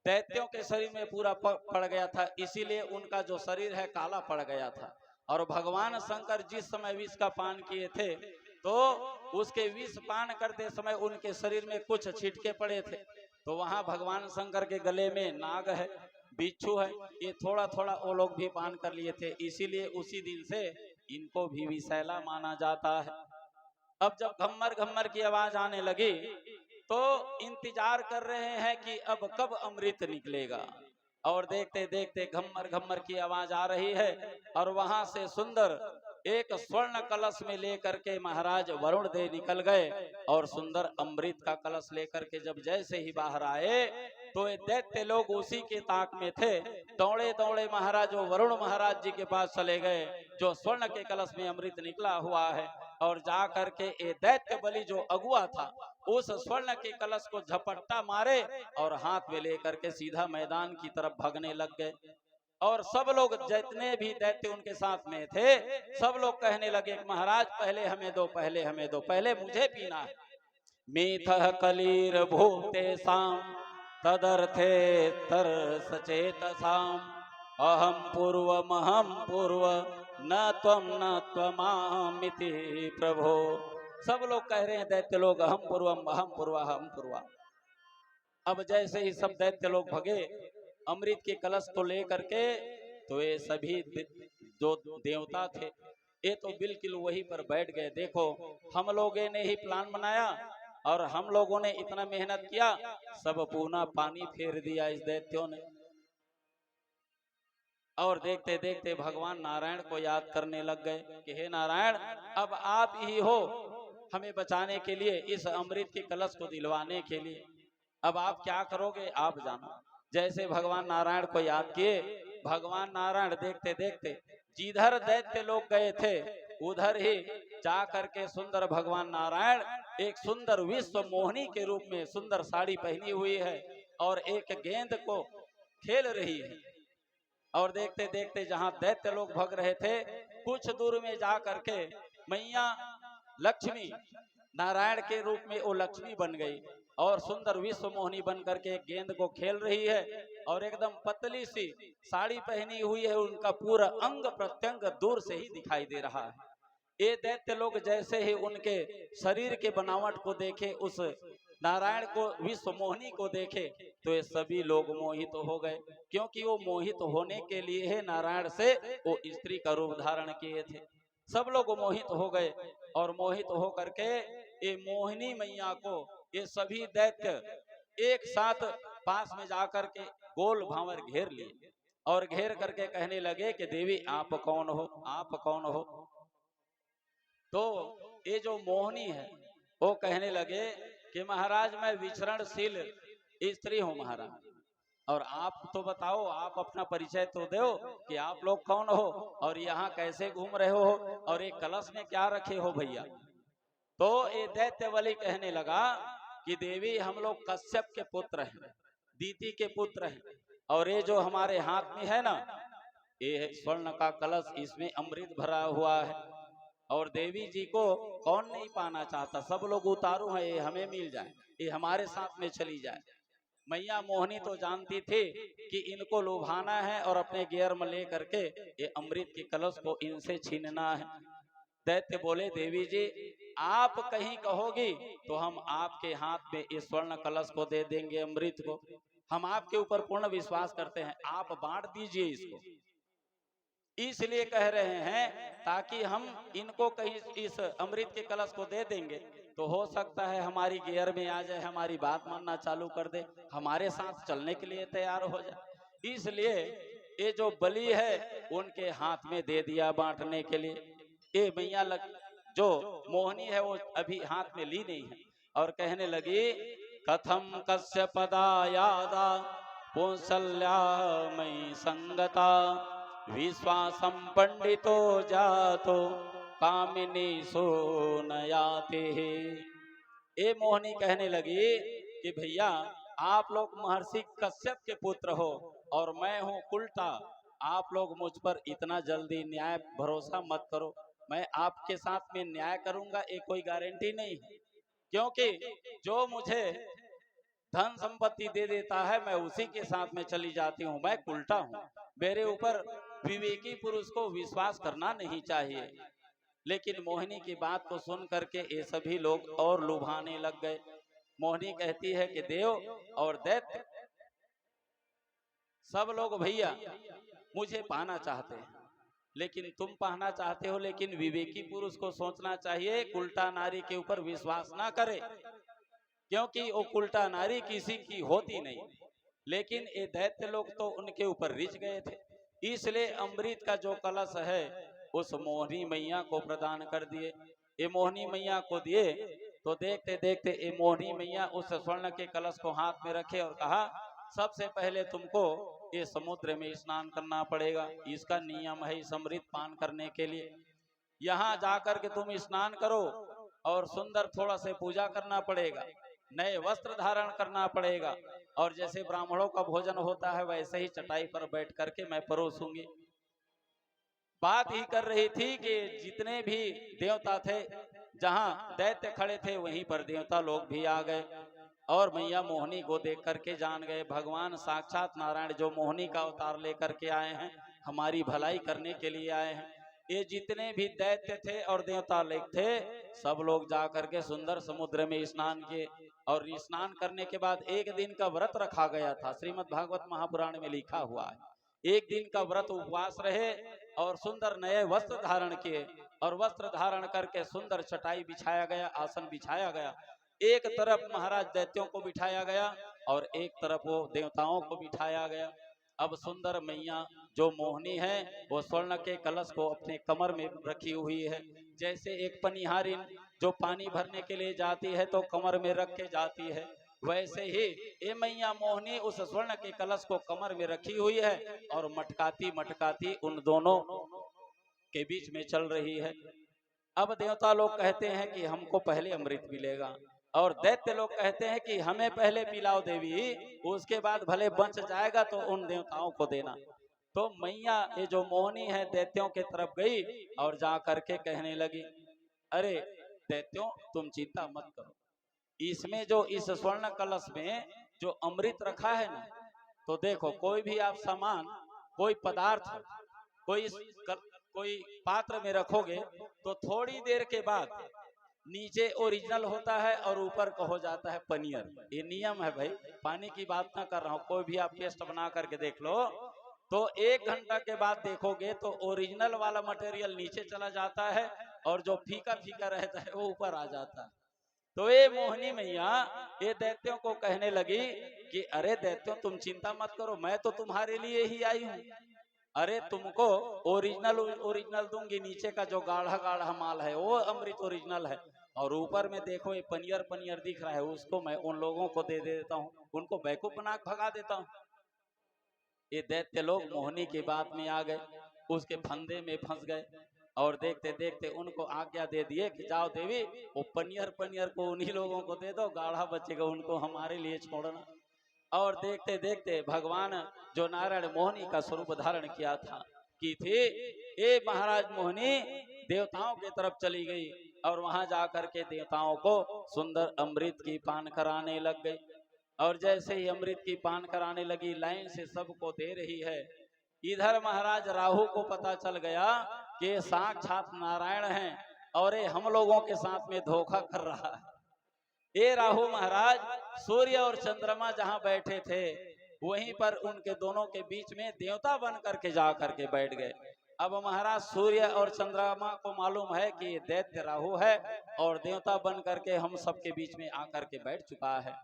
दैत्यों के शरीर में पूरा पड़ गया था, इसीलिए उनका जो शरीर है काला पड़ गया था। और भगवान शंकर जिस समय विष का पान किए थे तो उसके विष पान करते समय उनके शरीर में कुछ छिटके पड़े थे। तो वहां भगवान शंकर के गले में नाग है, बिच्छू है, ये थोड़ा थोड़ा वो लोग भी पान कर लिए थे, इसीलिए उसी दिन से इनको भी विषैला माना जाता है। अब जब घम्मर घम्मर की आवाज आने लगी तो इंतजार कर रहे हैं कि अब कब अमृत निकलेगा, और देखते देखते घम्मर घम्मर की आवाज आ रही है और वहां से सुंदर एक स्वर्ण कलश में लेकर के महाराज वरुण देव निकल गए और सुंदर अमृत का कलश लेकर के जब जैसे ही बाहर आए तो ये दैत्य लोग उसी के ताक में थे। दौड़े दौड़े महाराज वो वरुण महाराज जी के पास चले गए जो स्वर्ण के कलश में अमृत निकला हुआ है, और जा करके ये दैत्य बलि जो अगुआ था उस स्वर्ण के कलश को झपट्टा मारे और हाथ में लेकर के सीधा मैदान की तरफ भागने लग गए। और सब लोग जितने भी दैत्य उनके साथ में थे सब लोग कहने लगे महाराज पहले हमें दो, पहले हमें दो, पहले मुझे पीना है। मीठः कलीर भूतेषां तदर्थे तर सचेतसाम अहम पूर्व न त्वमामिति प्रभो। सब लोग कह रहे हैं दैत्य लोग अहम पूर्व। अब जैसे ही सब दैत्य लोग भगे अमृत के कलश को लेकर के, तो ये सभी जो देवता थे ये तो बिल्कुल वहीं पर बैठ गए। देखो हम लोगों ने ही प्लान बनाया और हम लोगों ने इतना मेहनत किया, सब पूना पानी फेर दिया इस दैत्यों ने। और देखते देखते भगवान नारायण को याद करने लग गए कि हे नारायण अब आप ही हो हमें बचाने के लिए, इस अमृत के कलश को दिलवाने के लिए, अब आप क्या करोगे आप जानो। जैसे भगवान नारायण को याद किए, भगवान नारायण देखते देखते जिधर दैत्य लोग गए थे उधर ही जा करके सुंदर भगवान नारायण एक सुंदर विश्व मोहिनी के रूप में सुंदर साड़ी पहनी हुई है और एक गेंद को खेल रही है। और देखते देखते जहां दैत्य लोग भग रहे थे कुछ दूर में जा करके मैया लक्ष्मी नारायण के रूप में वो लक्ष्मी बन गई और सुंदर विश्व मोहिनी बन करके एक गेंद को खेल रही है और एकदम पतली सी साड़ी पहनी हुई है, उनका पूरा अंग प्रत्यंग दूर से ही दिखाई दे रहा है। ये दैत्य लोग जैसे ही उनके शरीर के बनावट को देखे, उस नारायण को विश्व मोहिनी को देखे, तो ये सभी लोग मोहित हो गए, क्योंकि वो मोहित होने के लिए है नारायण से वो स्त्री का रूप धारण किए थे। सब लोग मोहित हो गए और मोहित हो करके ये मोहिनी मैया को ये सभी दैत्य एक साथ पास में जाकर के गोल भांवर घेर लिए और घेर करके कहने लगे कि देवी आप कौन हो, आप कौन हो। तो ये जो मोहिनी है वो कहने लगे कि महाराज मैं विचरणशील स्त्री हूं महाराज, और आप तो बताओ, आप अपना परिचय तो दो कि आप लोग कौन हो और यहाँ कैसे घूम रहे हो और एक कलश में क्या रखे हो भैया। तो ये दैत्य बलि कहने लगा कि देवी हम लोग कश्यप के पुत्र हैं, दीति के पुत्र हैं, और ये जो हमारे हाथ में है ना ये है स्वर्ण का कलश, इसमें अमृत भरा हुआ है और देवी जी को कौन नहीं पाना चाहता, सब लोग उतारू है, ये हमें मिल जाए, ये हमारे साथ में चली जाए। मैया मोहिनी तो जानती थी कि इनको लुभाना है और अपने गियर में ले करके ये अमृत के कलश को इनसे छीनना है। दैत्य बोले देवी जी आप कहीं कहोगी तो हम आपके हाथ में इस स्वर्ण कलश को दे देंगे, अमृत को, हम आपके ऊपर पूर्ण विश्वास करते हैं, आप बांट दीजिए इसको। इसलिए कह रहे हैं ताकि हम इनको कहीं इस अमृत के कलश को दे देंगे तो हो सकता है हमारी गियर में आ जाए, हमारी बात मानना चालू कर दे, हमारे साथ चलने के लिए तैयार हो जाए। इसलिए ये जो बलि है उनके हाथ में दे दिया बांटने के लिए। ये मैया जो मोहिनी है वो अभी हाथ में ली नहीं है और कहने लगी कथम कश्यपदा यादा कौसल्या मयि संगता विश्वासम पंडितो जातो कामिनी सोनयाते। ए मोहिनी कहने लगी कि भैया आप लोग महर्षि कश्यप के पुत्र हो और मैं हूँ उल्टा, आप लोग मुझ पर इतना जल्दी न्याय भरोसा मत करो, मैं आपके साथ में न्याय करूंगा ये कोई गारंटी नहीं है, क्योंकि जो मुझे धन संपत्ति दे देता है मैं उसी के साथ में चली जाती हूँ, मैं उल्टा हूँ, मेरे ऊपर विवेकी पुरुष को विश्वास करना नहीं चाहिए। लेकिन मोहिनी की बात को सुन करके ये सभी लोग और लुभाने लग गए। मोहिनी कहती है कि देव और दैत्य सब लोग भैया मुझे पाना चाहते हैं, लेकिन तुम पाना चाहते हो, लेकिन विवेकी पुरुष को सोचना चाहिए उल्टा नारी के ऊपर विश्वास ना करे, क्योंकि वो उल्टा नारी किसी की होती नहीं। लेकिन ये दैत्य लोग तो उनके ऊपर रिझ गए थे, इसलिए अमृत का जो कलश है उस मोहिनी मैया को प्रदान कर दिए। ये मोहिनी मैया को दिए तो देखते देखते ये मोहिनी मैया उस स्वर्ण के कलश को हाथ में रखे और कहा सबसे पहले तुमको ये समुद्र में स्नान करना पड़ेगा, इसका नियम है इस अमृत पान करने के लिए। यहाँ जाकर के तुम स्नान करो और सुंदर थोड़ा से पूजा करना पड़ेगा, नए वस्त्र धारण करना पड़ेगा, और जैसे ब्राह्मणों का भोजन होता है वैसे ही चटाई पर बैठ करके मैं परोसूंगी। बात ही कर रही थी कि जितने भी देवता थे, जहां दैत्य खड़े थे वहीं पर देवता लोग भी आ गए और मैया मोहिनी को देख करके जान गए भगवान साक्षात नारायण जो मोहिनी का अवतार लेकर के आए हैं, हमारी भलाई करने के लिए आए हैं। ये जितने भी दैत्य थे और देवता लोग थे सब लोग जा करके सुंदर समुद्र में स्नान किए, और स्नान करने के बाद एक दिन का व्रत रखा गया था, श्रीमद् भागवत महापुराण में लिखा हुआ है। एक दिन का व्रत उपवास रहे और सुंदर नए वस्त्र धारण किए, और वस्त्र धारण करके सुंदर चटाई बिछाया गया, आसन बिछाया गया। एक तरफ महाराज दैत्यों को बिठाया गया और एक तरफ वो देवताओं को बिठाया गया। अब सुंदर मैया जो मोहिनी है वो स्वर्ण के कलश को अपने कमर में रखी हुई है, जैसे एक पनिहारिन जो पानी भरने के लिए जाती है तो कमर में रख के जाती है, वैसे ही ये मैया मोहिनी उस स्वर्ण के कलश को कमर में रखी हुई है और मटकाती मटकाती उन दोनों के बीच में चल रही है। अब देवता लोग कहते हैं कि हमको पहले अमृत मिलेगा, और दैत्य लोग कहते हैं कि हमें पहले पिलाओ देवी, उसके बाद भले बच जाएगा तो उन देवताओं को देना। तो मैया ये जो मोहिनी है दैत्यों के तरफ गई और जा करके कहने लगी अरे दैत्यों तुम चिंता मत करो, इसमें जो इस स्वर्ण कलश में जो अमृत रखा है ना, तो देखो कोई भी आप सामान, कोई पदार्थ, कोई पात्र में रखोगे तो थोड़ी देर के बाद नीचे ओरिजिनल होता है और ऊपर का हो जाता है पनियर। ये नियम है भाई, पानी की बात ना कर रहा हूँ, कोई भी आप पेस्ट बना करके देख लो तो 1 घंटा के बाद देखोगे तो ओरिजिनल वाला मटेरियल नीचे चला जाता है और जो फीका फीका रहता है वो ऊपर आ जाता है। तो ये मोहिनी मैया ये दैत्यों को कहने लगी कि अरे दैत्यों तुम चिंता मत करो, मैं तो तुम्हारे लिए ही आई हूँ। अरे तुमको ओरिजिनल ओरिजिनल दूंगी, नीचे का जो गाढ़ा गाढ़ा माल है वो अमृत ओरिजिनल है, और ऊपर में देखो ये पनियर पनियर दिख रहा है उसको मैं उन लोगों को दे देता हूँ, उनको बेवकूफ बना भगा देता हूँ। ये दैत्य लोग मोहिनी की बात में आ गए, उसके फंदे में फंस गए और देखते देखते उनको आज्ञा दे दिए कि जाओ देवी वो पनियर पनियर को उन्हीं लोगों को दे दो, गाढ़ा बचेगा उनको हमारे लिए छोड़ना। और देखते देखते भगवान जो नारायण मोहिनी का स्वरूप धारण किया था की थी, ये महाराज मोहिनी देवताओं की तरफ चली गई और वहां जाकर के देवताओं को सुंदर अमृत की पान कराने लग गई। और जैसे ही अमृत की पान कराने लगी लाइन से सबको दे रही है। इधर महाराज राहु को पता चल गया कि ये साक्षात नारायण हैं और ये हम लोगों के साथ में धोखा कर रहा है। ये राहु महाराज सूर्य और चंद्रमा जहां बैठे थे वहीं पर उनके दोनों के बीच में देवता बन करके जा करके बैठ गए। अब महाराज सूर्य और चंद्रमा को मालूम है कि ये दैत्य राहु है और देवता बन करके हम सबके बीच में आकर के बैठ चुका है।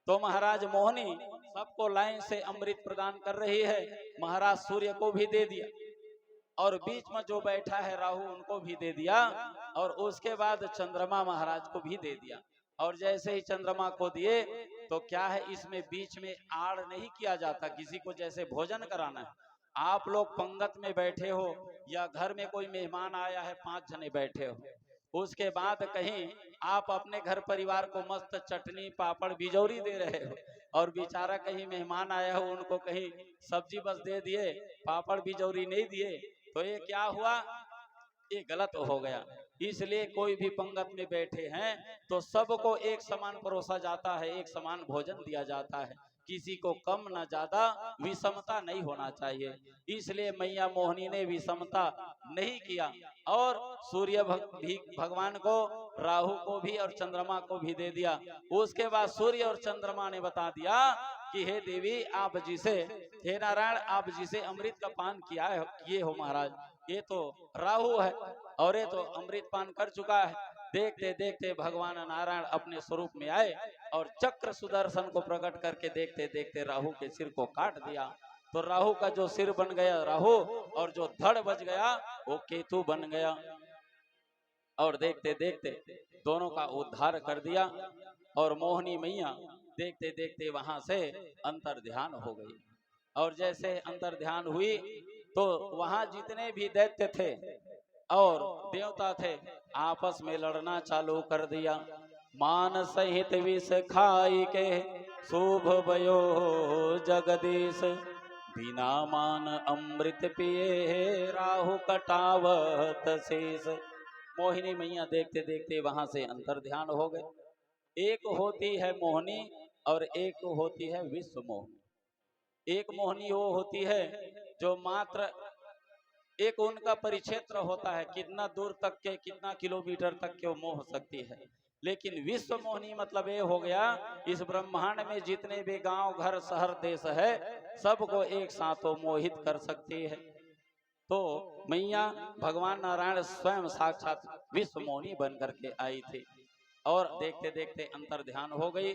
तो महाराज मोहिनी सबको लाइन से अमृत प्रदान कर रही है। महाराज सूर्य को भी दे दिया और बीच में जो बैठा है राहु उनको भी दे दिया और उसके बाद चंद्रमा महाराज को भी दे दिया। और जैसे ही चंद्रमा को दिए तो क्या है इसमें बीच में आड़ नहीं किया जाता, किसी को जैसे भोजन कराना है आप लोग पंगत में बैठे हो या घर में कोई मेहमान आया है 5 जने बैठे हो, उसके बाद कहीं आप अपने घर परिवार को मस्त चटनी पापड़ बिजौरी दे रहे हो और बेचारा कहीं मेहमान आया हो उनको कहीं सब्जी बस दे दिए पापड़ बिजौरी नहीं दिए, तो ये क्या हुआ, ये गलत हो गया। इसलिए कोई भी पंगत में बैठे हैं तो सबको एक समान परोसा जाता है, एक समान भोजन दिया जाता है, किसी को कम ना ज्यादा, विषमता नहीं होना चाहिए। इसलिए मैया मोहिनी ने विषमता नहीं किया और सूर्य भगवान को राहु को भी और चंद्रमा को भी दे दिया। उसके बाद सूर्य और चंद्रमा ने बता दिया कि हे देवी आप जिसे, हे नारायण आप जिसे अमृत का पान किया है किए हो महाराज, ये तो राहु है और ये तो अमृत पान कर चुका है। देखते देखते भगवान नारायण अपने स्वरूप में आए और चक्र सुदर्शन को प्रकट करके देखते देखते राहु के सिर को काट दिया। तो राहु का जो सिर बन गया राहु और जो धड़ बच गया वो केतु बन गया। और देखते देखते दोनों का उद्धार कर दिया और मोहिनी मैया देखते देखते वहां से अंतर ध्यान हो गई। और जैसे अंतर ध्यान हुई तो वहां जितने भी दैत्य थे और देवता थे आपस में लड़ना चालू कर दिया। मान सहित विष खाई के शुभ भयो जगदीश, बिना मान अमृत पिए राहु कटावत शेष। मोहिनी मैया देखते देखते वहां से अंतर ध्यान हो गए। एक होती है मोहिनी और एक होती है विश्व मोहिनी। एक मोहिनी वो होती है जो मात्र एक उनका परिक्षेत्र होता है, कितना दूर तक के कितना किलोमीटर तक के वो मोह सकती है। लेकिन विश्व मोहिनी मतलब ये हो गया इस ब्रह्मांड में जितने भी गांव घर शहर देश है सबको एक साथ वो मोहित कर सकती है। तो मैया भगवान नारायण स्वयं साक्षात विश्व मोहिनी बन करके आई थी और देखते देखते अंतर ध्यान हो गई।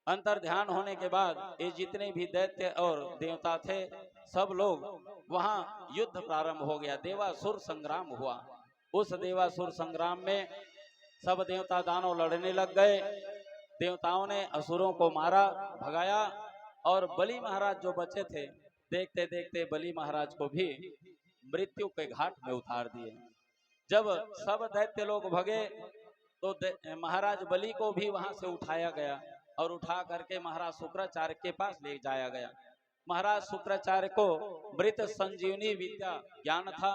अंतर ध्यान होने के बाद ये जितने भी दैत्य और देवता थे सब लोग वहां युद्ध प्रारंभ हो गया, देवासुर संग्राम हुआ। उस देवासुर संग्राम में सब देवता दानव लड़ने लग गए। देवताओं ने असुरों को मारा भगाया और बलि महाराज जो बचे थे देखते देखते बलि महाराज को भी मृत्यु के घाट में उतार दिए। जब सब दैत्य लोग भगे तो महाराज बलि को भी वहां से उठाया गया और उठा करके महाराज शुक्राचार्य के पास ले जाया गया। महाराज शुक्राचार्य को मृत संजीवनी विद्या ज्ञान था,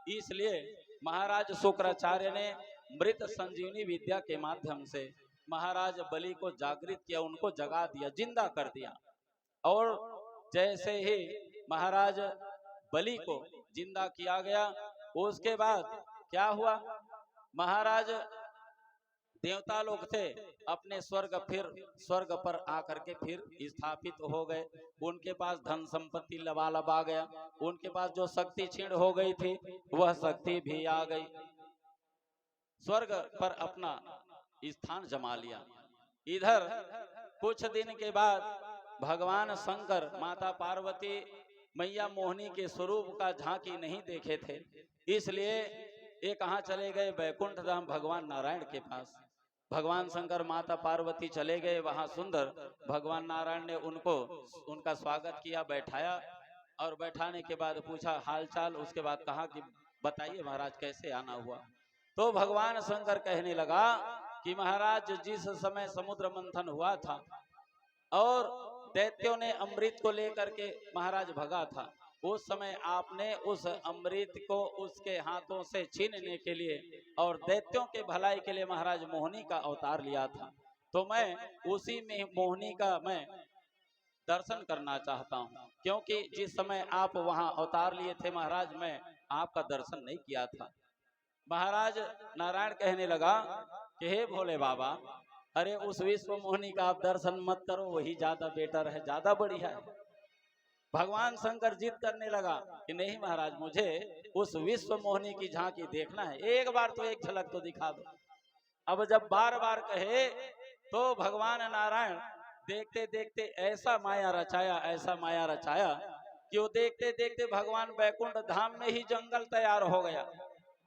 इसलिए महाराज शुक्राचार्य ने मृत संजीवनी विद्या के माध्यम से महाराज बलि को जागृत किया, उनको जगा दिया, जिंदा कर दिया। और जैसे ही महाराज बलि को जिंदा किया गया उसके बाद क्या हुआ, महाराज देवता लोग थे अपने स्वर्ग पर आकर के फिर स्थापित हो गए। उनके पास धन संपत्ति लबालब आ गया, उनके पास जो शक्ति क्षीण हो गई थी वह शक्ति भी आ गई, स्वर्ग पर अपना स्थान जमा लिया। इधर कुछ दिन के बाद भगवान शंकर माता पार्वती मैया मोहिनी के स्वरूप का झांकी नहीं देखे थे, इसलिए ये कहाँ चले गए, बैकुंठ धाम भगवान नारायण के पास। भगवान शंकर माता पार्वती चले गए वहां, सुंदर भगवान नारायण ने उनका स्वागत किया, बैठाया और बैठाने के बाद पूछा हालचाल। उसके बाद कहा कि बताइए महाराज कैसे आना हुआ। तो भगवान शंकर कहने लगा कि महाराज जिस समय समुद्र मंथन हुआ था और दैत्यों ने अमृत को लेकर के महाराज भगा था, उस समय आपने उस अमृत को उसके हाथों से छीनने के लिए और दैत्यों के भलाई के लिए महाराज मोहिनी का अवतार लिया था। तो मैं उसी में मोहिनी का मैं दर्शन करना चाहता हूँ, क्योंकि जिस समय आप वहां अवतार लिए थे महाराज मैं आपका दर्शन नहीं किया था। महाराज नारायण कहने लगा कि हे भोले बाबा, अरे उस विश्व मोहिनी का आप दर्शन मत करो, वही ज्यादा बेटर है, ज्यादा बढ़िया है। भगवान शंकर जिद करने लगा कि नहीं महाराज, मुझे उस विश्व मोहिनी की झांकी देखना है, एक बार तो एक झलक तो दिखा दो। अब जब बार बार कहे तो भगवान नारायण देखते देखते ऐसा माया रचाया कि वो देखते देखते भगवान बैकुंठ धाम में ही जंगल तैयार हो गया।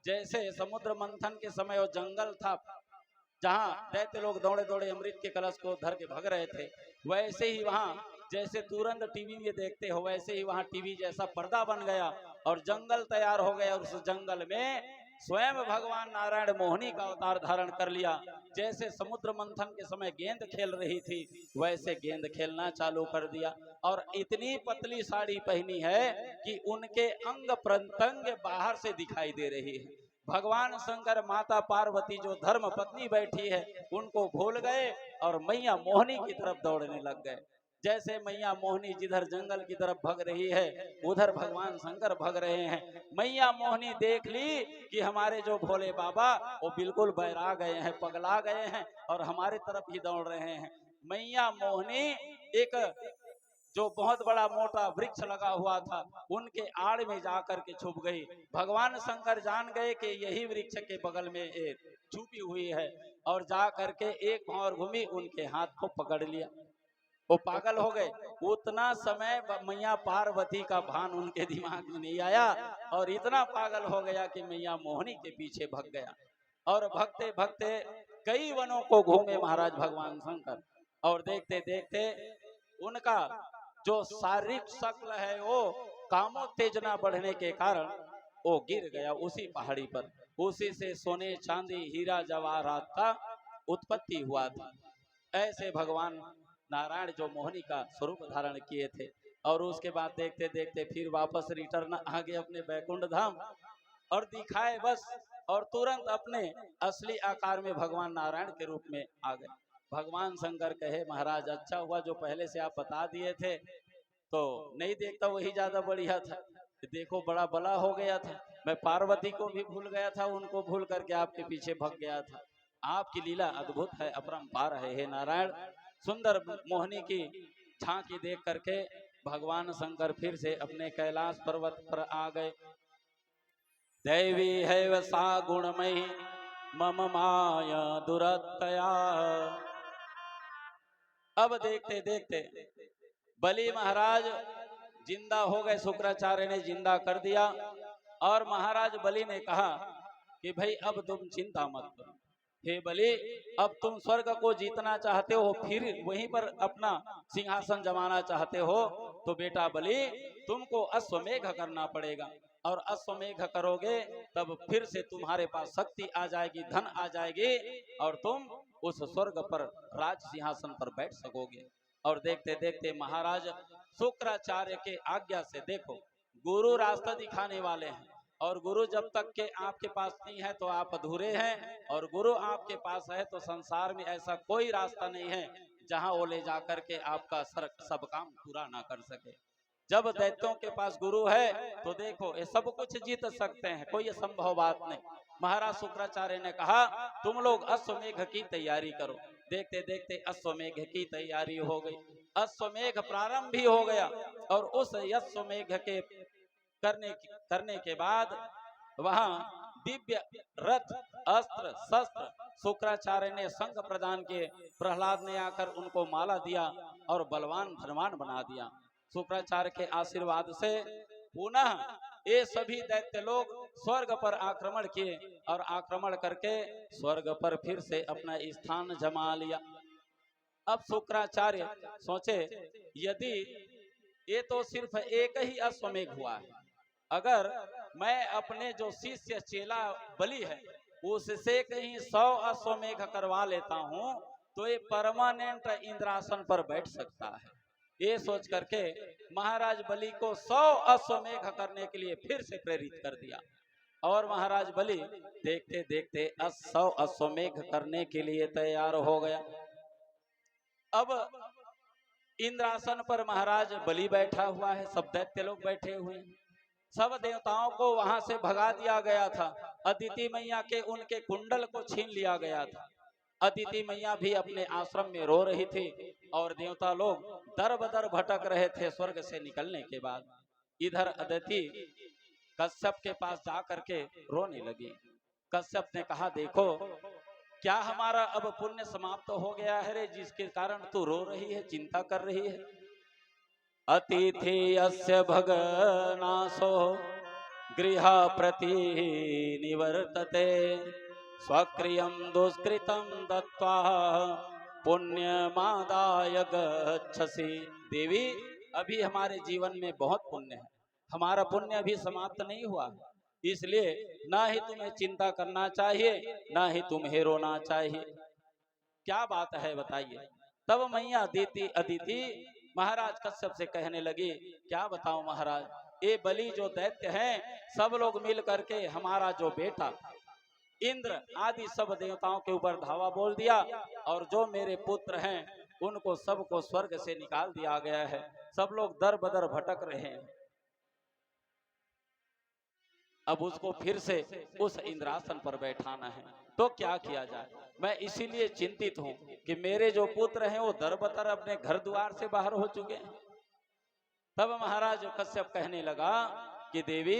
जैसे समुद्र मंथन के समय वो जंगल था जहां दैत्य लोग दौड़े दौड़े अमृत के कलश को धर के भग रहे थे, वैसे ही वहां जैसे तुरंत टीवी में देखते हो वैसे ही वहां टीवी जैसा पर्दा बन गया और जंगल तैयार हो गया। और उस जंगल में स्वयं भगवान नारायण मोहिनी का अवतार धारण कर लिया। जैसे समुद्र मंथन के समय गेंद खेल रही थी वैसे गेंद खेलना चालू कर दिया और इतनी पतली साड़ी पहनी है कि उनके अंग प्रत्यंग बाहर से दिखाई दे रही है। भगवान शंकर माता पार्वती जो धर्म पत्नी बैठी है उनको भूल गए और मैया मोहिनी की तरफ दौड़ने लग गए। जैसे मैया मोहिनी जिधर जंगल की तरफ भग रही है उधर भगवान शंकर भग रहे हैं। मैया मोहिनी देख ली कि हमारे जो भोले बाबा वो बिल्कुल बैरा गए हैं, पगला गए हैं और हमारे तरफ ही दौड़ रहे हैं। मैया मोहिनी एक जो बहुत बड़ा मोटा वृक्ष लगा हुआ था उनके आड़ में जाकर के छुप गई। भगवान शंकर जान गए कि यही वृक्ष के बगल में छुपी हुई है और जा करके एक भौर घूमी उनके हाथ को पकड़ लिया। वो पागल हो गए। उतना समय मैया पार्वती का भान उनके दिमाग में नहीं आया और इतना पागल हो गया कि मैया मोहिनी के पीछे भग गया और भगते भगते कई वनों को घूमे महाराज भगवान शंकर और देखते देखते उनका जो शारीरिक शक्ल है वो कामोत्तेजना बढ़ने के कारण वो गिर गया उसी पहाड़ी पर। उसी से सोने चांदी हीरा जवाहरात का उत्पत्ति हुआ था। ऐसे भगवान नारायण जो मोहिनी का स्वरूप धारण किए थे और उसके बाद देखते देखते फिर वापस रिटर्न आ गए अपने बैकुंठ धाम और दिखाए बस और तुरंत अपने असली आकार में भगवान नारायण के रूप में आ गए। भगवान शंकर कहे महाराज अच्छा हुआ जो पहले से आप बता दिए थे, तो नहीं देखता वही ज्यादा बढ़िया था। देखो बड़ा बला हो गया था, मैं पार्वती को भी भूल गया था, उनको भूल करके आपके पीछे भग गया था। आपकी लीला अद्भुत है, अपरंपार है हे नारायण। सुंदर मोहिनी की झांकी देख करके भगवान शंकर फिर से अपने कैलाश पर्वत पर आ गए। दैवी है सा गुणमयी मम माया दुरतया। अब देखते देखते बलि महाराज जिंदा हो गए, शुक्राचार्य ने जिंदा कर दिया और महाराज बलि ने कहा कि भाई अब तुम चिंता मत करो, हे बलि अब तुम स्वर्ग को जीतना चाहते हो, फिर वहीं पर अपना सिंहासन जमाना चाहते हो, तो बेटा बलि तुमको अश्वमेघ करना पड़ेगा और अश्वमेघ करोगे तब फिर से तुम्हारे पास शक्ति आ जाएगी, धन आ जाएगी और तुम उस स्वर्ग पर राज सिंहासन पर बैठ सकोगे। और देखते देखते महाराज शुक्राचार्य के आज्ञा से, देखो गुरु रास्ता दिखाने वाले हैं और गुरु जब तक के आपके पास नहीं है तो आप अधूरे हैं और गुरु आपके पास है तो संसार में ऐसा कोई रास्ता नहीं है जहां वो ले जाकर के आपका सब काम पूरा ना कर सके। जब दैत्यों के पास गुरु है तो देखो ये सब कुछ जीत सकते हैं, कोई असंभव बात नहीं। महाराज शुक्राचार्य ने कहा तुम लोग अश्वमेघ की तैयारी करो। देखते देखते अश्वमेघ की तैयारी हो गई, अश्वमेघ प्रारंभ भी हो गया। और उस अश्वमेघ के करने के बाद वहां दिव्य रथ अस्त्र शस्त्र शुक्राचार्य ने संग प्रदान किए। प्रहलाद ने आकर उनको माला दिया और बलवान धनवान बना दिया। शुक्राचार्य के आशीर्वाद से पुनः ये सभी दैत्य लोग स्वर्ग पर आक्रमण किए और आक्रमण करके स्वर्ग पर फिर से अपना स्थान जमा लिया। अब शुक्राचार्य सोचे यदि ये तो सिर्फ एक ही अश्वमेघ हुआ है, अगर मैं अपने जो शिष्य चेला बलि है उससे कहीं 100 अश्वमेघ करवा लेता हूं तो ये परमानेंट इंद्रासन पर बैठ सकता है। ये सोच करके महाराज बलि को 100 अश्वमेघ करने के लिए फिर से प्रेरित कर दिया। और महाराज बलि देखते देखते 100 अश्वमेघ करने के लिए तैयार हो गया। अब इंद्रासन पर महाराज बलि बैठा हुआ है, सब दैत्य लोग बैठे हुए हैं। सब देवताओं को वहां से भगा दिया गया था। अदिति मैया के उनके कुंडल को छीन लिया गया था। अदिति मैया भी अपने आश्रम में रो रही थी और देवता लोग दर बदर भटक रहे थे स्वर्ग से निकलने के बाद। इधर अदिति कश्यप के पास जा करके रोने लगी। कश्यप ने कहा देखो क्या हमारा अब पुण्य समाप्त हो गया है रे, जिसके कारण तू रो रही है, चिंता कर रही है। अतिथि अस्य भगनाशो गृह प्रति निवर्तते स्वक्रियं दुष्कृतं दत्वा पुण्यमादाय गच्छसि। देवी अभी हमारे जीवन में बहुत पुण्य है, हमारा पुण्य अभी समाप्त नहीं हुआ है, इसलिए ना ही तुम्हें चिंता करना चाहिए ना ही तुम्हें रोना चाहिए। क्या बात है बताइए। तब मैया अदिति महाराज कश्यप से कहने लगी क्या बताऊं महाराज, ये बलि जो दैत्य हैं सब लोग मिल करके हमारा जो बेटा इंद्र आदि सब देवताओं के ऊपर धावा बोल दिया और जो मेरे पुत्र हैं उनको सबको स्वर्ग से निकाल दिया गया है। सब लोग दर बदर भटक रहे हैं। अब उसको फिर से उस इंद्रासन पर बैठाना है तो क्या किया जाए। मैं इसीलिए चिंतित हूं कि मेरे जो पुत्र हैं वो दरबदर अपने घर द्वार से बाहर हो चुके हैं। तब महाराज कश्यप कहने लगा कि देवी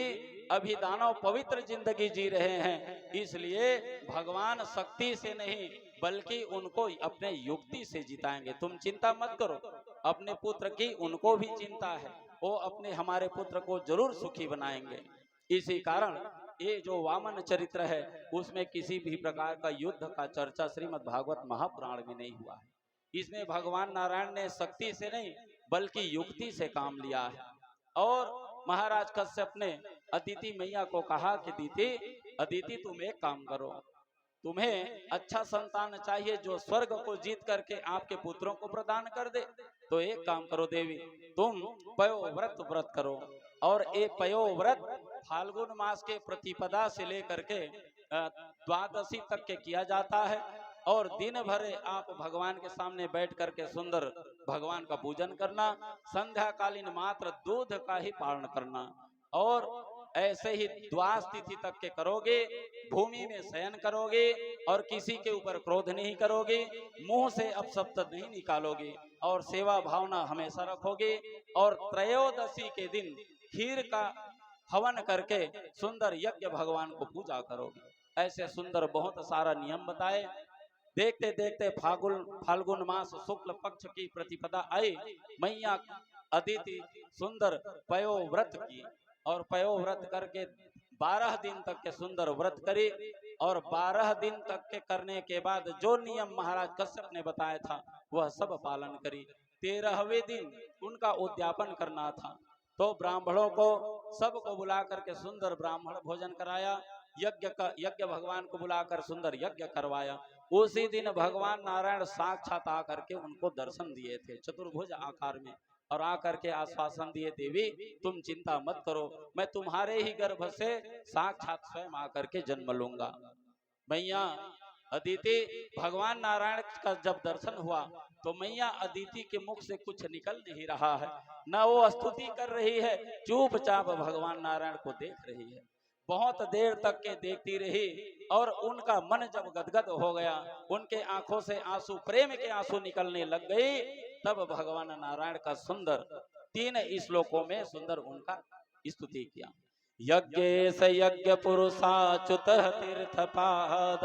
अभी दानव पवित्र जिंदगी जी रहे हैं, इसलिए भगवान शक्ति से नहीं बल्कि उनको अपने युक्ति से जिताएंगे। तुम चिंता मत करो, अपने पुत्र की उनको भी चिंता है, वो अपने हमारे पुत्र को जरूर सुखी बनाएंगे। इसी कारण ये जो वामन चरित्र है उसमें किसी भी प्रकार का युद्ध का चर्चा श्रीमद् भागवत महापुराण में नहीं हुआ है। इसमें भगवान नारायण ने शक्ति से नहीं बल्कि युक्ति से काम लिया है। और महाराज कश्यप ने अदिति मैया को कहा कि अदिति तुम एक काम करो, तुम्हें अच्छा संतान चाहिए जो स्वर्ग को जीत करके आपके पुत्रों को प्रदान कर दे। तो एक काम करो देवी, तुम पयोव्रत करो और ये पयोव्रत फाल्गुन मास के प्रतिपदा से लेकर के द्वादशी तक के किया जाता है। और दिन भर आप भगवान के सामने बैठ करके सुंदर भगवान का पूजन करना, संध्या कालीन मात्र दूध का ही पालन करना और ऐसे ही द्वास तिथि तक के करोगे, भूमि में शयन करोगे और किसी के ऊपर क्रोध नहीं करोगे, मुंह से अपशब्द नहीं निकालोगे और सेवा भावना हमेशा रखोगे। और त्रयोदशी के दिन खीर का हवन करके सुंदर यज्ञ भगवान को पूजा करोगे। ऐसे सुंदर बहुत सारा नियम बताए। देखते देखते फाल्गुन मास शुक्ल पक्ष की प्रतिपदा आई। मैया अदिति सुंदर पयोव्रत की और पयोव्रत करके 12 दिन तक के सुंदर व्रत करी और 12 दिन तक के करने के बाद जो नियम महाराज कश्यप ने बताया था वह सब पालन करी। 13वें दिन उनका उद्यापन करना था तो ब्राह्मणों को सबको बुला करके सुंदर ब्राह्मण भोजन कराया, यज्ञ भगवान को बुलाकर सुंदर यज्ञ करवाया। उसी दिन भगवान नारायण साक्षात आकर के उनको दर्शन दिए थे चतुर्भुज आकार में और आकर के आश्वासन दिए, देवी तुम चिंता मत करो, मैं तुम्हारे ही गर्भ से साक्षात स्वयं आकर के जन्म लूंगा। मैया अदिति भगवान नारायण का जब दर्शन हुआ तो मैया अदिति के मुख से कुछ निकल नहीं रहा है, न वो स्तुति कर रही है, चुपचाप भगवान नारायण को देख रही है। बहुत देर तक के देखती रही और उनका मन जब गदगद हो गया, उनके आंखों से आंसू, प्रेम के आंसू निकलने लग गई, तब भगवान नारायण का सुंदर 3 श्लोकों में सुंदर उनका स्तुति किया। यज्ञेश यज्ञ पुरुषाच्युत तीर्थपाद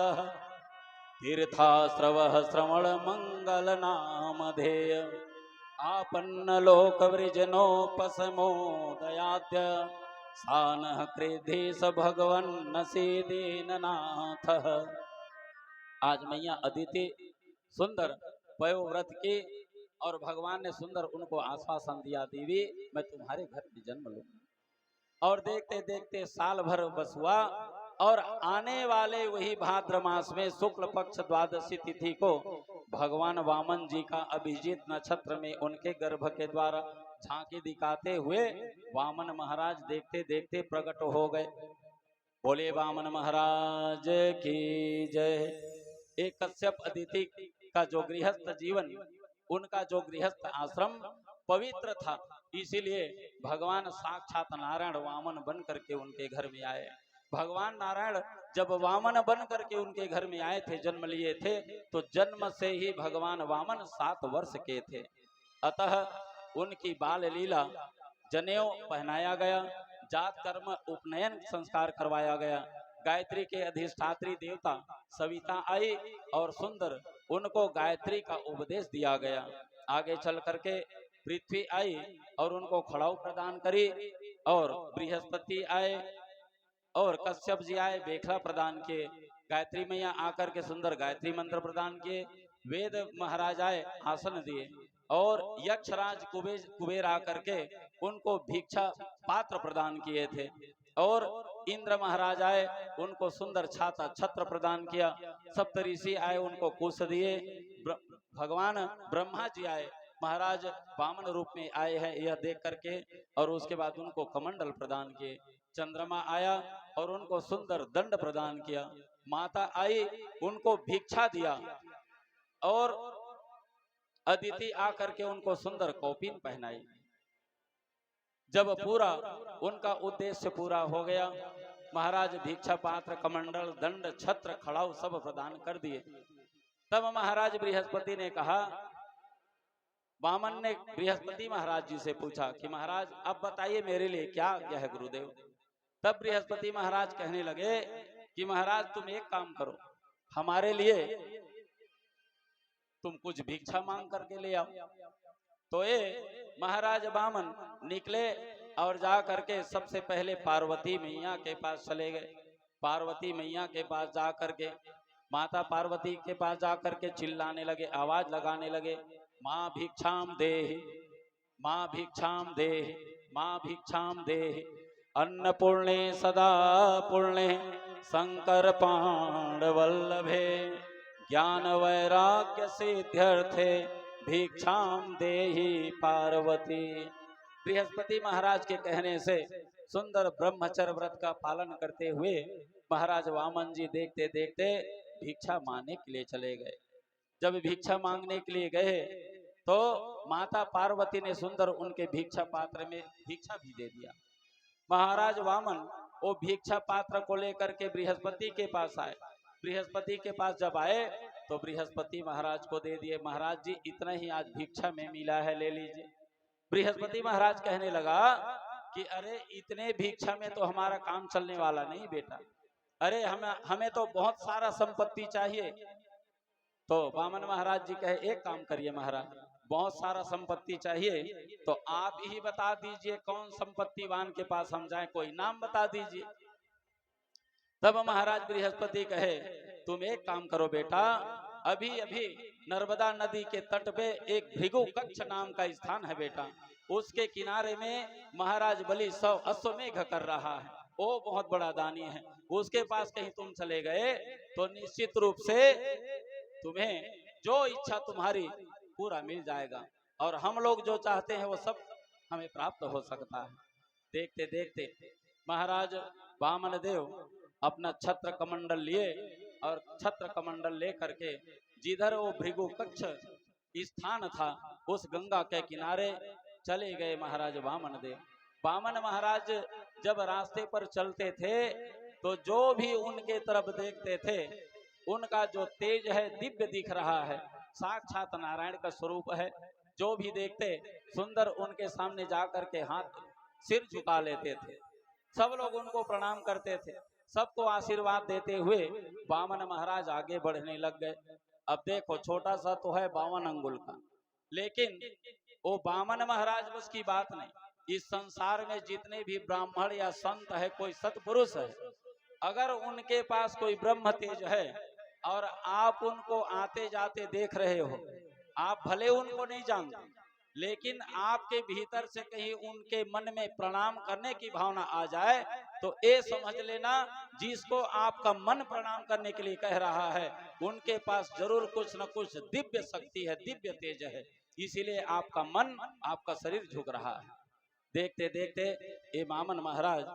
तीर्थाश्रव श्रवण मंगल नामधेय आपन्न लोक वृजनोपशमो दयाद्य सानः कृधि स भगवन् दीननाथ। आज मैया अदिति सुंदर पयोव्रत की और भगवान ने सुंदर उनको आश्वासन दिया, देवी मैं तुम्हारे घर में जन्म लूंगा। और देखते देखते साल भर बस हुआ और आने वाले वही भाद्र मास में शुक्ल पक्ष द्वादशी तिथि को भगवान वामन जी का अभिजीत नक्षत्र में उनके गर्भ के द्वारा झांकी दिखाते हुए वामन महाराज देखते देखते प्रकट हो गए। बोले वामन महाराज की जय। एक कश्यप अदिति का जो गृहस्थ जीवन, उनका जो गृहस्थ आश्रम पवित्र था, इसीलिए भगवान साक्षात नारायण वामन बन करके उनके घर में आए। भगवान नारायण जब वामन बन करके उनके घर में आए थे, जन्म लिए थे, तो जन्म से ही भगवान वामन 7 वर्ष के थे। अतः उनकी बाल लीला, जनेऊ पहनाया गया, जात कर्म उपनयन संस्कार करवाया गया। गायत्री के अधिष्ठात्री देवता सविता आई और सुंदर उनको गायत्री का उपदेश दिया गया। आगे चल करके पृथ्वी आई और उनको खड़ाऊ प्रदान करी, और बृहस्पति आए और कश्यप जी आए, बेखला प्रदान किए। गायत्री मैया आकर के सुंदर गायत्री मंत्र प्रदान किए। वेद महाराज आए, आसन दिए, और यक्षराज कुबेर आकर के उनको भिक्षा पात्र प्रदान किए थे। और इंद्र महाराज आए, उनको सुंदर छाता छत्र प्रदान किया। सप्तऋषि आए, उनको कुश दिए। भगवान ब्रह्मा जी आए, महाराज वामन रूप में आए हैं यह देख करके, और उसके बाद उनको कमंडल प्रदान किए। चंद्रमा आया और उनको सुंदर दंड प्रदान किया। माता आई, उनको भिक्षा दिया, और अदिति आकर के उनको सुंदर कौपीन पहनाई। जब पूरा उनका उद्देश्य पूरा हो गया, महाराज भिक्षा पात्र, कमंडल, दंड, छत्र, खड़ाऊ सब प्रदान कर दिए। तब महाराज बृहस्पति ने कहा, वामन ने बृहस्पति महाराज जी से पूछा कि महाराज अब बताइए मेरे लिए क्या आज्ञा है गुरुदेव। तब बृहस्पति महाराज कहने लगे कि महाराज तुम एक काम करो, हमारे लिए तुम कुछ भिक्षा मांग करके ले आओ। तो ये महाराज वामन निकले और जा करके सबसे पहले पार्वती मैया के पास चले गए। पार्वती मैया के पास जा करके, माता पार्वती के पास जा करके चिल्लाने लगे, आवाज लगाने लगे, माँ भिक्षाम देहि, माँ भिक्षाम देहि, माँ भिक्षाम देहि, अन्नपूर्णे सदा पूर्णे शंकर पांडवल्लभे ज्ञान वैराग्य सिद्ध्यर्थे भिक्षाम देहि पार्वती। बृहस्पति महाराज के कहने से सुंदर ब्रह्मचर्य व्रत का पालन करते हुए महाराज वामन जी देखते देखते भिक्षा मांगने के लिए चले गए। जब भिक्षा मांगने के लिए गए तो माता पार्वती ने सुंदर उनके भिक्षा पात्र में भिक्षा भी दे दिया। महाराज वामन वो भिक्षा पात्र को लेकर के बृहस्पति के पास आए। बृहस्पति के पास जब आए तो बृहस्पति महाराज को दे दिए। महाराज जी इतना ही आज भिक्षा में मिला है, ले लीजिए। बृहस्पति महाराज कहने लगा कि अरे इतने भिक्षा में तो हमारा काम चलने वाला नहीं बेटा, अरे हमें तो बहुत सारा संपत्ति चाहिए। तो वामन महाराज जी कहे एक काम करिए महाराज, बहुत सारा संपत्ति चाहिए तो आप ही बता दीजिए कौन संपत्तिवान के पास हम जाएं, कोई नाम बता दीजिए। तब महाराज बृहस्पति कहे तुम एक काम करो बेटा, अभी अभी नर्मदा नदी के तट पे एक भृगु कक्ष नाम का स्थान है बेटा, उसके किनारे में महाराज बलि 100 अश्वमेघ कर रहा है, वो बहुत बड़ा दानी है। उसके पास कहीं तुम चले गए तो निश्चित रूप से तुम्हें जो इच्छा तुम्हारी पूरा मिल जाएगा, और हम लोग जो चाहते हैं वो सब हमें प्राप्त हो सकता है। देखते देखते महाराज वामन देव अपना छत्र कमंडल लिए, और छत्र कमंडल ले करके जिधर वो भृगु कक्ष स्थान था उस गंगा के किनारे चले गए महाराज वामन देव। वामन महाराज जब रास्ते पर चलते थे तो जो भी उनके तरफ देखते थे उनका जो तेज है दिव्य दिख रहा है, साक्षात नारायण का स्वरूप है। जो भी देखते सुंदर उनके सामने जाकर के हाथ सिर झुका लेते थे, सब लोग उनको प्रणाम करते थे, सबको आशीर्वाद देते हुए वामन महाराज आगे बढ़ने लग गए। अब देखो छोटा सा तो है 52 अंगुल का, लेकिन वो वामन महाराज बस की बात नहीं, इस संसार में जितने भी ब्राह्मण या संत है, कोई सत्पुरुष है, अगर उनके पास कोई ब्रह्म तेज है और आप उनको आते जाते देख रहे हो, आप भले उनको नहीं जानते, लेकिन आपके भीतर से कहीं उनके मन में प्रणाम करने की भावना आ जाए तो ये समझ लेना जिसको आपका मन प्रणाम करने के लिए कह रहा है उनके पास जरूर कुछ न कुछ दिव्य शक्ति है, दिव्य तेज है, इसीलिए आपका मन, आपका शरीर झुक रहा है। देखते देखते ये वामन महाराज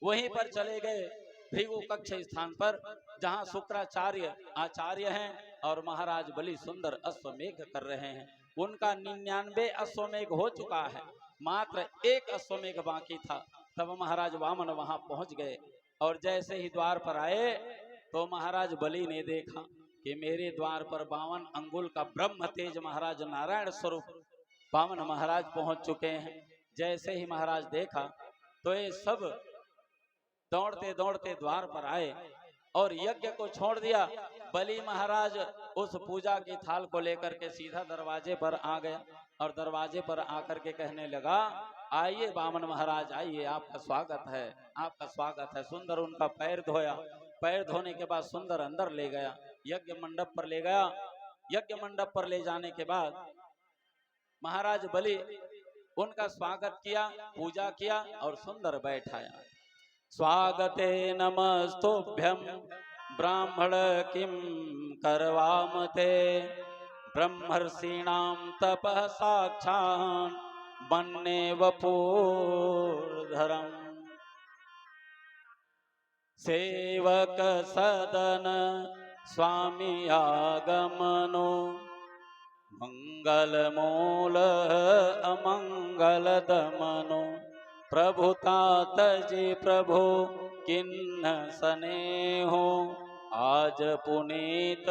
वहीं पर चले गए भृगु कक्ष स्थान पर, जहां शुक्राचार्य आचार्य हैं और महाराज बलि सुंदर अश्वमेघ कर रहे हैं। उनका 99 अश्वमेघ हो चुका है, मात्र एक अश्वमेघ बाकी था। तब महाराज वामन वहां पहुंच गए और जैसे ही द्वार पर आए तो महाराज बलि ने देखा कि मेरे द्वार पर 52 अंगुल का ब्रह्म तेज महाराज नारायण स्वरूप वामन महाराज पहुंच चुके हैं। जैसे ही महाराज देखा तो ये सब दौड़ते दौड़ते द्वार पर आए और यज्ञ को छोड़ दिया। बलि महाराज उस पूजा की थाल को लेकर के सीधा दरवाजे पर आ गया और दरवाजे पर आकर के कहने लगा, आइए वामन महाराज आइए, आपका स्वागत है, आपका स्वागत है। सुंदर उनका पैर धोया, पैर धोने के बाद सुंदर अंदर ले गया, यज्ञ मंडप पर ले गया। यज्ञ मंडप पर ले जाने के बाद महाराज बलि उनका स्वागत किया, पूजा किया और सुंदर बैठाया। स्वागते नमस्तुभ्यं ब्राह्मण किं करवाम ते, ब्रह्मर्षीणां तपः साक्षान् मन्ये वपुर्धरम्। सेवक सदन स्वामी आगमनो, मंगल मूल अमंगल दमनो, प्रभुतात जी प्रभु किन्न स्नेहो, आज पुनीत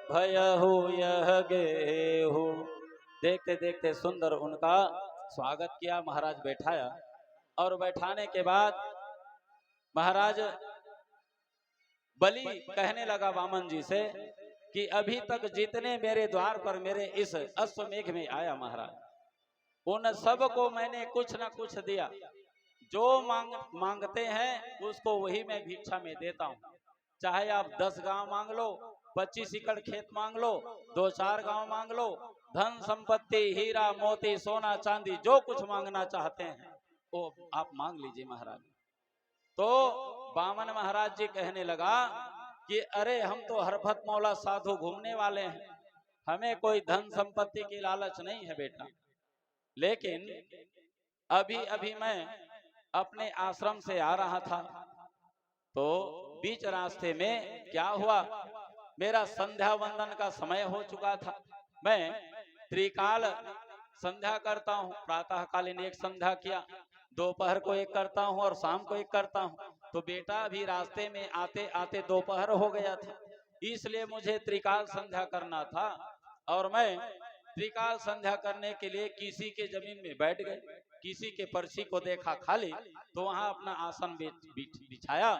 भयहु यह गेहु। देखते देखते सुंदर उनका स्वागत किया, महाराज बैठाया और बैठाने के बाद महाराज बलि कहने लगा वामन जी से कि अभी तक जितने मेरे द्वार पर मेरे इस अश्वमेघ में आया महाराज, उन सब को मैंने कुछ ना कुछ दिया। जो मांगते हैं उसको वही मैं भिक्षा में देता हूँ। चाहे आप 10 गांव मांग लो, 25 एकड़ खेत मांग लो, 2-4 गांव मांग लो, धन संपत्ति हीरा मोती सोना चांदी जो कुछ मांगना चाहते हैं वो आप मांग लीजिए महाराज। तो वामन महाराज जी कहने लगा कि अरे हम तो हरफत मौला साधु घूमने वाले हैं, हमें कोई धन संपत्ति की लालच नहीं है बेटा, लेकिन अभी अभी मैं अपने आश्रम से आ रहा था तो बीच रास्ते में क्या हुआ, मेरा संध्या वंदन का समय हो चुका था। मैं त्रिकाल संध्या करता हूँ, प्रातःकालीन एक संध्या किया, दोपहर को एक करता हूँ और शाम को एक करता हूँ। तो बेटा अभी रास्ते में आते आते दोपहर हो गया था, इसलिए मुझे त्रिकाल संध्या करना था और मैं त्रिकाल संध्या करने के लिए किसी के जमीन में बैठ गए। किसी के पर्ची को देखा खाली तो वहां अपना आसन बिछाया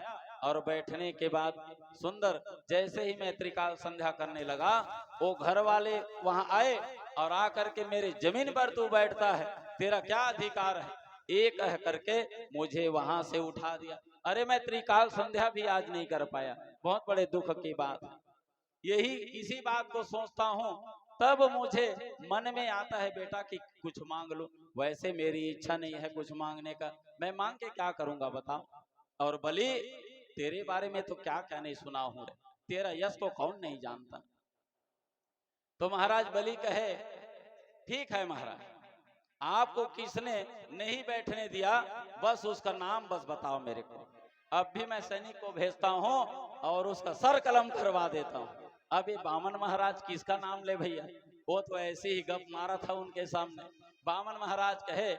और बैठने के बाद सुंदर जैसे ही मैं त्रिकाल संध्या करने लगा वो घर वाले वहां आए और आकर के मेरे जमीन पर तू बैठता है, तेरा क्या अधिकार है, एक कह करके मुझे वहां से उठा दिया। अरे मैं त्रिकाल संध्या भी आज नहीं कर पाया, बहुत बड़े दुख की बात है। यही इसी बात को सोचता हूँ तब मुझे मन में आता है बेटा कि कुछ मांग लो। वैसे मेरी इच्छा नहीं है कुछ मांगने का, मैं मांग के क्या करूंगा बताओ। और बलि तेरे बारे में तो क्या क्या नहीं सुना हूं, तेरा यश को कौन नहीं जानता। तो महाराज बलि कहे ठीक है महाराज, आपको किसने नहीं बैठने दिया बस उसका नाम बस बताओ मेरे को, अब भी मैं सैनिक को भेजता हूँ और उसका सर कलम करवा देता हूँ। अभी वामन महाराज किसका नाम ले भैया, वो तो ऐसे ही गप मारा था उनके सामने। वामन महाराज कहे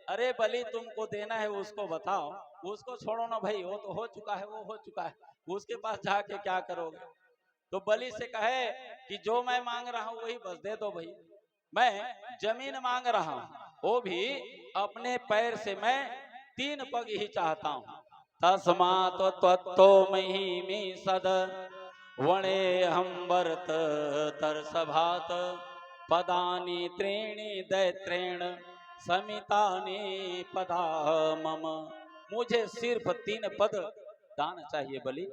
अरे बलि तुमको देना है उसको बताओ, उसको छोड़ो ना भाई, वो तो हो चुका है, वो हो चुका है, उसके पास जाके क्या करोगे। तो बलि से कहे कि जो मैं मांग रहा हूं वही बस दे दो भाई, मैं जमीन मांग रहा हूं, वो भी अपने पैर से मैं 3 पग ही चाहता हूं। तस्मात् त्वत्तो महीमि सद वणे हम वर्त तरसभात पदानि त्रीणि दैत्रेण समितानि पदा मम। मुझे सिर्फ 3 पद दान चाहिए बलि,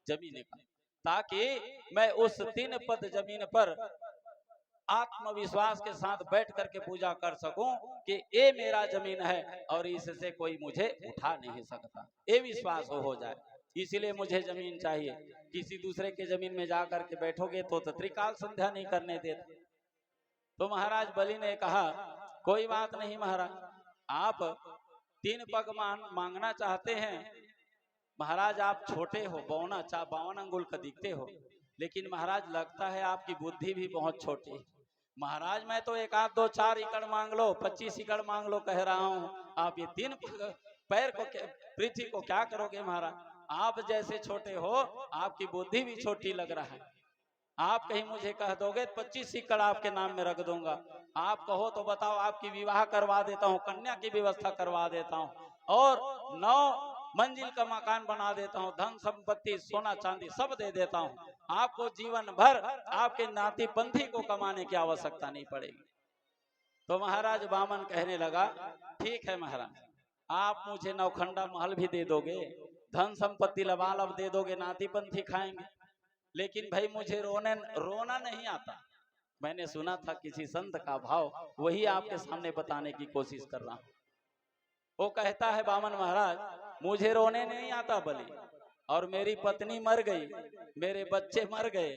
जमीन का, ताकि मैं उस 3 पद जमीन पर आत्मविश्वास के साथ बैठ करके पूजा कर सकूं कि ये मेरा जमीन है और इससे कोई मुझे उठा नहीं सकता, ये विश्वास हो जाए। इसीलिए मुझे जमीन चाहिए। किसी दूसरे के जमीन में जा करके बैठोगे तो त्रिकाल संध्या नहीं करने देते। तो महाराज बलि ने कहा कोई बात नहीं महाराज, आप 3 पग मांगना चाहते हैं, महाराज आप छोटे हो, 52 अंगुल का दिखते हो, लेकिन महाराज लगता है आपकी बुद्धि भी बहुत छोटी है। महाराज मैं तो 1 आध 2 4 एकड़ मांग लो, 25 एकड़ मांग लो कह रहा हूँ, आप ये 3 पैर को पृथ्वी को क्या करोगे महाराज। आप जैसे छोटे हो, आपकी बुद्धि भी छोटी लग रहा है। आप कहीं मुझे कह दोगे 25 एकड़ आपके नाम में रख दूंगा, आप कहो तो बताओ आपकी विवाह करवा देता हूँ, कन्या की व्यवस्था करवा देता हूँ और 9 मंजिल का मकान बना देता हूँ, धन संपत्ति सोना चांदी सब दे देता हूँ, आपको जीवन भर आपके नाती पंथी को कमाने की आवश्यकता नहीं पड़ेगी। तो महाराज वामन कहने लगा ठीक है महाराज, आप मुझे नौखंडा महल भी दे दोगे, धन संपत्ति लबालब दे दोगे, नाती पंथी खाएंगे, लेकिन भाई मुझे रोना नहीं आता। मैंने सुना था किसी संत का भाव, वही आपके सामने बताने की कोशिश कर रहा हूं। वो कहता है वामन महाराज मुझे रोने नहीं आता बलि, और मेरी पत्नी मर गई, मेरे बच्चे मर गए,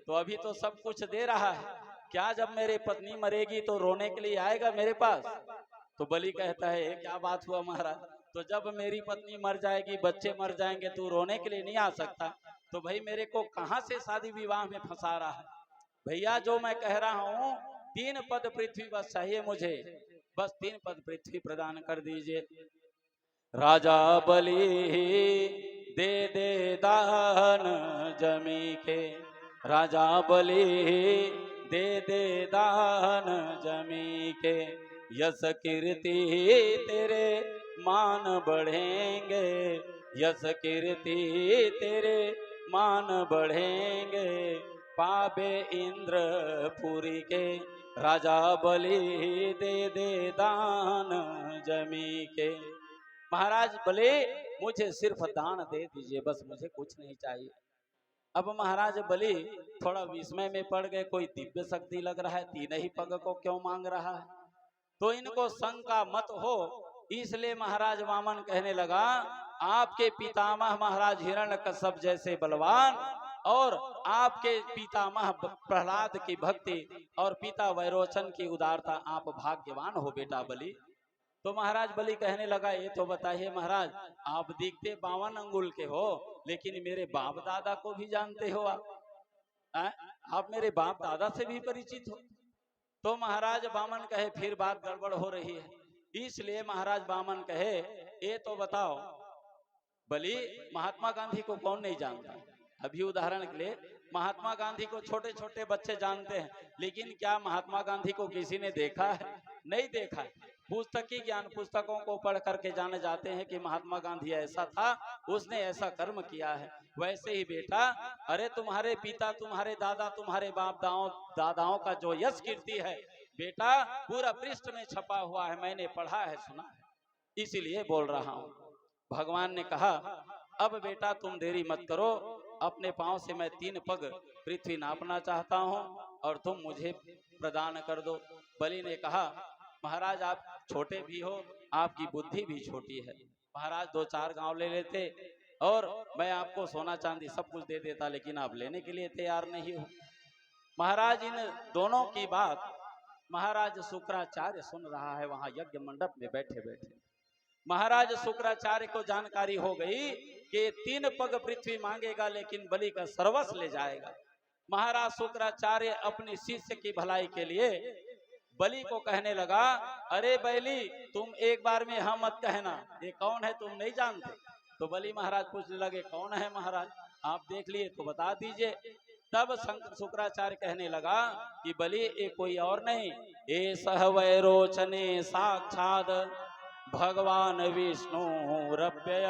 तो अभी तो सब कुछ दे रहा है, क्या जब मेरी पत्नी मरेगी तो रोने के लिए आएगा मेरे पास। तो बलि कहता है क्या बात हुआ महाराज, तो जब मेरी पत्नी मर जाएगी, बच्चे मर जाएंगे, तू रोने के लिए नहीं आ सकता, तो भाई मेरे को कहां से शादी विवाह में फंसा रहा है। भैया जो मैं कह रहा हूँ 3 पद पृथ्वी बस चाहिए मुझे, बस 3 पद पृथ्वी प्रदान कर दीजिए। राजा बलि दे दे दान जमी के, राजा बलि दे दे दान जमी के, यश कीर्ति तेरे मान बढ़ेंगे, यश कीर्ति तेरे मान बढ़ेंगे, पावे इंद्रपुरी के, राजा बलि दे दे दान जमी के। महाराज बलि मुझे सिर्फ दान दे दीजिए, बस मुझे कुछ नहीं चाहिए। अब महाराज बलि थोड़ा विस्मय में पड़ गए, कोई दिव्य शक्ति लग रहा है, 3 ही पग को क्यों मांग रहा है, तो इनको शंका मत हो, इसलिए महाराज वामन कहने लगा आपके पितामह महाराज हिरण्यकश्यप जैसे बलवान और आपके पितामह प्रहलाद की भक्ति और पिता वैरोचन की उदारता, आप भाग्यवान हो बेटा बलि। तो महाराज बलि कहने लगा ये तो बताइए महाराज, आप दिखते 52 अंगुल के हो, लेकिन मेरे बाप दादा को भी जानते हो आप मेरे बाप दादा से भी परिचित हो। तो महाराज वामन कहे फिर बात गड़बड़ हो रही है, इसलिए महाराज वामन कहे ये तो बताओ बलि महात्मा गांधी को कौन नहीं जानता। अभी उदाहरण के लिए महात्मा गांधी को छोटे छोटे बच्चे जानते हैं, लेकिन क्या महात्मा गांधी को किसी ने देखा है, नहीं देखा है। पुस्तकीय ज्ञान पुस्तकों को पढ़ करके जाने जाते हैं कि महात्मा गांधी ऐसा था, उसने ऐसा कर्म किया है। वैसे ही बेटा, अरे तुम्हारे पिता तुम्हारे दादा तुम्हारे बाप दादाओं का जो यश कीर्ति है बेटा पूरा पृष्ठ में छपा हुआ है, मैंने पढ़ा है सुना है, इसीलिए बोल रहा हूँ। भगवान ने कहा अब बेटा तुम देरी मत करो, अपने पांव से मैं 3 पग पृथ्वी नापना चाहता हूँ और तुम मुझे प्रदान कर दो। बलि ने कहा महाराज आप छोटे भी हो, आपकी बुद्धि भी छोटी है, महाराज 2-4 गांव ले लेते और मैं आपको सोना चांदी सब कुछ दे देता, लेकिन आप लेने के लिए तैयार नहीं हो। महाराज इन दोनों की बात महाराज शुक्राचार्य सुन रहा है, वहां यज्ञ मंडप में बैठे बैठे। महाराज शुक्राचार्य को जानकारी हो गई कि 3 पग पृथ्वी मांगेगा लेकिन बलि का सर्वस्व ले जाएगा। महाराज शुक्राचार्य अपने शिष्य की भलाई के लिए बलि को कहने लगा, अरे बैली तुम एक बार में हाँ मत कहना, ये कौन है तुम नहीं जानते। तो बलि महाराज पूछने लगे, कौन है महाराज, आप देख लिए तो बता दीजिए। तब शुक्राचार्य कहने लगा कि बलि ये कोई और नहीं, ये सहवैरोचने साक्षात भगवान विष्णु रप्यय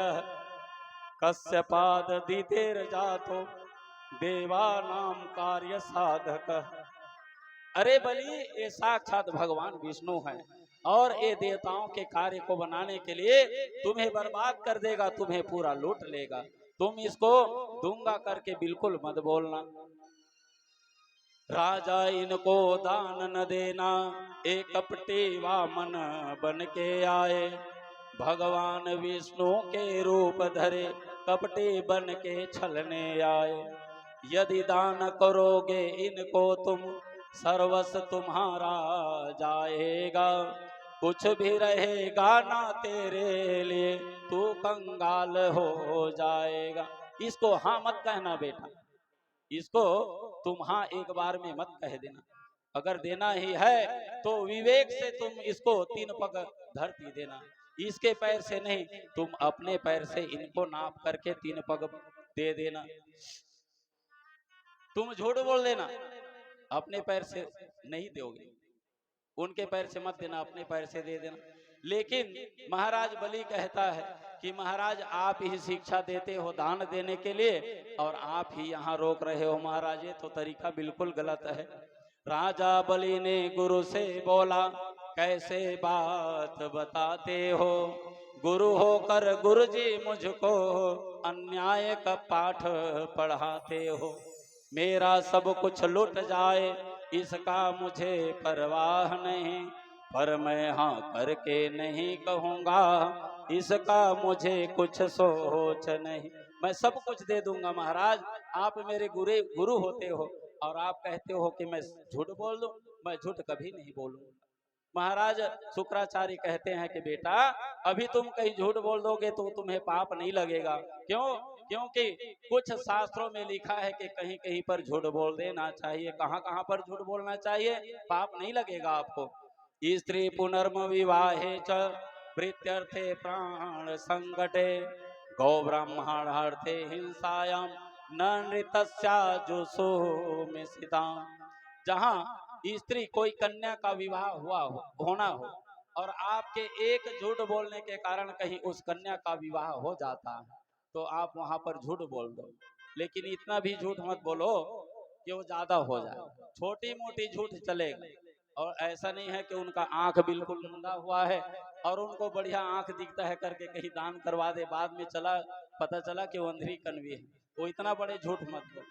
कश्यपाद दीतेर जातो देवा नाम कार्य साधक। अरे बलि ये साक्षात भगवान विष्णु हैं और ये देवताओं के कार्य को बनाने के लिए तुम्हें बर्बाद कर देगा, तुम्हें पूरा लूट लेगा। तुम इसको दूंगा करके बिल्कुल मत बोलना। राजा इनको दान न देना, एक कपटी वामन बन के आए, भगवान विष्णु के रूप धरे कपटी बन के छलने आए। यदि दान करोगे इनको तुम सर्वस्व तुम्हारा जाएगा, कुछ भी रहेगा ना तेरे लिए, तू कंगाल हो जाएगा। इसको हाँ मत कहना बेटा, इसको तुम हाँ एक बार में मत कह देना। अगर देना ही है तो विवेक से तुम इसको 3 पग धरती देना, इसके पैर से नहीं, तुम अपने पैर से इनको नाप करके 3 पग दे देना। तुम झूठ बोल देना, अपने पैर से नहीं दोगे, उनके पैर से मत देना, अपने पैर से दे देना। लेकिन महाराज बलि कहता है कि महाराज आप ही शिक्षा देते हो दान देने के लिए और आप ही यहाँ रोक रहे हो महाराज, ये तो तरीका बिल्कुल गलत है। राजा बलि ने गुरु से बोला, कैसे बात बताते हो, गुरु होकर गुरुजी मुझको अन्याय का पाठ पढ़ाते हो। मेरा सब कुछ लुट जाए इसका मुझे परवाह नहीं, पर मैं हाँ करके नहीं कहूँगा, इसका मुझे कुछ सोच नहीं। मैं सब कुछ दे दूंगा महाराज, आप मेरे गुरु होते हो और आप कहते हो कि मैं झूठ बोल दूं, मैं झूठ कभी नहीं बोलूंगा। महाराज शुक्राचार्य कहते हैं कि बेटा अभी तुम कहीं झूठ बोल दोगे तो तुम्हें पाप नहीं लगेगा। क्यों? क्योंकि कुछ शास्त्रों में लिखा है कि कहीं कहीं पर झूठ बोल देना चाहिए। कहाँ कहाँ पर झूठ बोलना चाहिए? पाप नहीं लगेगा आपको। स्त्री पुनर्म विवाहे च प्रीत्यर्थे प्राण संकटे गौ ब्राह्मणार्थे हिंसायाम न नृतस्या जुसो मिसिताम। जहाँ स्त्री कोई कन्या का विवाह होना हो और आपके एक झूठ बोलने के कारण कहीं उस कन्या का विवाह हो जाता है तो आप वहां पर झूठ बोल दो, लेकिन इतना भी झूठ मत बोलो कि वो ज्यादा हो जाए। छोटी मोटी झूठ चलेगा, और ऐसा नहीं है कि उनका आंख बिल्कुल मुंदा हुआ है और उनको बढ़िया आंख दिखता है करके कहीं दान करवा दे, बाद में पता चला कि वो अंधेरी कन्वी है, वो इतना बड़े झूठ मत बोलो।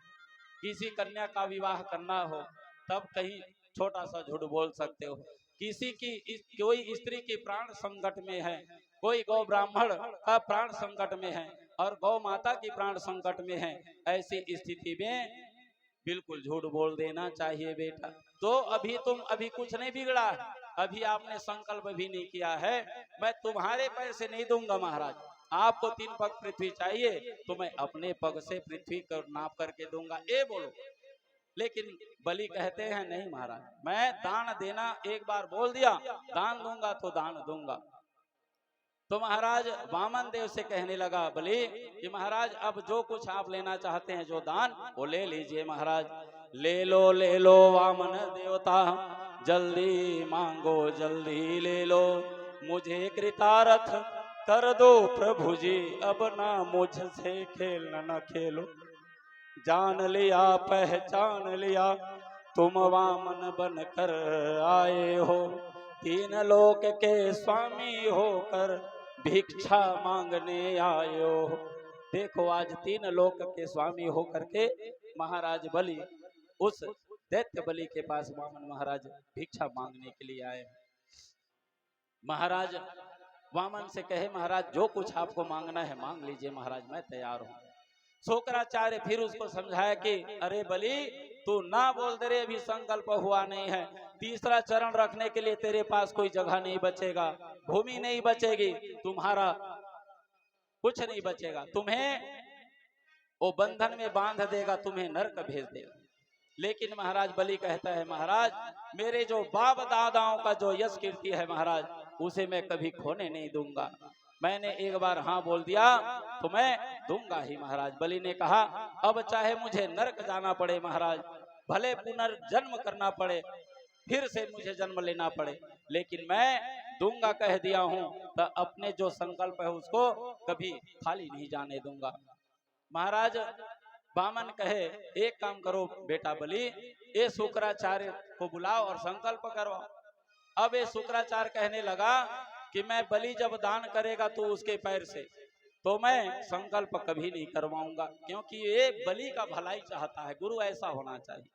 किसी कन्या का विवाह करना हो तब कहीं छोटा सा झूठ बोल सकते हो। कोई स्त्री की प्राण संकट में है, कोई गौ ब्राह्मण का प्राण संकट में है और गौ माता की प्राण संकट में है, ऐसी स्थिति में बिल्कुल झूठ बोल देना चाहिए बेटा। तो अभी कुछ नहीं बिगड़ा है, अभी आपने संकल्प भी नहीं किया है, मैं तुम्हारे पैसे नहीं दूंगा महाराज, आपको 3 पग पृथ्वी चाहिए तो मैं अपने पग से पृथ्वी कर नाप करके दूंगा, ये बोलो। लेकिन बलि कहते हैं नहीं महाराज, मैं दान देना एक बार बोल दिया, दान दूंगा तो दान दूंगा। तो महाराज वामन देव से कहने लगा बलि कि महाराज अब जो कुछ आप लेना चाहते हैं जो दान वो ले लीजिए महाराज। ले लो वामन देवता, जल्दी मांगो जल्दी ले लो, मुझे कृतार्थ कर दो प्रभु जी, अब ना मुझसे खेल न खेलो। जान लिया पहचान लिया तुम वामन बनकर आए हो, 3 लोक के स्वामी होकर भिक्षा मांगने आए हो। देखो आज 3 लोक के स्वामी होकर के महाराज बलि उस दैत्य बलि के पास वामन महाराज भिक्षा मांगने के लिए आए। महाराज वामन से कहे महाराज जो कुछ आपको मांगना है मांग लीजिए महाराज, मैं तैयार हूँ। शुक्राचार्य फिर उसको समझाया कि अरे बलि तू ना बोल दे रे, अभी संकल्प हुआ नहीं है, तीसरा चरण रखने के लिए तेरे पास कोई जगह नहीं बचेगा, भूमि नहीं बचेगी, तुम्हारा कुछ नहीं बचेगा, तुम्हें वो बंधन में बांध देगा, तुम्हें नरक भेज देगा। लेकिन महाराज बलि कहता है, महाराज मेरे जो बाप दादाओं का जो यश कीर्ति है महाराज, उसे मैं कभी खोने नहीं दूंगा। मैंने एक बार हाँ बोल दिया तो मैं दूंगा ही। महाराज बलि ने कहा, अब चाहे मुझे नरक जाना पड़े महाराज, भले पुनर्जन्म करना पड़े, फिर से मुझे जन्म लेना पड़े, लेकिन मैं दूंगा कह दिया हूं, तो अपने जो संकल्प है उसको कभी खाली नहीं जाने दूंगा। महाराज वामन कहे, एक काम करो बेटा बलि, ये शुक्राचार्य को बुलाओ और संकल्प करवाओ। अब ये शुक्राचार्य कहने लगा कि मैं बलि जब दान करेगा तो उसके पैर से, तो मैं संकल्प कभी नहीं करवाऊंगा, क्योंकि ये बलि का भलाई चाहता है। गुरु ऐसा होना चाहिए,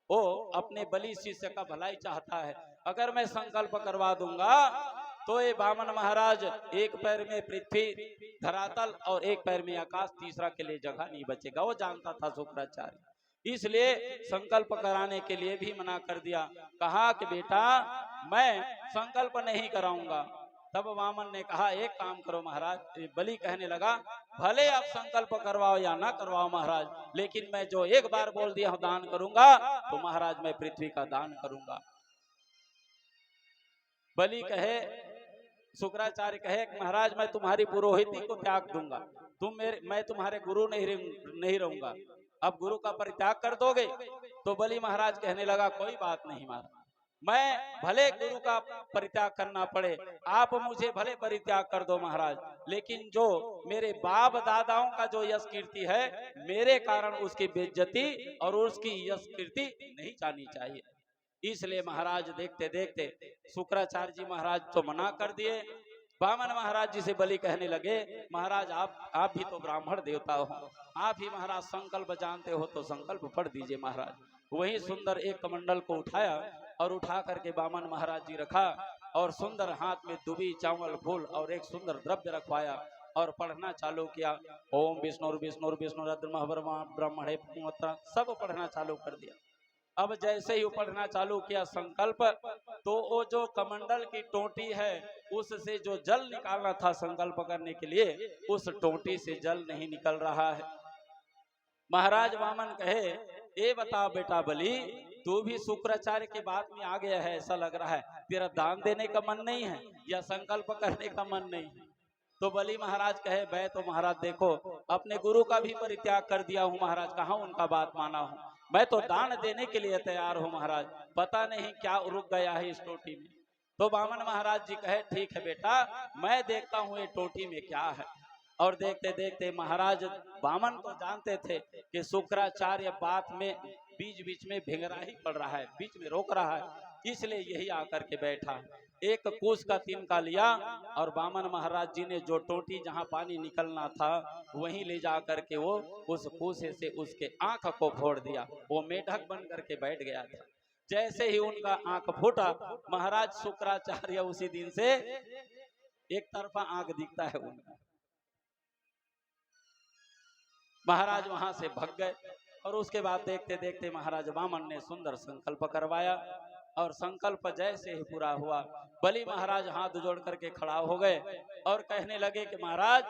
वो अपने बलि शिष्य का भलाई चाहता है। अगर मैं संकल्प करवा दूंगा तो ये वामन महाराज एक पैर में पृथ्वी धरातल और एक पैर में आकाश, तीसरा के लिए जगह नहीं बचेगा। वो जानता था शुक्राचार्य, इसलिए संकल्प कराने के लिए भी मना कर दिया। कहा कि बेटा मैं संकल्प नहीं कराऊंगा। तब वामन ने कहा, एक काम करो महाराज। बलि कहने लगा, भले आप संकल्प करवाओ या ना करवाओ महाराज, लेकिन मैं जो एक बार बोल दिया हूं दान करूंगा, तो महाराज मैं पृथ्वी का दान करूंगा। बलि कहे, शुक्राचार्य कहे, महाराज मैं तुम्हारी पुरोहिती को त्याग दूंगा, मैं तुम्हारे गुरु नहीं रहूंगा। अब गुरु का परित्याग कर दोगे? तो बलि महाराज कहने लगा, कोई बात नहीं महाराज, मैं भले गुरु का परित्याग करना पड़े, आप मुझे भले परित्याग कर दो महाराज, लेकिन जो मेरे बाप दादाओं का जो यश कीर्ति है, मेरे कारण उसकी बेइज्जती और उसकी यश कीर्ति नहीं जानी चाहिए। इसलिए महाराज देखते देखते शुक्राचार्य जी महाराज तो मना कर दिए। वामन महाराज जी से बलि कहने लगे, महाराज आप भी तो ब्राह्मण देवता हो, आप ही महाराज संकल्प जानते हो, तो संकल्प पढ़ दीजिए महाराज। वही सुंदर एक कमंडल को उठाया और उठा करके वामन महाराज जी रखा, और सुंदर हाथ में दुबी चावल फूल और एक सुंदर द्रव्य रखवाया और पढ़ना चालू किया। ओम विष्णु विष्णु विष्णु ब्रह्मणे, सब पढ़ना चालू कर दिया। अब जैसे ही पढ़ना चालू किया संकल्प, तो वो जो कमंडल की टोटी है उससे जो जल निकालना था संकल्प करने के लिए, उस टोटी से जल नहीं निकल रहा है। महाराज वामन कहे, ये बता बेटा बलि, तू भी शुक्राचार्य की बात में आ गया है, ऐसा लग रहा है तेरा दान देने का मन नहीं है या संकल्प करने का मन नहीं है। तो बलि महाराज कहे, मैं तो महाराज देखो अपने गुरु का भी परित्याग कर दिया हूँ महाराज, कहाँ उनका बात माना हूँ, मैं तो दान देने के लिए तैयार हूँ महाराज, पता नहीं क्या रुक गया है इस टोटी में। तो वामन महाराज जी कहे, ठीक है बेटा, मैं देखता हूँ ये टोटी में क्या है। और देखते देखते महाराज वामन तो जानते थे कि शुक्राचार्य बात में बीच बीच में भिंगरा ही पड़ रहा है, बीच में रोक रहा है, इसलिए यही आकर के बैठा। एक कूस का तिनका लिया और वामन महाराज जी ने जो टोटी जहां पानी निकलना था वहीं ले जा करके वो उस कूसे से उसके आंख को फोड़ दिया। वो मेढक बन करके बैठ गया था। जैसे ही उनका आंख फूटा, महाराज शुक्राचार्य उसी दिन से एक तरफा आंख दिखता है उनका। महाराज वहां से भाग गए और उसके बाद देखते देखते महाराज वामन ने सुंदर संकल्प करवाया, और संकल्प जैसे ही पूरा हुआ, बलि महाराज हाथ जोड़ करके खड़ा हो गए और कहने लगे कि महाराज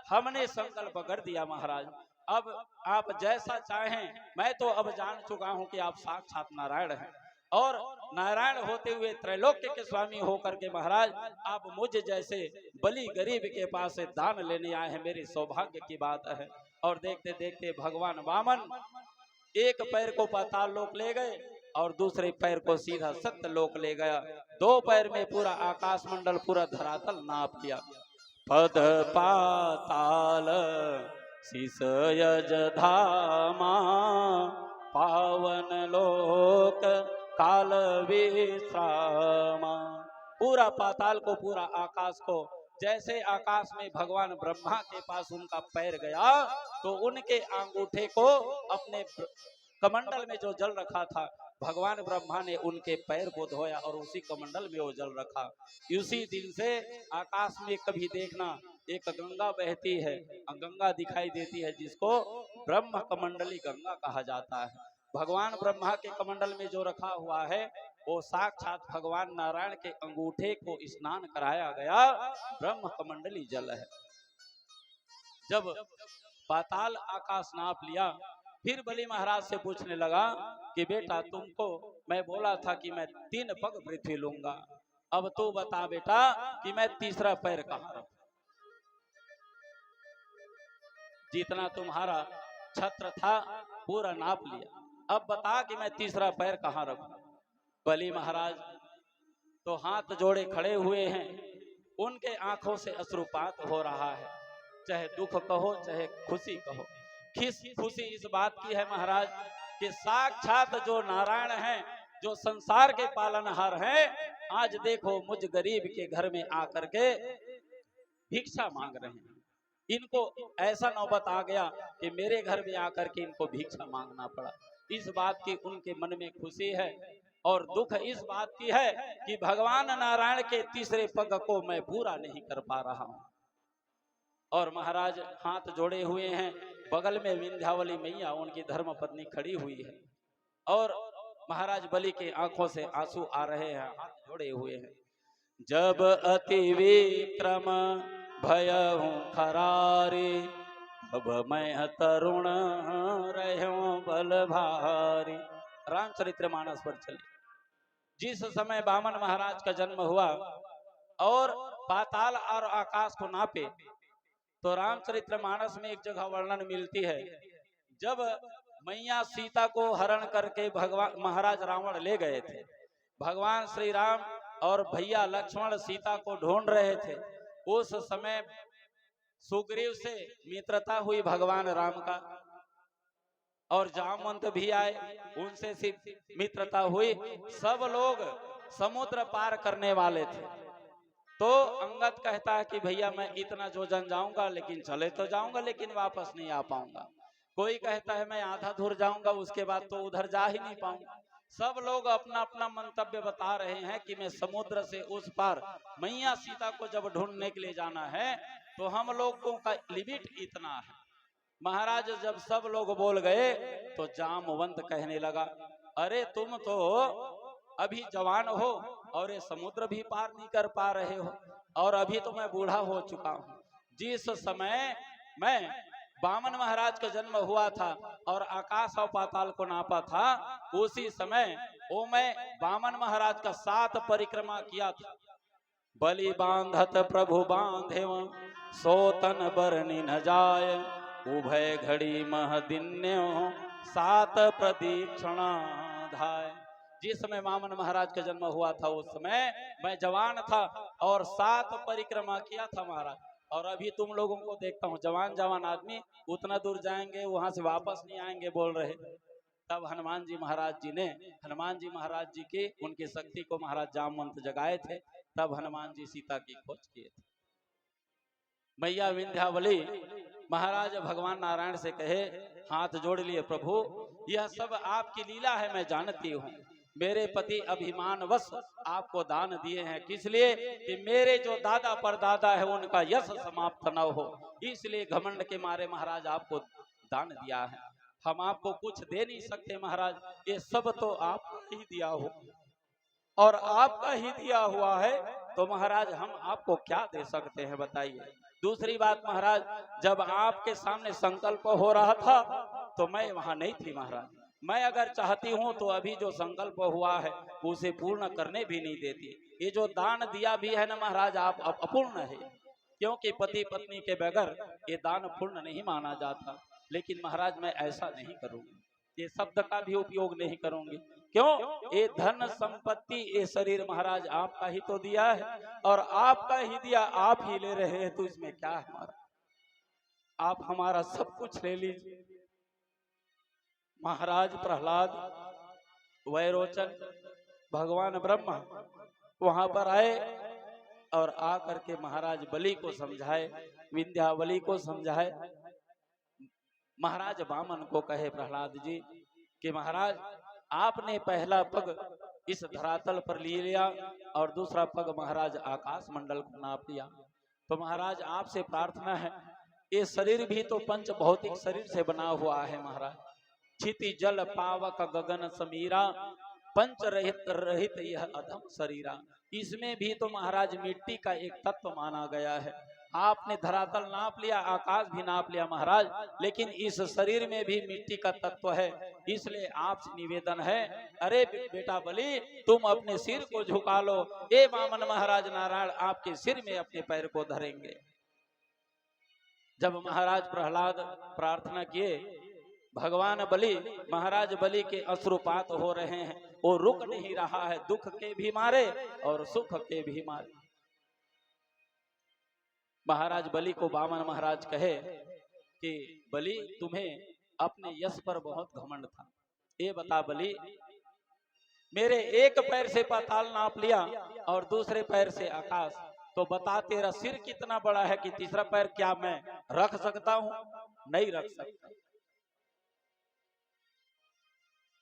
हमने संकल्प कर दिया महाराज, अब आप जैसा चाहें, मैं तो अब जान चुका हूं कि आप साक्षात नारायण हैं, और नारायण होते हुए त्रैलोक्य के स्वामी होकर के महाराज आप मुझ जैसे बलि गरीब के पास से दान लेने आए हैं, मेरी सौभाग्य की बात है। और देखते देखते भगवान वामन एक पैर को पाताल लोक ले गए और दूसरे पैर को सीधा सत्य लोक ले गया। दो पैर में पूरा आकाश मंडल, पूरा धरातल नाप लिया। पद पाताल शीस यज धामा, पावन लोक काल विश्रामा। पूरा पाताल को, पूरा आकाश को, जैसे आकाश में भगवान ब्रह्मा के पास उनका पैर गया तो उनके अंगूठे को अपने कमंडल में जो जल रखा था, भगवान ब्रह्मा ने उनके पैर को धोया और उसी कमंडल में वो जल रखा। उसी दिन से आकाश में कभी देखना एक गंगा बहती है, गंगा दिखाई देती है, जिसको ब्रह्म कमंडली गंगा कहा जाता है। भगवान ब्रह्मा के कमंडल में जो रखा हुआ है वो साक्षात भगवान नारायण के अंगूठे को स्नान कराया गया ब्रह्म कमंडली जल है। जब पाताल आकाश नाप लिया फिर बलि महाराज से पूछने लगा कि बेटा तुमको मैं बोला था कि मैं 3 पग पृथ्वी लूंगा, अब तो बता बेटा कि मैं तीसरा पैर कहाँ रखूं। जितना तुम्हारा छत्र था पूरा नाप लिया, अब बता कि मैं तीसरा पैर कहाँ रखूं। बलि महाराज तो हाथ जोड़े खड़े हुए हैं, उनके आंखों से अश्रुपात हो रहा है, चाहे दुख कहो चाहे खुशी कहो। खुशी इस बात की है महाराज कि साक्षात जो नारायण हैं, जो संसार के पालनहार हैं, आज देखो मुझ गरीब के घर में आकर के भिक्षा मांग रहे हैं। इनको ऐसा नौबत आ गया कि मेरे घर में आकर के इनको भिक्षा मांगना पड़ा। इस बात की उनके मन में खुशी है और दुख इस बात की है कि भगवान नारायण के तीसरे पग को मैं पूरा नहीं कर पा रहा हूं। और महाराज हाथ जोड़े हुए हैं, बगल में विंध्यावली मैया उनकी धर्म पत्नी खड़ी हुई है और महाराज बलि के आंखों से आंसू आ रहे हैं, हाथ जोड़े हुए हैं। जब अति विक्रम भयहु खरारी, अब मैं तरुण रहूं बल भारी। रामचरितमानस पर चले। जिस समय वामन महाराज का जन्म हुआ और पाताल और आकाश को नापे, तो रामचरितमानस में एक जगह वर्णन मिलती है, जब मैया सीता को हरण करके भगवान महाराज रावण ले गए थे, भगवान श्री राम और भैया लक्ष्मण सीता को ढूंढ रहे थे। उस समय सुग्रीव से मित्रता हुई भगवान राम का, और जामवंत भी आए, उनसे मित्रता हुई। सब लोग समुद्र पार करने वाले थे। तो अंगद कहता है कि भैया मैं इतना जोजन जाऊंगा, लेकिन चले तो जाऊंगा लेकिन वापस नहीं आ पाऊंगा। कोई कहता है मैं आधा दूर जाऊंगा, उसके बाद तो उधर जा ही नहीं पाऊंगा। सब लोग अपना अपना मंतव्य बता रहे हैं कि मैं समुद्र से उस पार मैया सीता को जब ढूंढने के लिए जाना है तो हम लोगों का लिमिट इतना है। महाराज जब सब लोग बोल गए तो जामवंत कहने लगा, अरे तुम तो अभी जवान हो और ये समुद्र भी पार नहीं कर पा रहे हो, और अभी तो मैं बूढ़ा हो चुका हूँ। जिस समय मैं वामन महाराज का जन्म हुआ था और आकाश और पाताल को नापा था, उसी समय वो मैं वामन महाराज का 7 परिक्रमा किया था। बलि बांधत प्रभु बांधे सोतन बरनी न जाय, उभय घड़ी मह दिन्यो 7 प्रदीक्षणा धाय। जिस समय वामन महाराज का जन्म हुआ था उस समय मैं जवान था और 7 परिक्रमा किया था महाराज। और अभी तुम लोगों को देखता हूँ जवान जवान आदमी उतना दूर जाएंगे वहां से वापस नहीं आएंगे बोल रहे। तब हनुमान जी महाराज जी की उनकी शक्ति को महाराज जामवंत जगाए थे। तब हनुमान जी सीता की खोज किए थे। मैया विंध्यावली महाराज भगवान नारायण से कहे, हाथ जोड़ लिए, प्रभु यह सब आपकी लीला है, मैं जानती हूँ। मेरे पति अभिमानवश आपको दान दिए हैं, किस लिए कि मेरे जो दादा परदादा है उनका यश समाप्त न हो, इसलिए घमंड के मारे महाराज आपको दान दिया है। हम आपको कुछ दे नहीं सकते महाराज, ये सब तो आपको ही दिया हो और आपका ही दिया हुआ है, तो महाराज हम आपको क्या दे सकते हैं बताइए। दूसरी बात महाराज, जब आपके सामने संकल्प हो रहा था तो मैं वहां नहीं थी महाराज। मैं अगर चाहती हूं तो अभी जो संकल्प हुआ है उसे पूर्ण करने भी नहीं देती। ये जो दान दिया भी है ना महाराज, आप अपूर्ण है, क्योंकि पति पत्नी के बगैर ये दान पूर्ण नहीं माना जाता। लेकिन महाराज मैं ऐसा नहीं करूंगी, ये शब्द का भी उपयोग नहीं करूंगी। क्यों? ये धन संपत्ति ये शरीर महाराज आपका ही तो दिया है और आपका ही दिया आप ही ले रहे हैं, तो इसमें क्या है हमारा? आप हमारा सब कुछ ले लीजिए। महाराज प्रहलाद, वैरोचन, भगवान ब्रह्मा वहां पर आए और आकर के महाराज बलि को समझाए, विंध्यावली को समझाए। महाराज वामन को कहे प्रहलाद जी कि महाराज आपने पहला पग इस धरातल पर ले लिया और दूसरा पग महाराज आकाश मंडल को नाप लिया, तो महाराज आपसे प्रार्थना है, ये शरीर भी तो पंच भौतिक शरीर से बना हुआ है महाराज। क्षिति जल पावक गगन समीरा, पंच रहित यह अधम शरीरा, इसमें भी तो महाराज मिट्टी का एक तत्व माना गया है। आपने धरातल नाप लिया, आकाश भी नाप लिया महाराज, लेकिन इस शरीर में भी मिट्टी का तत्व है, इसलिए आपसे निवेदन है, अरे बेटा बलि तुम अपने सिर को झुका लो। ए वामन महाराज नारायण आपके सिर में अपने पैर को धरेंगे। जब महाराज प्रहलाद प्रार्थना किए, भगवान बलि महाराज बलि के अश्रुपात हो रहे हैं, वो रुक नहीं रहा है, दुख के भी मारे और सुख के भी मारे। महाराज बलि को वामन महाराज कहे कि बलि तुम्हें अपने यश पर बहुत घमंड था, ये बता बलि मेरे एक पैर से पाताल नाप लिया और दूसरे पैर से आकाश, तो बता तेरा सिर कितना बड़ा है कि तीसरा पैर क्या मैं रख सकता हूं? नहीं रख सकता।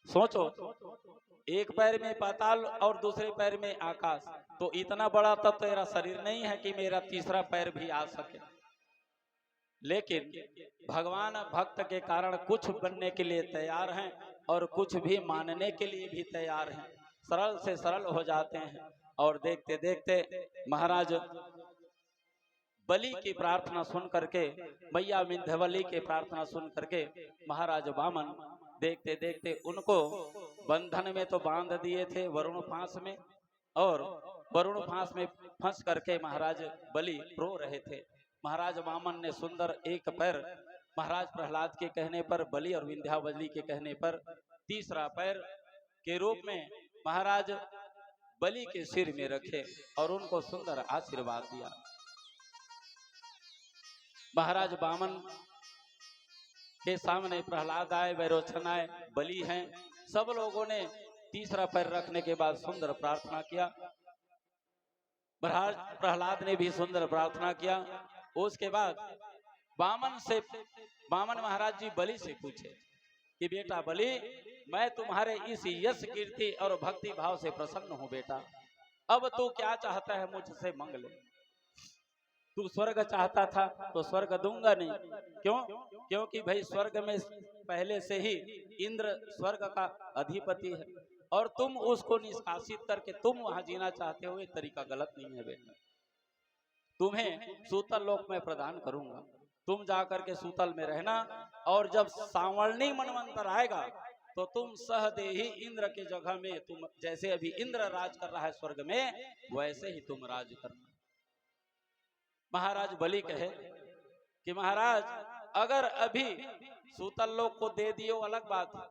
सोचो, एक पैर में पाताल और दूसरे पैर में आकाश, तो इतना बड़ा तब तेरा शरीर नहीं है कि मेरा तीसरा पैर भी आ सके। लेकिन भगवान भक्त के कारण कुछ बनने के लिए तैयार हैं और कुछ भी मानने के लिए भी तैयार हैं, सरल से सरल हो जाते हैं। और देखते देखते महाराज बलि की प्रार्थना सुन करके, मैया विंध्यवली की प्रार्थना सुन करके महाराज वामन देखते देखते उनको बंधन में तो बांध दिए थे वरुण फांस में, और वरुण फांस में फंस करके महाराज बलि रो रहे थे। महाराज वामन ने सुंदर एक पैर महाराज प्रहलाद के कहने पर, बलि और विंध्यावली के कहने पर तीसरा पैर के रूप में महाराज बलि के सिर में रखे और उनको सुंदर आशीर्वाद दिया। महाराज वामन के सामने प्रहलाद आए, वैरोचन आए, बलि हैं, सब लोगों ने तीसरा पैर रखने के बाद सुंदर प्रार्थना किया। महाराज प्रहलाद ने भी सुंदर प्रार्थना किया। उसके बाद वामन महाराज जी बलि से पूछे कि बेटा बलि मैं तुम्हारे इस यश कीर्ति और भक्ति भाव से प्रसन्न हूं बेटा, अब तू क्या चाहता है मुझसे मांग ले। तू स्वर्ग चाहता था तो स्वर्ग दूंगा नहीं, क्यों? क्योंकि भाई स्वर्ग में पहले से ही इंद्र स्वर्ग का अधिपति है और तुम उसको निष्कासित करके तुम वहां जीना चाहते हो, ये तरीका गलत नहीं है बेटा। तुम्हें सूतल लोक में प्रदान करूंगा, तुम जाकर के सूतल में रहना, और जब सांवर्णी मनवंतर आएगा तो तुम सहदेही इंद्र के जगह में, तुम जैसे अभी इंद्र राज कर रहा है स्वर्ग में, वैसे ही तुम राज करना। महाराज बलि कहे कि महाराज अगर अभी सूतल लोक को दे दियो अलग बात है,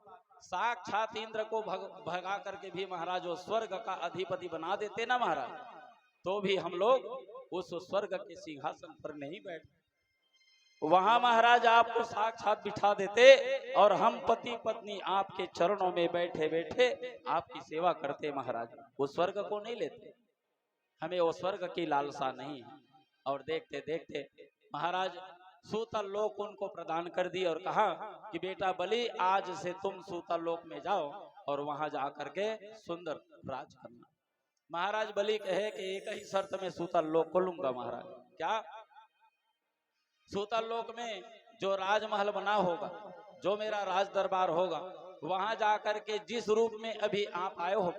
साक्षात इंद्र को भगा करके भी महाराज वो स्वर्ग का अधिपति बना देते ना महाराज, तो भी हम लोग उस स्वर्ग के सिंहासन पर नहीं बैठते, वहां महाराज आपको साक्षात बिठा देते और हम पति पत्नी आपके चरणों में बैठे बैठे आपकी सेवा करते महाराज, वो स्वर्ग को नहीं लेते, हमें वो स्वर्ग की लालसा नहीं है। और देखते देखते महाराज सूतल लोक उनको प्रदान कर दी और कहा कि बेटा बलि आज से तुम सूतल लोक में जाओ और वहां जाकर के सुंदर राज करना। महाराज बलि कहे कि एक ही शर्त में सूतल लोक को लूंगा महाराज। क्या? सूतल लोक में जो राजमहल बना होगा, जो मेरा राज दरबार होगा, वहां जाकर के जिस रूप में अभी आप आए हो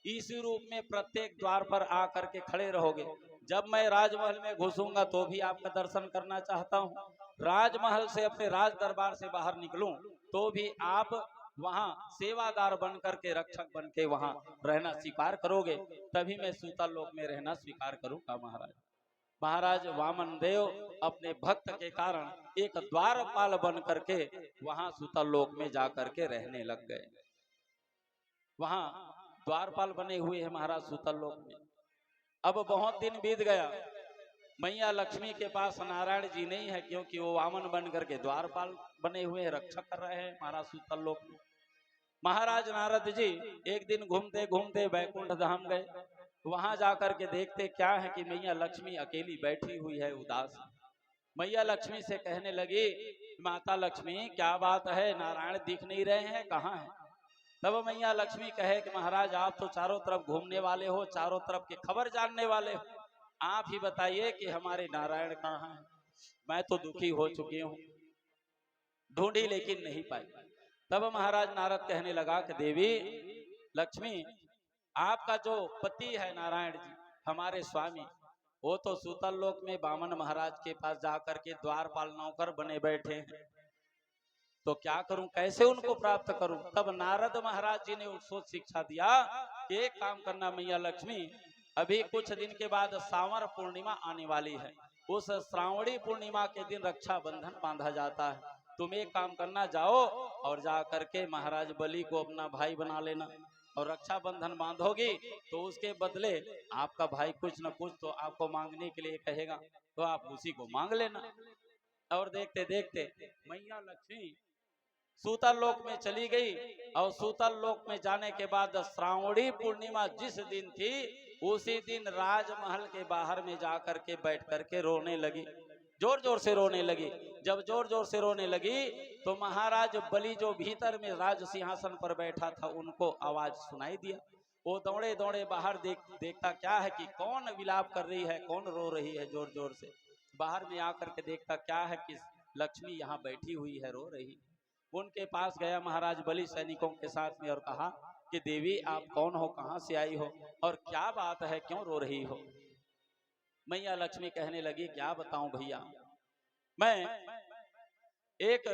इसी रूप में प्रत्येक द्वार पर आकर के खड़े रहोगे। जब मैं राजमहल में घुसूंगा तो भी आपका दर्शन करना चाहता हूँ, राजमहल से अपने राज दरबार से बाहर निकलूं तो भी आप वहां सेवादार बन करके, रक्षक बन के वहां रहना स्वीकार करोगे, तभी मैं सूतल लोक में रहना स्वीकार करूंगा महाराज। महाराज वामन देव अपने भक्त के कारण एक द्वारपाल बन करके वहां सूतल लोक में जाकर के रहने लग गए। वहां द्वारपाल बने हुए हैं महाराज सूतल लोक में। अब बहुत दिन बीत गया, मैया लक्ष्मी के पास नारायण जी नहीं है, क्योंकि वो वामन बन करके द्वारपाल बने हुए हैं, रक्षक कर रहे हैं महाराज सूतल लोक में। महाराज नारद जी एक दिन घूमते घूमते बैकुंठ धाम गए, वहां जाकर के देखते क्या है कि मैया लक्ष्मी अकेली बैठी हुई है उदास। मैया लक्ष्मी से कहने लगी, माता लक्ष्मी क्या बात है, नारायण दिख नहीं रहे हैं, कहाँ है? तब मैया लक्ष्मी कहे कि महाराज आप तो चारों तरफ घूमने वाले हो, चारों तरफ की खबर जानने वाले हो, आप ही बताइए कि हमारे नारायण कहाँ हैं? मैं तो दुखी हो चुकी हूँ, ढूंढी लेकिन नहीं पाई। तब महाराज नारद कहने लगा कि देवी लक्ष्मी, आपका जो पति है नारायण जी, हमारे स्वामी, वो तो सूतल लोक में बामन महाराज के पास जाकर के द्वारपाल नौकर बने बैठे हैं, तो क्या करूं, कैसे उनको प्राप्त करूं। तब नारद महाराज जी ने सोच शिक्षा दिया कि एक काम करना मैया लक्ष्मी, अभी कुछ दिन के बाद सावर पूर्णिमा आने वाली है, उस श्रावणी पूर्णिमा के दिन रक्षाबंधन बांधा जाता है। तुम एक काम करना, जाओ और जा करके महाराज बलि को अपना भाई बना लेना और रक्षाबंधन बांधोगी तो उसके बदले आपका भाई कुछ न कुछ तो आपको मांगने के लिए कहेगा, तो आप उसी को मांग लेना। और देखते देखते मैया लक्ष्मी सूतल लोक में चली गई और सूतल लोक में जाने के बाद श्रावणी पूर्णिमा जिस दिन थी उसी दिन राजमहल के बाहर में जाकर के बैठ करके रोने लगी, जोर जोर से रोने लगी। जब जोर जोर से रोने लगी तो महाराज बलि जो भीतर में राज सिंहासन पर बैठा था उनको आवाज सुनाई दिया। वो दौड़े दौड़े बाहर देखता क्या है कि कौन विलाप कर रही है, कौन रो रही है जोर जोर से। बाहर में आकर के देखता क्या है कि लक्ष्मी यहाँ बैठी हुई है, रो रही। उनके पास गया महाराज बलि सैनिकों के साथ में और कहा कि देवी आप कौन हो, कहाँ से आई हो और क्या बात है, क्यों रो रही हो। मैया लक्ष्मी कहने लगी क्या बताऊं भैया, मैं एक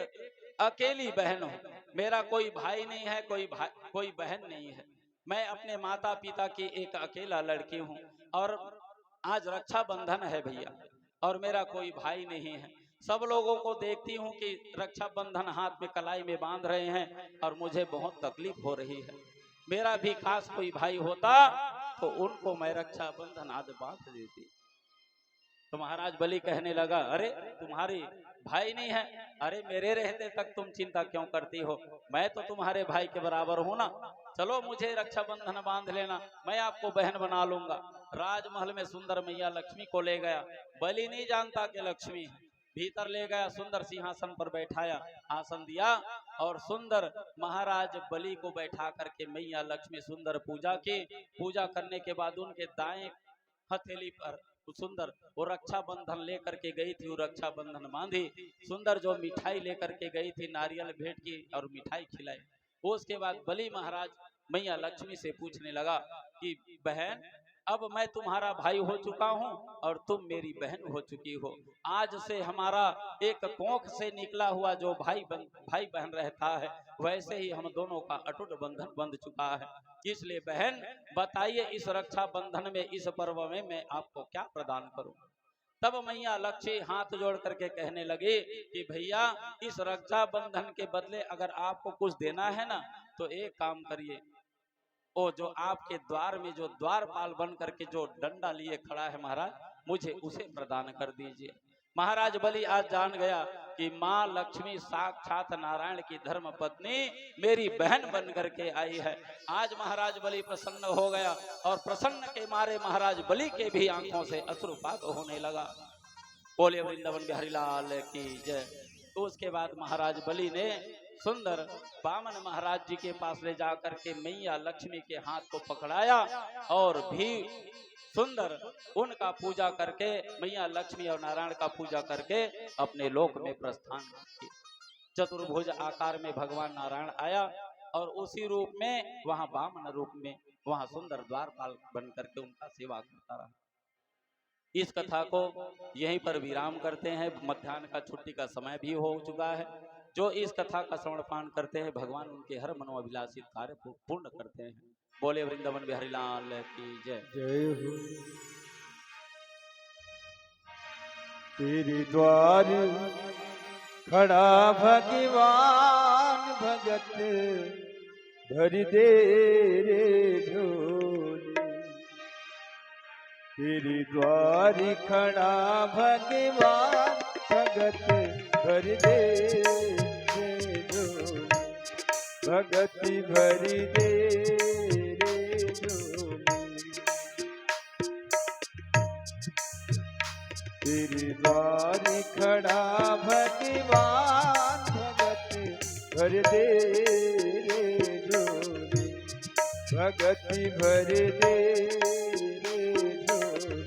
अकेली बहन हूं, मेरा कोई भाई नहीं है, कोई बहन नहीं है। मैं अपने माता पिता की एक अकेला लड़की हूं और आज रक्षाबंधन है भैया और मेरा कोई भाई नहीं है। सब लोगों को देखती हूँ कि रक्षाबंधन हाथ में कलाई में बांध रहे हैं और मुझे बहुत तकलीफ हो रही है। मेरा भी खास कोई भाई होता तो उनको मैं रक्षाबंधन आज बांध देती। तो महाराज बलि कहने लगा अरे तुम्हारी भाई नहीं है, अरे मेरे रहते तक तुम चिंता क्यों करती हो, मैं तो तुम्हारे भाई के बराबर हूं ना। चलो मुझे रक्षाबंधन बांध लेना, मैं आपको बहन बना लूंगा। राजमहल में सुंदर मैया लक्ष्मी को ले गया। बलि नहीं जानता कि लक्ष्मी है, भीतर ले गया, सुंदर सिंहासन पर बैठाया, आसन दिया और सुंदर महाराज बलि को बैठा करके मैया लक्ष्मी सुंदर पूजा की। पूजा करने के बाद उनके दाएं हथेली पर सुंदर वो रक्षाबंधन लेकर के गई थी, वो रक्षाबंधन बांधी। सुंदर जो मिठाई लेकर के गई थी, नारियल भेंट की और मिठाई खिलाई। उसके बाद बलि महाराज मैया लक्ष्मी से पूछने लगा कि बहन अब मैं तुम्हारा भाई हो चुका हूँ और तुम मेरी बहन हो चुकी हो। आज से हमारा एक कोख से निकला हुआ जो भाई बहन रहता है वैसे ही हम दोनों का अटूट बंधन बंध चुका है। इसलिए बहन बताइए इस रक्षा बंधन में, इस पर्व में मैं आपको क्या प्रदान करूं। तब मैया लक्ष्मी हाथ जोड़ करके कहने लगी कि भैया इस रक्षा बंधन के बदले अगर आपको कुछ देना है ना तो एक काम करिए, वो जो आपके द्वार में जो द्वारपाल बन करके जो डंडा लिए खड़ा है महाराज, मुझे उसे प्रदान कर दीजिए। महाराज बलि आज जान गया कि माँ लक्ष्मी साक्षात नारायण की धर्म पत्नी मेरी बहन बन करके आई है। आज महाराज बलि प्रसन्न हो गया और प्रसन्न के मारे महाराज बलि के भी आंखों से अश्रुपात होने लगा। बोले वृंदावन बिहारी लाल की जय। तो उसके बाद महाराज बलि ने सुंदर बामन महाराज जी के पास ले जाकर के मैया लक्ष्मी के हाथ को पकड़ाया और भी सुंदर उनका पूजा करके मैया लक्ष्मी और नारायण का पूजा करके अपने लोक में प्रस्थान किया। चतुर्भुज आकार में भगवान नारायण आया और उसी रूप में वहां बामन रूप में वहां सुंदर द्वारपाल बन करके उनका सेवा करता रहा। इस कथा को यहीं पर विराम करते हैं। मध्याह्न का छुट्टी का समय भी हो चुका है। जो इस कथा का श्रवण पान करते हैं भगवान उनके हर मनोअभिलाषित कार्य को पूर्ण करते हैं। बोले वृंदावन बिहारी लाल की जय। जय हो तेरे द्वार खड़ा भगवान भगत भर दे रे झोली। तेरे द्वार खड़ा भगवान भगत भर दे रे झोली। भगति भर दे रे झोली। तेरे द्वार खड़ा भगवान भगत भर दे रे झोली। भगति भर दे रे झोली।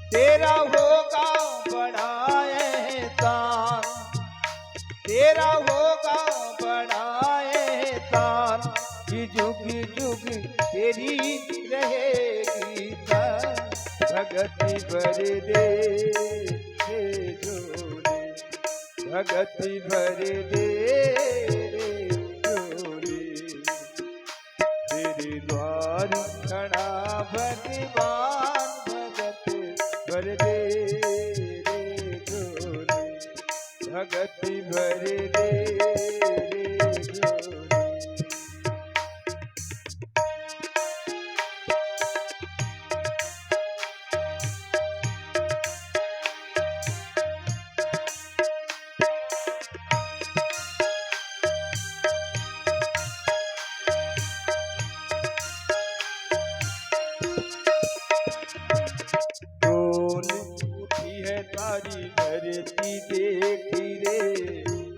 तेरा होगा बड़ा एहसान, तेरा होगा बड़ा एहसान कि जुग जुग तेरी रहेगी धन। भगति भर दे झोली, भगति भर दे झोली। तेरे द्वार खड़ा भगवान, भगति भर दे झोली, भगति भर दे झोली। तारी धरती देखी रे,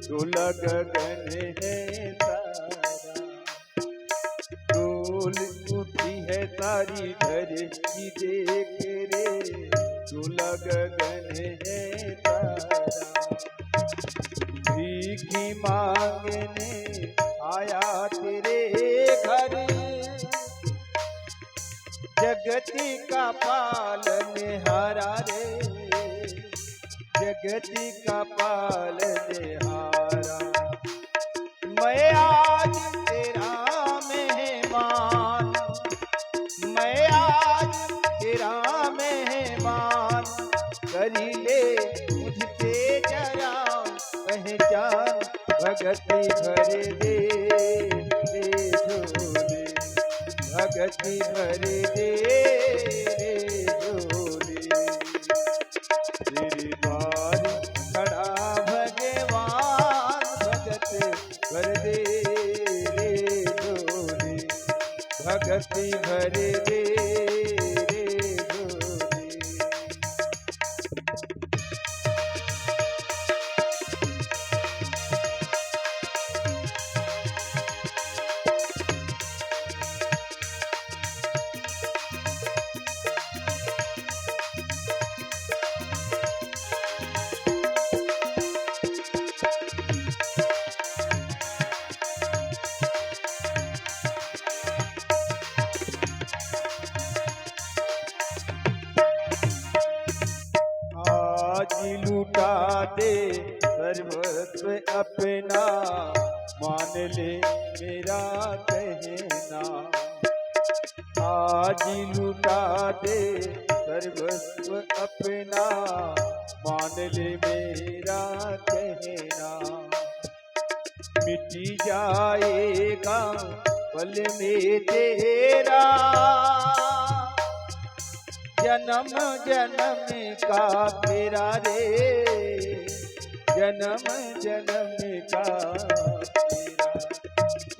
डोला गगन है तारा। डोल उठी है तारी धरती देख रे, डोला गगन है तारा। भीखी मांगने आया तेरे घर, जगती का पालनहारा रे, जगती का पालनहारा। मैं आज तेरा मेहमान, मैं आज तेरा मेहमान, करी ले मुझसे जरा पहचान, भगति भर दे झोली, भगति भर दे झोली। तेरे द्वार खड़ा भगवान, भगति भर दे झोली, भगति भर दे झोली। आज लुटा दे सर्वस्व अपना, मान ले मेरा कहना। आज लुटा दे सर्वस्व अपना, मान ले मेरा कहना। मिटी जाएगा पल में तेरा, जन्म जन्म का तेरा रे, जन्म जन्म का तेरा।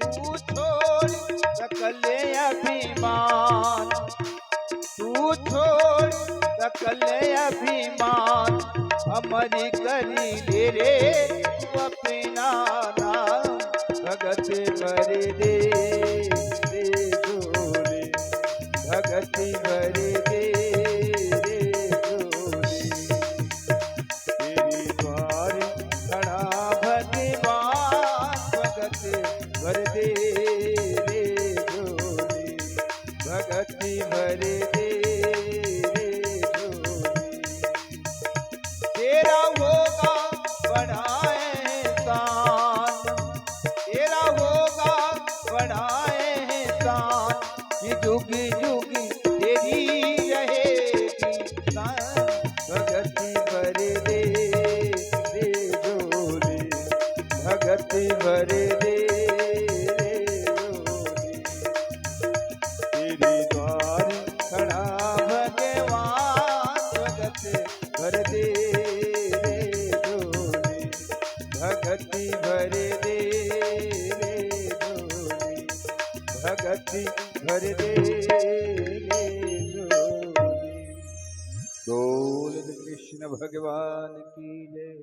तू छोड़ सकल अभिमान, तू छोड़ सकल अभिमान, अमर करी ले रे तू अपना नाम, भगति भर दे झोली, भगति भर दे झोली। तेरे द्वार खड़ा भगवान, भगति भर दे झोली, भगति भर दे झोली। तेरा होगा बड़ा एहसान, तेरा होगा बड़ा एहसान, कि जुग जुग तेरी रहेगी शान, भगति भर दे झोली, भगति भर दे झोली। तेरे द्वार खड़ा भगवान, भगति भर दे झोली, भगति भर दे झोली, भगति भर दे झोली। बोल कृष्ण भगवान की जय।